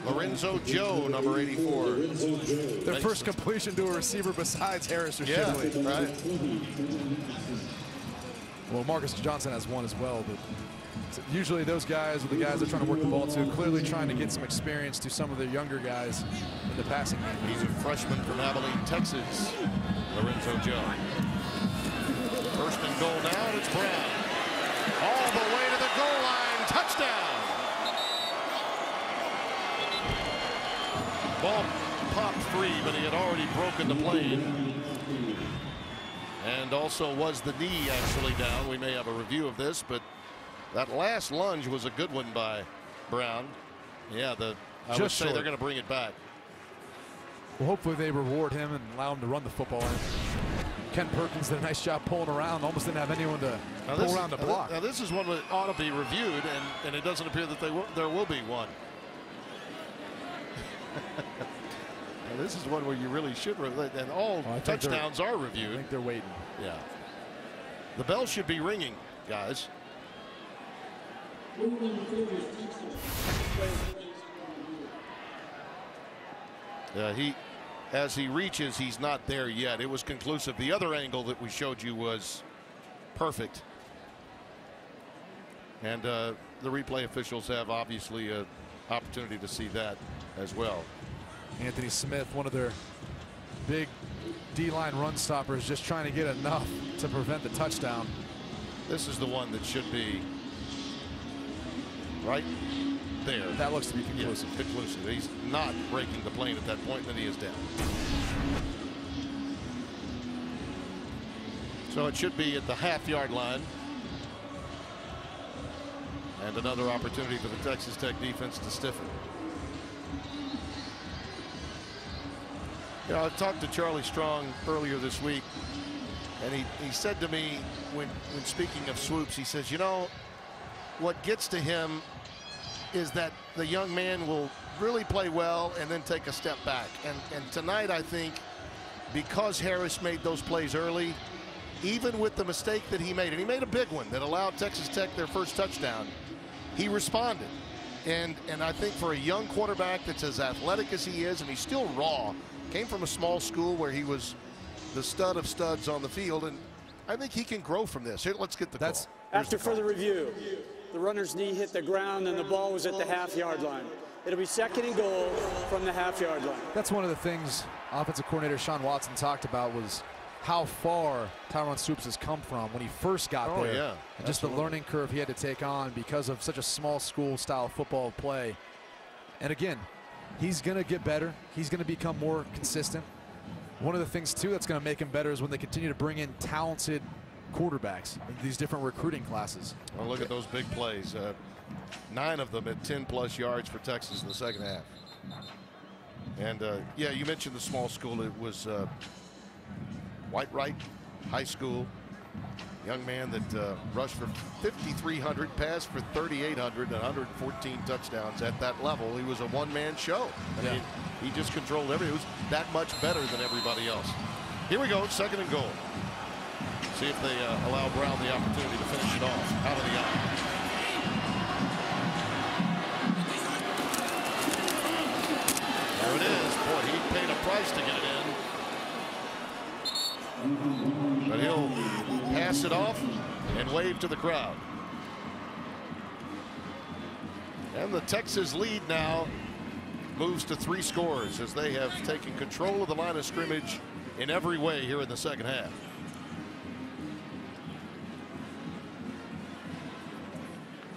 Lorenzo Joe, number 84. Their first completion to a receiver besides Harris or Shipley. Right. Well, Marcus Johnson has one as well, but usually those guys are the guys they're trying to work the ball to, clearly trying to get some experience to some of the younger guys in the passing game. He's a freshman from Abilene, Texas, Lorenzo Joe. 1st and goal now, and it's Brown. All the way to the goal line, touchdown! Ball popped free, but he had already broken the plane. And also was the knee actually down. We may have a review of this, but that last lunge was a good one by Brown. Yeah, I would say they're going to bring it back. Well, hopefully they reward him and allow him to run the football in. Ken Perkins did a nice job pulling around. Almost didn't have anyone to pull around the block. Now this is one that ought to be reviewed, and it doesn't appear that there will be one. Now this is one where you really should, and all touchdowns are reviewed. I think they're waiting. Yeah. The bell should be ringing, guys. As he reaches, he's not there yet. It was conclusive. The other angle that we showed you was perfect. And the replay officials have obviously an opportunity to see that as well. Anthony Smith, one of their big D-line run stoppers, just trying to get enough to prevent the touchdown. This is the one that should be right there. That looks to be conclusive. Yes, conclusive. He's not breaking the plane at that point, then he is down. So it should be at the half-yard line. And another opportunity for the Texas Tech defense to stiffen. You know, I talked to Charlie Strong earlier this week, and he said to me when speaking of Swoops, he says, you know, what gets to him is that the young man will really play well and then take a step back. And tonight, I think, because Harris made those plays early, even with the mistake that he made, and he made a big one that allowed Texas Tech their first touchdown, he responded. And I think for a young quarterback that's as athletic as he is, and he's still raw, came from a small school where he was the stud of studs on the field, and I think he can grow from this. Here, let's get the call. After further review, the runner's knee hit the ground and the ball was at the half-yard line. It'll be 2nd and goal from the half-yard line. That's one of the things offensive coordinator Sean Watson talked about, was how far Tyron Swoops has come from when he first got there. Yeah, and just the learning curve he had to take on because of such a small school style football play. And again, he's going to get better. He's going to become more consistent. One of the things, too, that's going to make him better is when they continue to bring in talented quarterbacks in these different recruiting classes. Well, look at those big plays. 9 of them at 10+ yards for Texas in the second half. And, yeah, you mentioned the small school. It was White High School. Young man that rushed for 5,300, passed for 3,800, and 114 touchdowns at that level. He was a one-man show. I mean, he just controlled everything. He was that much better than everybody else. Here we go, 2nd and goal. See if they allow Brown the opportunity to finish it off out of the eye. There it is. Boy, he paid a price to get it in. But he'll pass it off and wave to the crowd. And the Texas lead now moves to 3 scores as they have taken control of the line of scrimmage in every way here in the second half.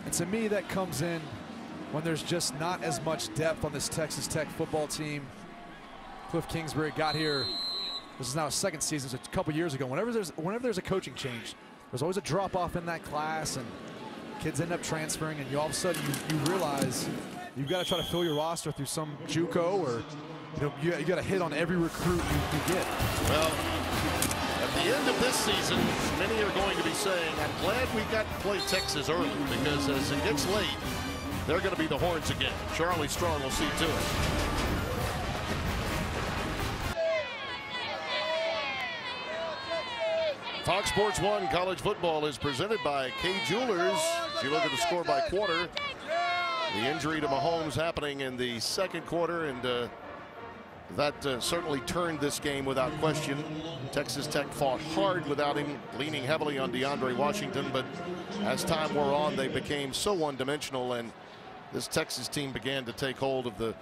And to me, that comes in when there's just not as much depth on this Texas Tech football team. Cliff Kingsbury got here. This is now his 2nd season, so a couple years ago. Whenever there's a coaching change, there's always a drop-off in that class, and kids end up transferring, and all of a sudden you realize you've got to try to fill your roster through some JUCO, or you got to hit on every recruit you get. Well, at the end of this season, many are going to be saying, I'm glad we got to play Texas early, because as it gets late, they're going to be the horns again. Charlie Strong will see to it. Fox Sports 1 College Football is presented by Kay Jewelers. If you look at the score by quarter, the injury to Mahomes happening in the 2nd quarter, and that certainly turned this game without question. Texas Tech fought hard without him, leaning heavily on DeAndre Washington, but as time wore on, they became so one-dimensional, and this Texas team began to take hold of the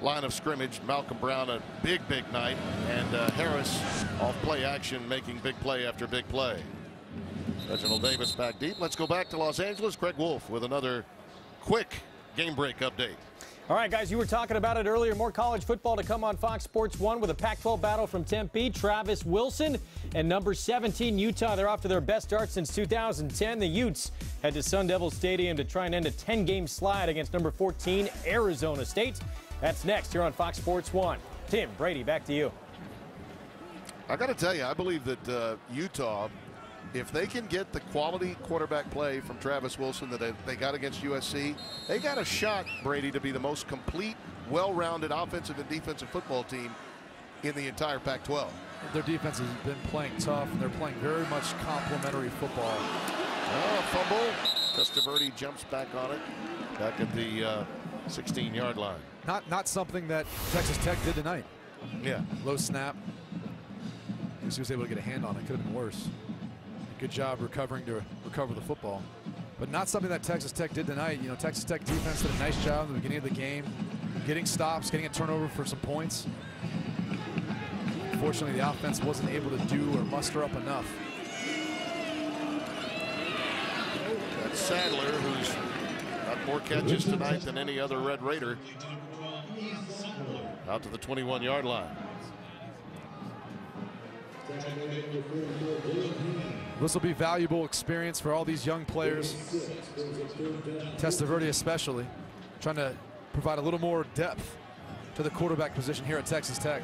line of scrimmage. Malcolm Brown, a big night, and Harris off play action, making big play after big play. Reginald Davis back deep. Let's go back to Los Angeles. Craig Wolf with another quick game break update. All right, guys, you were talking about it earlier. More college football to come on Fox Sports 1 with a Pac-12 battle from Tempe. Travis Wilson and number 17, Utah. They're off to their best start since 2010. The Utes head to Sun Devil Stadium to try and end a 10-game slide against number 14, Arizona State. That's next here on Fox Sports 1. Tim, Brady, back to you. I got to tell you, I believe that Utah, if they can get the quality quarterback play from Travis Wilson that they got against USC, they got a shot, Brady, to be the most complete, well-rounded offensive and defensive football team in the entire Pac-12. Their defense has been playing tough, and they're playing very much complementary football. Fumble. Testaverde jumps back on it, back at the 16-yard line. Not something that Texas Tech did tonight. Yeah. Low snap. He was able to get a hand on it. Could have been worse. Good job recovering to recover the football. But not something that Texas Tech did tonight. You know, Texas Tech defense did a nice job at the beginning of the game, getting stops, getting a turnover for some points. Unfortunately, the offense wasn't able to do or muster up enough. That's Sadler, who's got more catches tonight than any other Red Raider. Out to the 21-yard line. This will be valuable experience for all these young players. Testaverde especially, trying to provide a little more depth to the quarterback position here at Texas Tech.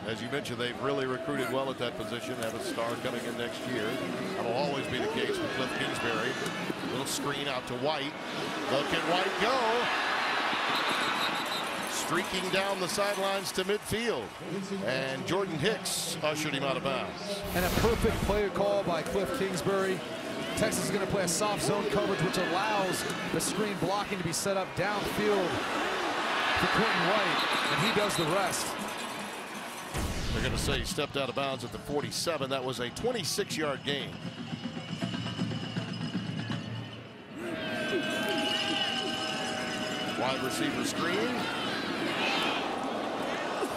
As you mentioned, they've really recruited well at that position. Have a star coming in next year. That'll always be the case with Cliff Kingsbury. Little screen out to White. Look at White go. Streaking down the sidelines to midfield. And Jordan Hicks ushered him out of bounds. And a perfect play call by Cliff Kingsbury. Texas is going to play a soft zone coverage, which allows the screen blocking to be set up downfield for Quentin White, and he does the rest. They're going to say he stepped out of bounds at the 47. That was a 26-yard gain. Wide receiver screen.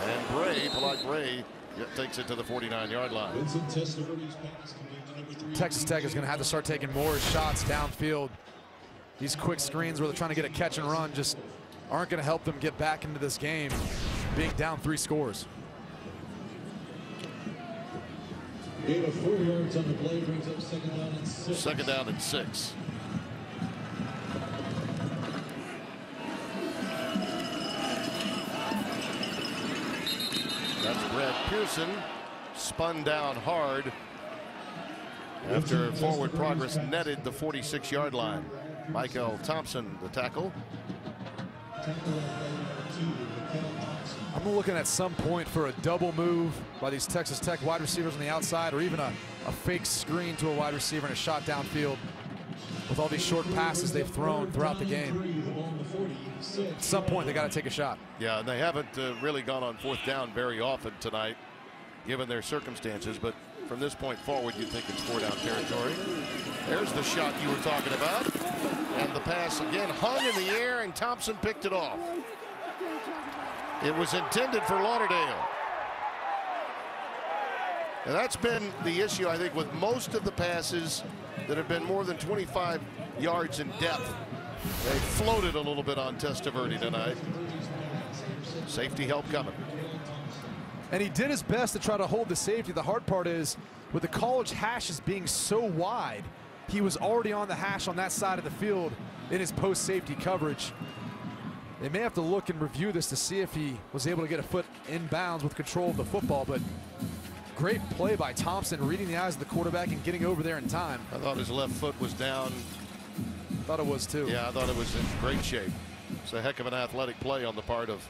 And Bray, Polite Bray, takes it to the 49-yard line. Texas Tech is going to have to start taking more shots downfield. These quick screens where they're trying to get a catch and run just aren't going to help them get back into this game, being down 3 scores. Gain of 4 yards on the play brings up second down and 6. Second down and 6. That's Brad Pearson, spun down hard after forward progress netted the 46-yard line. Michael Thompson, the tackle. I'm looking at some point for a double move by these Texas Tech wide receivers on the outside, or even a fake screen to a wide receiver and a shot downfield with all these short passes they've thrown throughout the game. At some point, they got to take a shot. Yeah, and they haven't really gone on 4th down very often tonight, given their circumstances. But from this point forward, you'd think it's 4-down territory. There's the shot you were talking about. And the pass again hung in the air, and Thompson picked it off. It was intended for Lauderdale. And that's been the issue, I think, with most of the passes that have been more than 25 yards in depth. They floated a little bit on Testaverde tonight. Safety help coming. And he did his best to try to hold the safety. The hard part is, with the college hashes being so wide, he was already on the hash on that side of the field in his post-safety coverage. They may have to look and review this to see if he was able to get a foot in bounds with control of the football, but great play by Thompson, reading the eyes of the quarterback and getting over there in time. I thought his left foot was down. Thought it was too. Yeah, I thought it was in great shape. It's a heck of an athletic play on the part of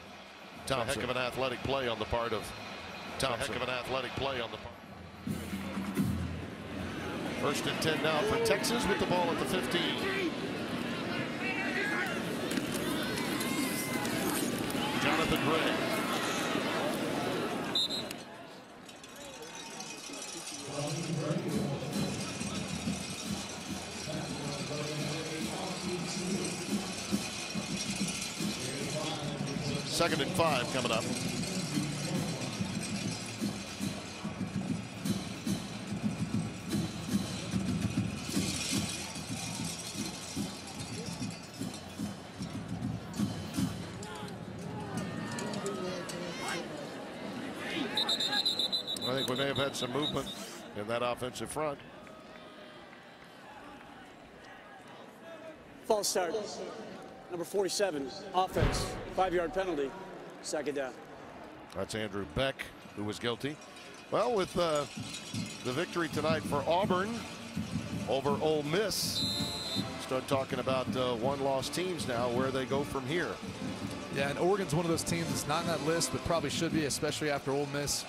Thompson. A heck of an athletic play on the part of Thompson. A heck of an athletic play on the part. 1st and 10 now for Texas with the ball at the 15. Jonathan Gray. Second and 5 coming up. I think we may have had some movement in that offensive front. False start. Number 47, offense, 5-yard penalty, 2nd down. That's Andrew Beck, who was guilty. Well, with the victory tonight for Auburn over Ole Miss, start talking about one-loss teams now, where they go from here. Yeah, and Oregon's one of those teams that's not on that list, but probably should be, especially after Ole Miss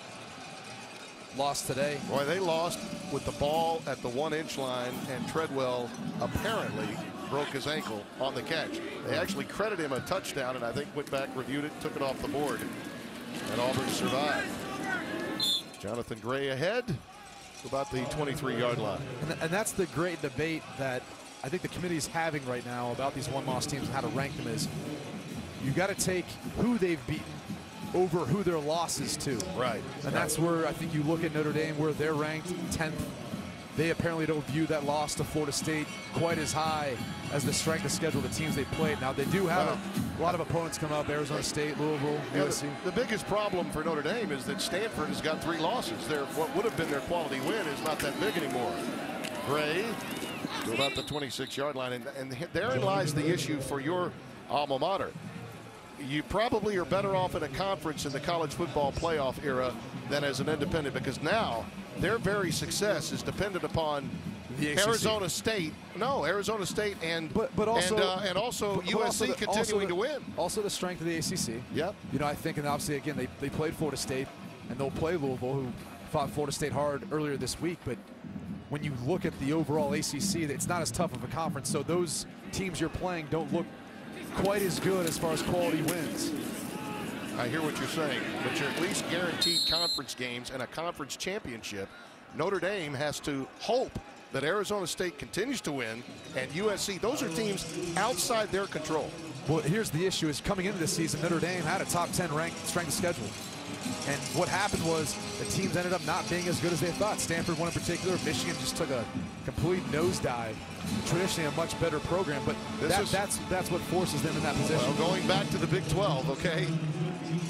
lost today. Boy, they lost with the ball at the 1-inch line, and Treadwell apparently broke his ankle on the catch. They actually credited him a touchdown, and I think went back, reviewed it, took it off the board, and Auburn survived. Jonathan Gray ahead to about the 23-yard line. And that's the great debate that I think the committee is having right now about these one-loss teams and how to rank them is you got to take who they've beaten over who their losses to. Right. And that's where I think you look at Notre Dame, where they're ranked 10th. They apparently don't view that loss to Florida State quite as high as the strength of schedule of the teams they played. Now, they do have a lot of opponents come up, Arizona State, Louisville, USC. The biggest problem for Notre Dame is that Stanford has got 3 losses. What would have been their quality win is not that big anymore. Gray to about the 26-yard line, and therein lies the issue for your alma mater. You probably are better off in a conference in the college football playoff era than as an independent, because now their very success is dependent upon the Arizona State. No, Arizona State and also USC continuing to win. Also the strength of the ACC. Yep. You know, I think, and obviously again they played Florida State, and they'll play Louisville, who fought Florida State hard earlier this week. But when you look at the overall ACC, it's not as tough of a conference. So those teams you're playing don't look quite as good as far as quality wins. I hear what you're saying, but you're at least guaranteed conference games and a conference championship. Notre Dame has to hope that Arizona State continues to win, and USC, those are teams outside their control. Well, here's the issue is coming into this season, Notre Dame had a top 10 ranked strength of schedule. And what happened was the teams ended up not being as good as they thought. Stanford one in particular. Michigan just took a complete nosedive. Traditionally a much better program, but that's what forces them in that position. Well, going back to the Big 12, okay,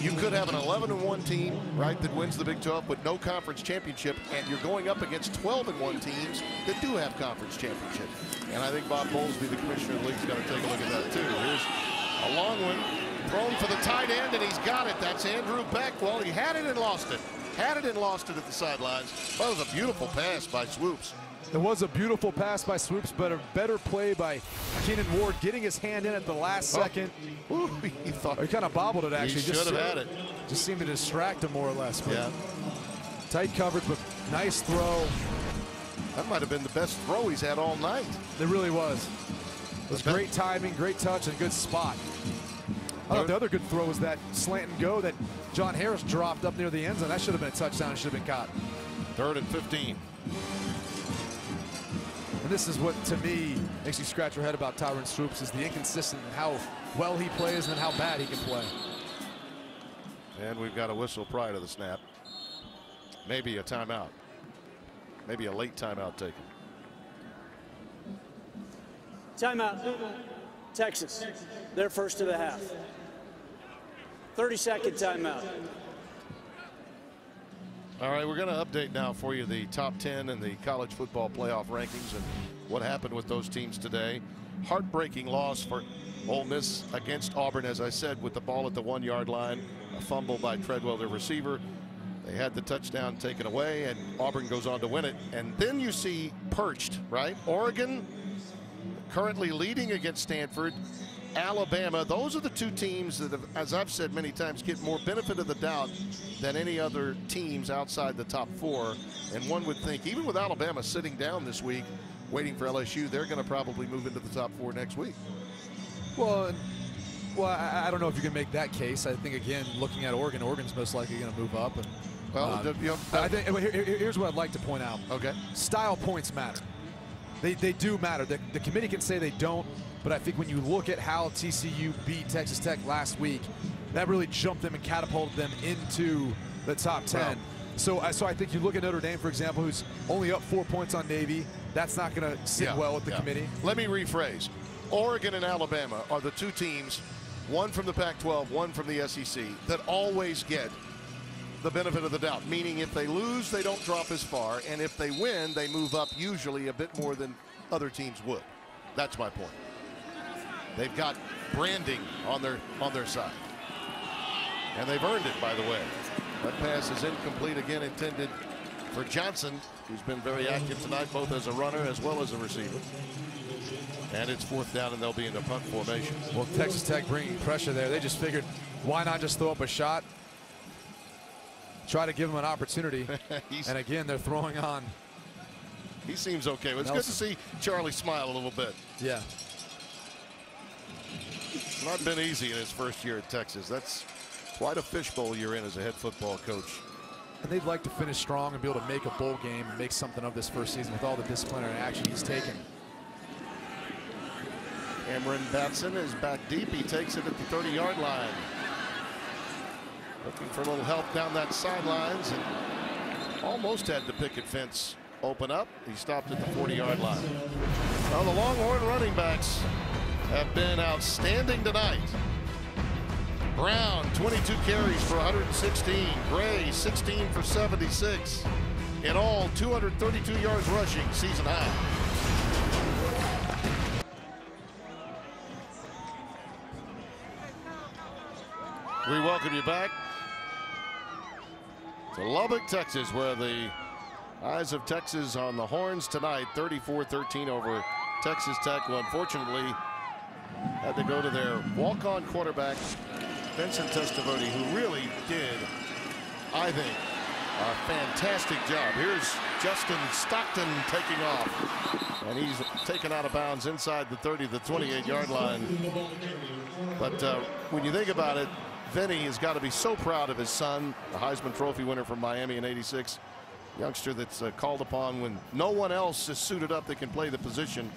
you could have an 11-1 team, right, that wins the Big 12 but no conference championship, and you're going up against 12-1 teams that do have conference championship. And I think Bob Bowlesby, the commissioner of the league, is going to take a look at that too. Here's a long one, thrown for the tight end, and he's got it. That's Andrew Beck. Well, he had it and lost it. Had it and lost it at the sidelines. That was a beautiful pass by Swoops. It was a beautiful pass by Swoops, but a better play by Keenan Ward, getting his hand in at the last second. Ooh, he kind of bobbled it, actually. He should have had it. Just seemed to distract him more or less. But yeah. Tight coverage, but nice throw. That might have been the best throw he's had all night. It really was. It was great timing, great touch, and good spot. I thought the other good throw was that slant and go that John Harris dropped up near the end zone. That should have been a touchdown. It should have been caught. 3rd and 15. And this is what, to me, makes you scratch your head about Tyron Swoops, is the inconsistent in how well he plays and how bad he can play. And we've got a whistle prior to the snap. Maybe a timeout. Maybe a late timeout taken. Timeout. Texas. Their first of the half. 30-second timeout. All right, we're going to update now for you the top 10 in the college football playoff rankings and what happened with those teams today. Heartbreaking loss for Ole Miss against Auburn, as I said, with the ball at the 1-yard line. A fumble by Treadwell, their receiver. They had the touchdown taken away, and Auburn goes on to win it. And then you see perched, right? Oregon currently leading against Stanford. Alabama, those are the two teams that have, as I've said many times, get more benefit of the doubt than any other teams outside the top 4. And one would think, even with Alabama sitting down this week, waiting for LSU, they're going to probably move into the top 4 next week. Well, I don't know if you can make that case. I think, again, looking at Oregon, Oregon's most likely going to move up. And, well, I think, here's what I'd like to point out. Okay. Style points matter. They do matter. The committee can say they don't, but I think when you look at how TCU beat Texas Tech last week, that really jumped them and catapulted them into the top 10. Wow. So I think you look at Notre Dame, for example, who's only up 4 points on Navy. That's not going to sit well with the committee. Let me rephrase. Oregon and Alabama are the two teams, one from the Pac-12, one from the SEC, that always get the benefit of the doubt, meaning if they lose, they don't drop as far, and if they win, they move up usually a bit more than other teams would. That's my point. They've got branding on their side, and they've earned it, by the way. That pass is incomplete again, intended for Johnson, who's been very active tonight, both as a runner as well as a receiver. And it's 4th down, and they'll be in the punt formation. Well, Texas Tech bringing pressure there. They just figured, why not just throw up a shot? Try to give him an opportunity. And again, they're throwing on. He seems okay. It's good to see Charlie smile a little bit. Yeah. It's not been easy in his first year at Texas. That's quite a fishbowl you're in as a head football coach. And they'd like to finish strong and be able to make a bowl game and make something of this first season with all the disciplinary action he's taken. Cameron Batson is back deep. He takes it at the 30-yard line. Looking for a little help down that sidelines, and almost had the picket fence open up. He stopped at the 40-yard line. Well, the Longhorn running backs have been outstanding tonight. Brown, 22 carries for 116. Gray, 16 for 76. In all, 232 yards rushing, season high. We welcome you back to Lubbock, Texas, where the Eyes of Texas on the Horns tonight, 34-13 over Texas Tech, who unfortunately had to go to their walk-on quarterback, Vincent Testaverde, who really did, I think, a fantastic job. Here's Justin Stockton taking off, and he's taken out of bounds inside the 30 to the 28-yard line. But when you think about it, Vinny has got to be so proud of his son, the Heisman Trophy winner from Miami in '86, youngster that's called upon when no one else is suited up that can play the position.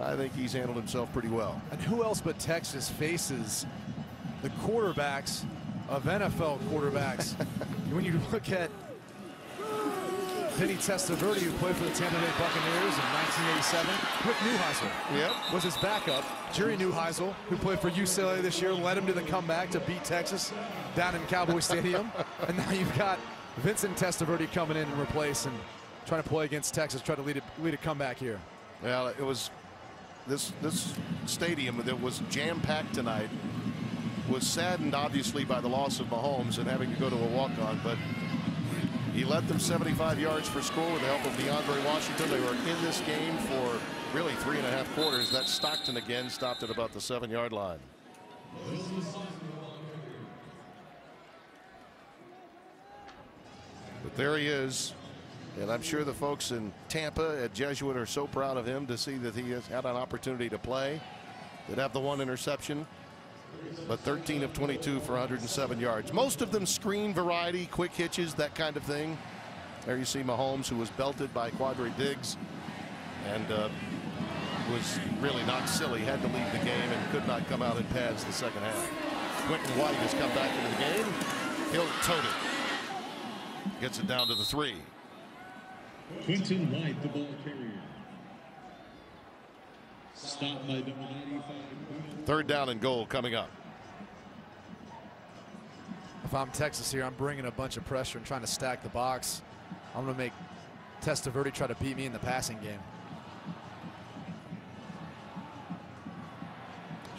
I think he's handled himself pretty well. And who else but Texas faces the quarterbacks of NFL quarterbacks? When you look at Vinny Testaverde, who played for the Tampa Bay Buccaneers in 1987. Rick Neuheisel was his backup. Jerry Neuheisel, who played for UCLA this year, led him to the comeback to beat Texas down in Cowboy Stadium. And now you've got Vincent Testaverde coming in and replace and trying to play against Texas, try to lead a comeback here. Well, it was this stadium that was jam-packed tonight was saddened obviously by the loss of Mahomes and having to go to a walk-on, but he led them 75 yards for score with the help of DeAndre Washington. They were in this game for really 3.5 quarters. That Stockton again stopped at about the 7-yard line. But there he is. And I'm sure the folks in Tampa at Jesuit are so proud of him to see that he has had an opportunity to play. They'd have the 1 interception, but 13 of 22 for 107 yards. Most of them screen variety, quick hitches, that kind of thing. There you see Mahomes, who was belted by Quadri Diggs and was really knocked silly, had to leave the game and could not come out in pads the second half. Quentin White has come back into the game. He'll tote it. Gets it down to the 3. Quentin White, the ball carrier. Stopped by number 95. 3rd down and goal coming up. If I'm Texas here, I'm bringing a bunch of pressure and trying to stack the box. I'm going to make Testaverde try to beat me in the passing game.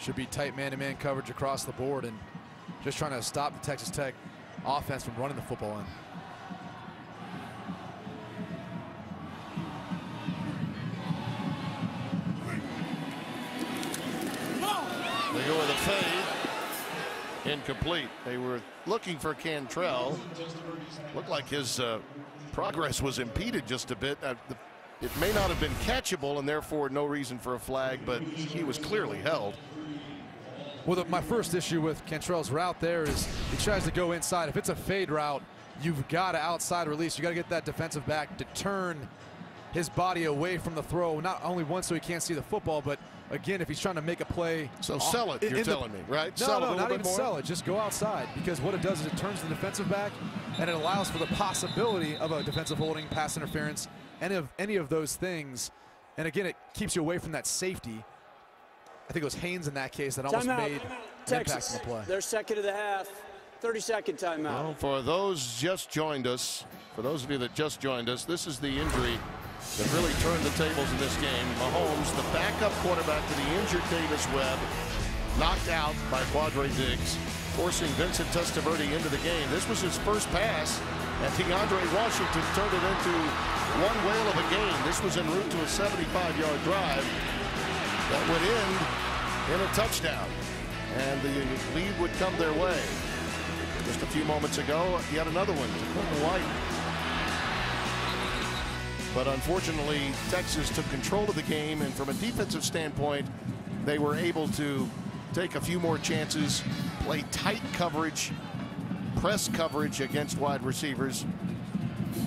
Should be tight man-to-man coverage across the board and just trying to stop the Texas Tech offense from running the football in. They go with a fade. Incomplete. They were looking for Cantrell. Looked like his progress was impeded just a bit. It may not have been catchable and therefore no reason for a flag, but he was clearly held. Well, my first issue with Cantrell's route there is he tries to go inside. If it's a fade route, you've got to outside release. You got to get that defensive back to turn his body away from the throw, not only once so he can't see the football, but again, if he's trying to make a play. So sell it, you're telling me, right? No, not even sell it. Just go outside, because what it does is it turns the defensive back and it allows for the possibility of a defensive holding, pass interference, any of those things. And again, it keeps you away from that safety. I think it was Haynes in that case that almost made an impact on the play. They're second of the half. 30-second timeout. Well, for those just joined us, for those of you that just joined us, this is the injury that really turned the tables in this game. Mahomes, the backup quarterback to the injured Davis Webb, knocked out by Quadre Diggs, forcing Vincent Testaverde into the game. This was his first pass, and DeAndre Washington turned it into one whale of a game. This was en route to a 75-yard drive that would end in a touchdown, and the lead would come their way. Just a few moments ago, yet another one to Colton White. But unfortunately, Texas took control of the game, and from a defensive standpoint, they were able to take a few more chances, play tight coverage, press coverage against wide receivers,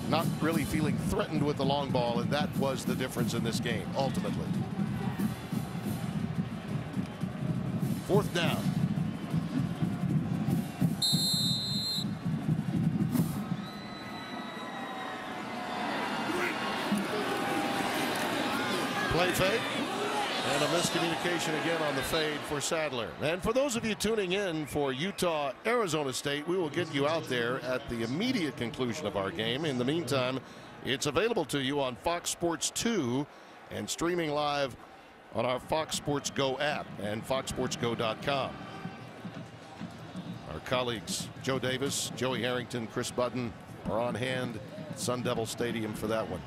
not really feeling threatened with the long ball, and that was the difference in this game, ultimately. 4th down. Play fake, and a miscommunication again on the fade for Sadler. And for those of you tuning in for Utah, Arizona State, we will get you out there at the immediate conclusion of our game. In the meantime, it's available to you on Fox Sports 2 and streaming live on our Fox Sports Go app and foxsportsgo.com. Our colleagues Joe Davis, Joey Harrington, Chris Budden are on hand at Sun Devil Stadium for that one.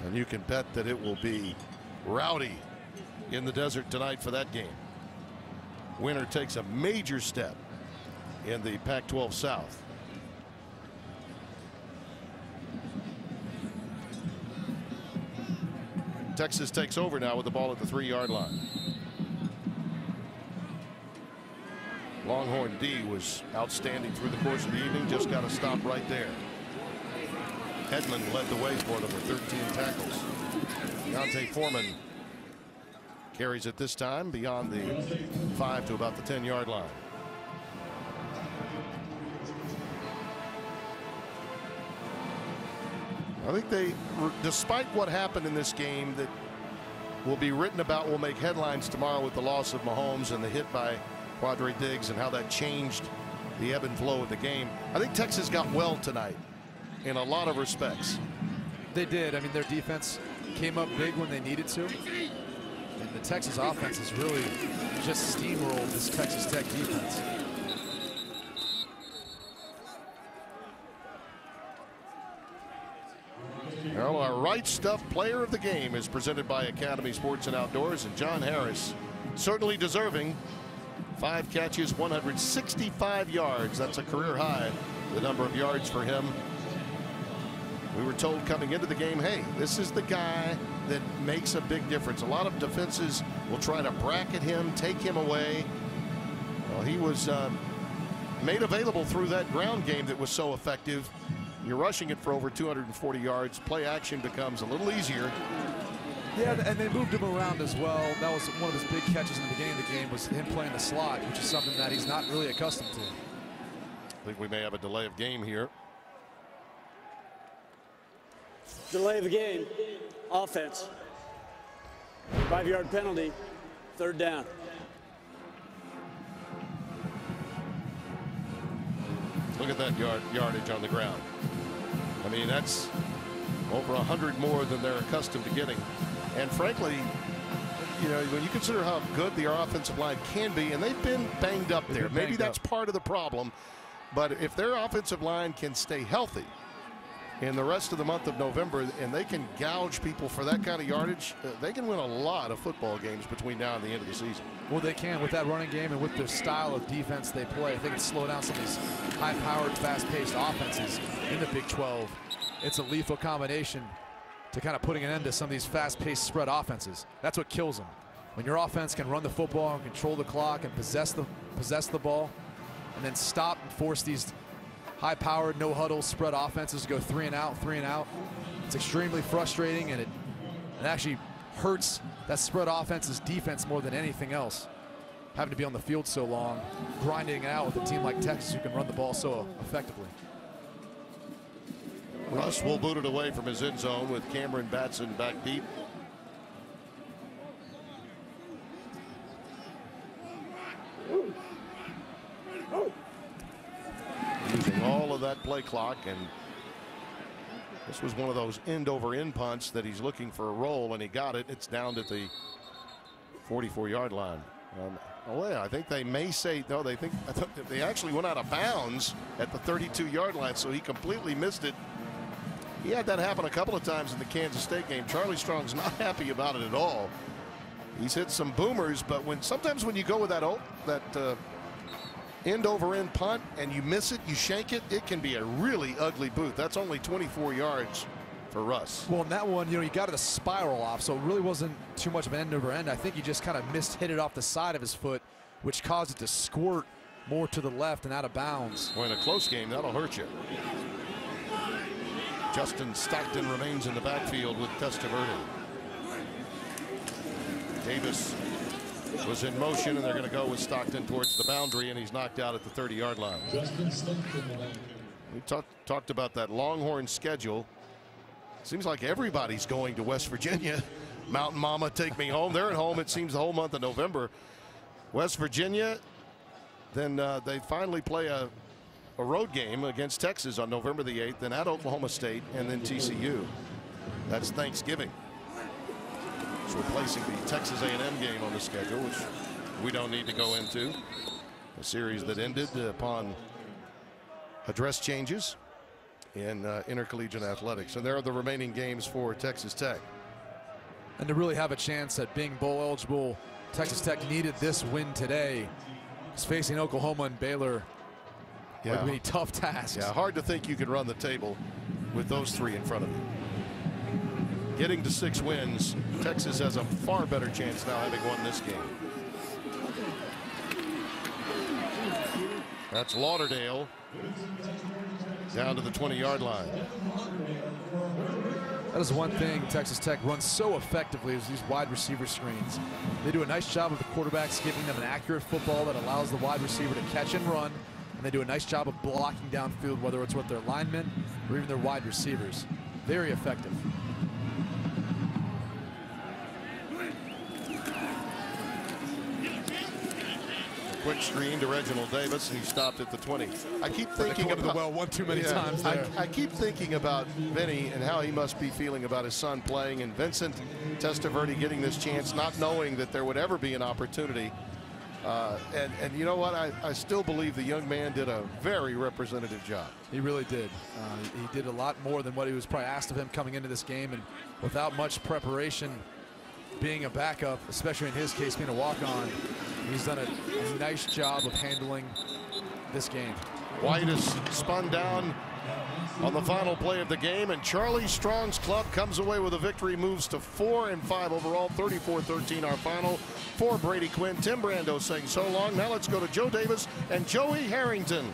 And you can bet that it will be rowdy in the desert tonight for that game. Winner takes a major step in the Pac-12 South. Texas takes over now with the ball at the 3-yard line. Longhorn D was outstanding through the course of the evening. Just got to stop right there. Hedman led the way for them with 13 tackles. Deontay Foreman carries it this time beyond the 5 to about the 10-yard line. I think they, despite what happened in this game that will be written about, will make headlines tomorrow with the loss of Mahomes and the hit by Quadre Diggs and how that changed the ebb and flow of the game. I think Texas got well tonight in a lot of respects. They did. I mean, their defense came up big when they needed to. And the Texas offense has really just steamrolled this Texas Tech defense. Well, our Right Stuff Player of the Game is presented by Academy Sports and Outdoors, and John Harris certainly deserving. 5 catches, 165 yards. That's a career high, the number of yards for him. We were told coming into the game, hey, this is the guy that makes a big difference. A lot of defenses will try to bracket him, take him away. Well, he was made available through that ground game that was so effective. You're rushing it for over 240 yards. Play action becomes a little easier. Yeah, and they moved him around as well. That was one of his big catches in the beginning of the game, was him playing the slot, which is something that he's not really accustomed to. I think we may have a delay of game here. Delay of the game. Offense. 5-yard penalty. 3rd down. Look at that yardage on the ground. I mean, that's over 100 more than they're accustomed to getting. And frankly, you know, when you consider how good their offensive line can be, and they've been banged up there. Maybe that's part of the problem. But if their offensive line can stay healthy in the rest of the month of November, and they can gouge people for that kind of yardage, they can win a lot of football games between now and the end of the season. Well, they can with that running game and with the style of defense they play. I think it's slow down some of these high-powered, fast-paced offenses in the Big 12. It's a lethal combination to kind of putting an end to some of these fast-paced spread offenses. That's what kills them. When your offense can run the football and control the clock and possess the ball, and then stop and force these high-powered, no-huddle spread offenses to go 3 and out. It's extremely frustrating, and it actually hurts that spread offense's defense more than anything else. Having to be on the field so long, grinding it out with a team like Texas who can run the ball so effectively. Russ will boot it away from his end zone with Cameron Batson back deep. play clock, and this was one of those end-over-end punts that he's looking for a roll, and he got it. It's down to the 44-yard line. Oh yeah, I think they may say no. I thought they actually went out of bounds at the 32-yard line, so he completely missed it. He had that happen a couple of times in the Kansas State game. Charlie Strong's not happy about it at all. He's hit some boomers, but sometimes when you go with that end-over-end punt and you miss it, you shank it, it can be a really ugly boot. That's only 24 yards for Russ. Well, in that one, he got it a spiral off, so it really wasn't too much of an end-over-end. I think he just kind of hit it off the side of his foot, which caused it to squirt more to the left and out of bounds. Well, in a close game, that'll hurt you. Justin Stockton remains in the backfield with Testaverde. Davis was in motion, and they're going to go with Stockton towards the boundary, and he's knocked out at the 30-yard line. We talked about that Longhorn schedule. Seems like everybody's going to West Virginia. Mountain Mama, take me home. They're at home, it seems, the whole month of November. West Virginia, then they finally play a road game against Texas on November the 8th, then at Oklahoma State, and then TCU. That's Thanksgiving. It's replacing the Texas A&M game on the schedule, which we don't need to go into. A series that ended upon address changes in intercollegiate athletics. And there are the remaining games for Texas Tech. And to really have a chance at being bowl eligible, Texas Tech needed this win today. It's facing Oklahoma and Baylor. Yeah. Would be tough tasks. Yeah, hard to think you could run the table with those three in front of you. Getting to 6 wins, Texas has a far better chance now having won this game. That's Lauderdale down to the 20-yard line. That is one thing Texas Tech runs so effectively is these wide receiver screens. They do a nice job of the quarterbacks giving them an accurate football that allows the wide receiver to catch and run, and they do a nice job of blocking downfield, whether it's with their linemen or even their wide receivers. Very effective. Quick screen to Reginald Davis, and he stopped at the 20. I keep thinking about the well one too many times there. I keep thinking about Vinny and how he must be feeling about his son playing, and Vincent Testaverde getting this chance, not knowing that there would ever be an opportunity. And you know what? I still believe the young man did a very representative job. He really did. He did a lot more than what he was probably asked of him coming into this game, and without much preparation, being a backup, especially in his case being a walk-on, he's done a nice job of handling this game. White is spun down on the final play of the game, and Charlie Strong's club comes away with a victory, moves to 4-5 overall, 34-13 our final. For Brady Quinn, Tim Brando saying so long. Now let's go to Joe Davis and Joey Harrington.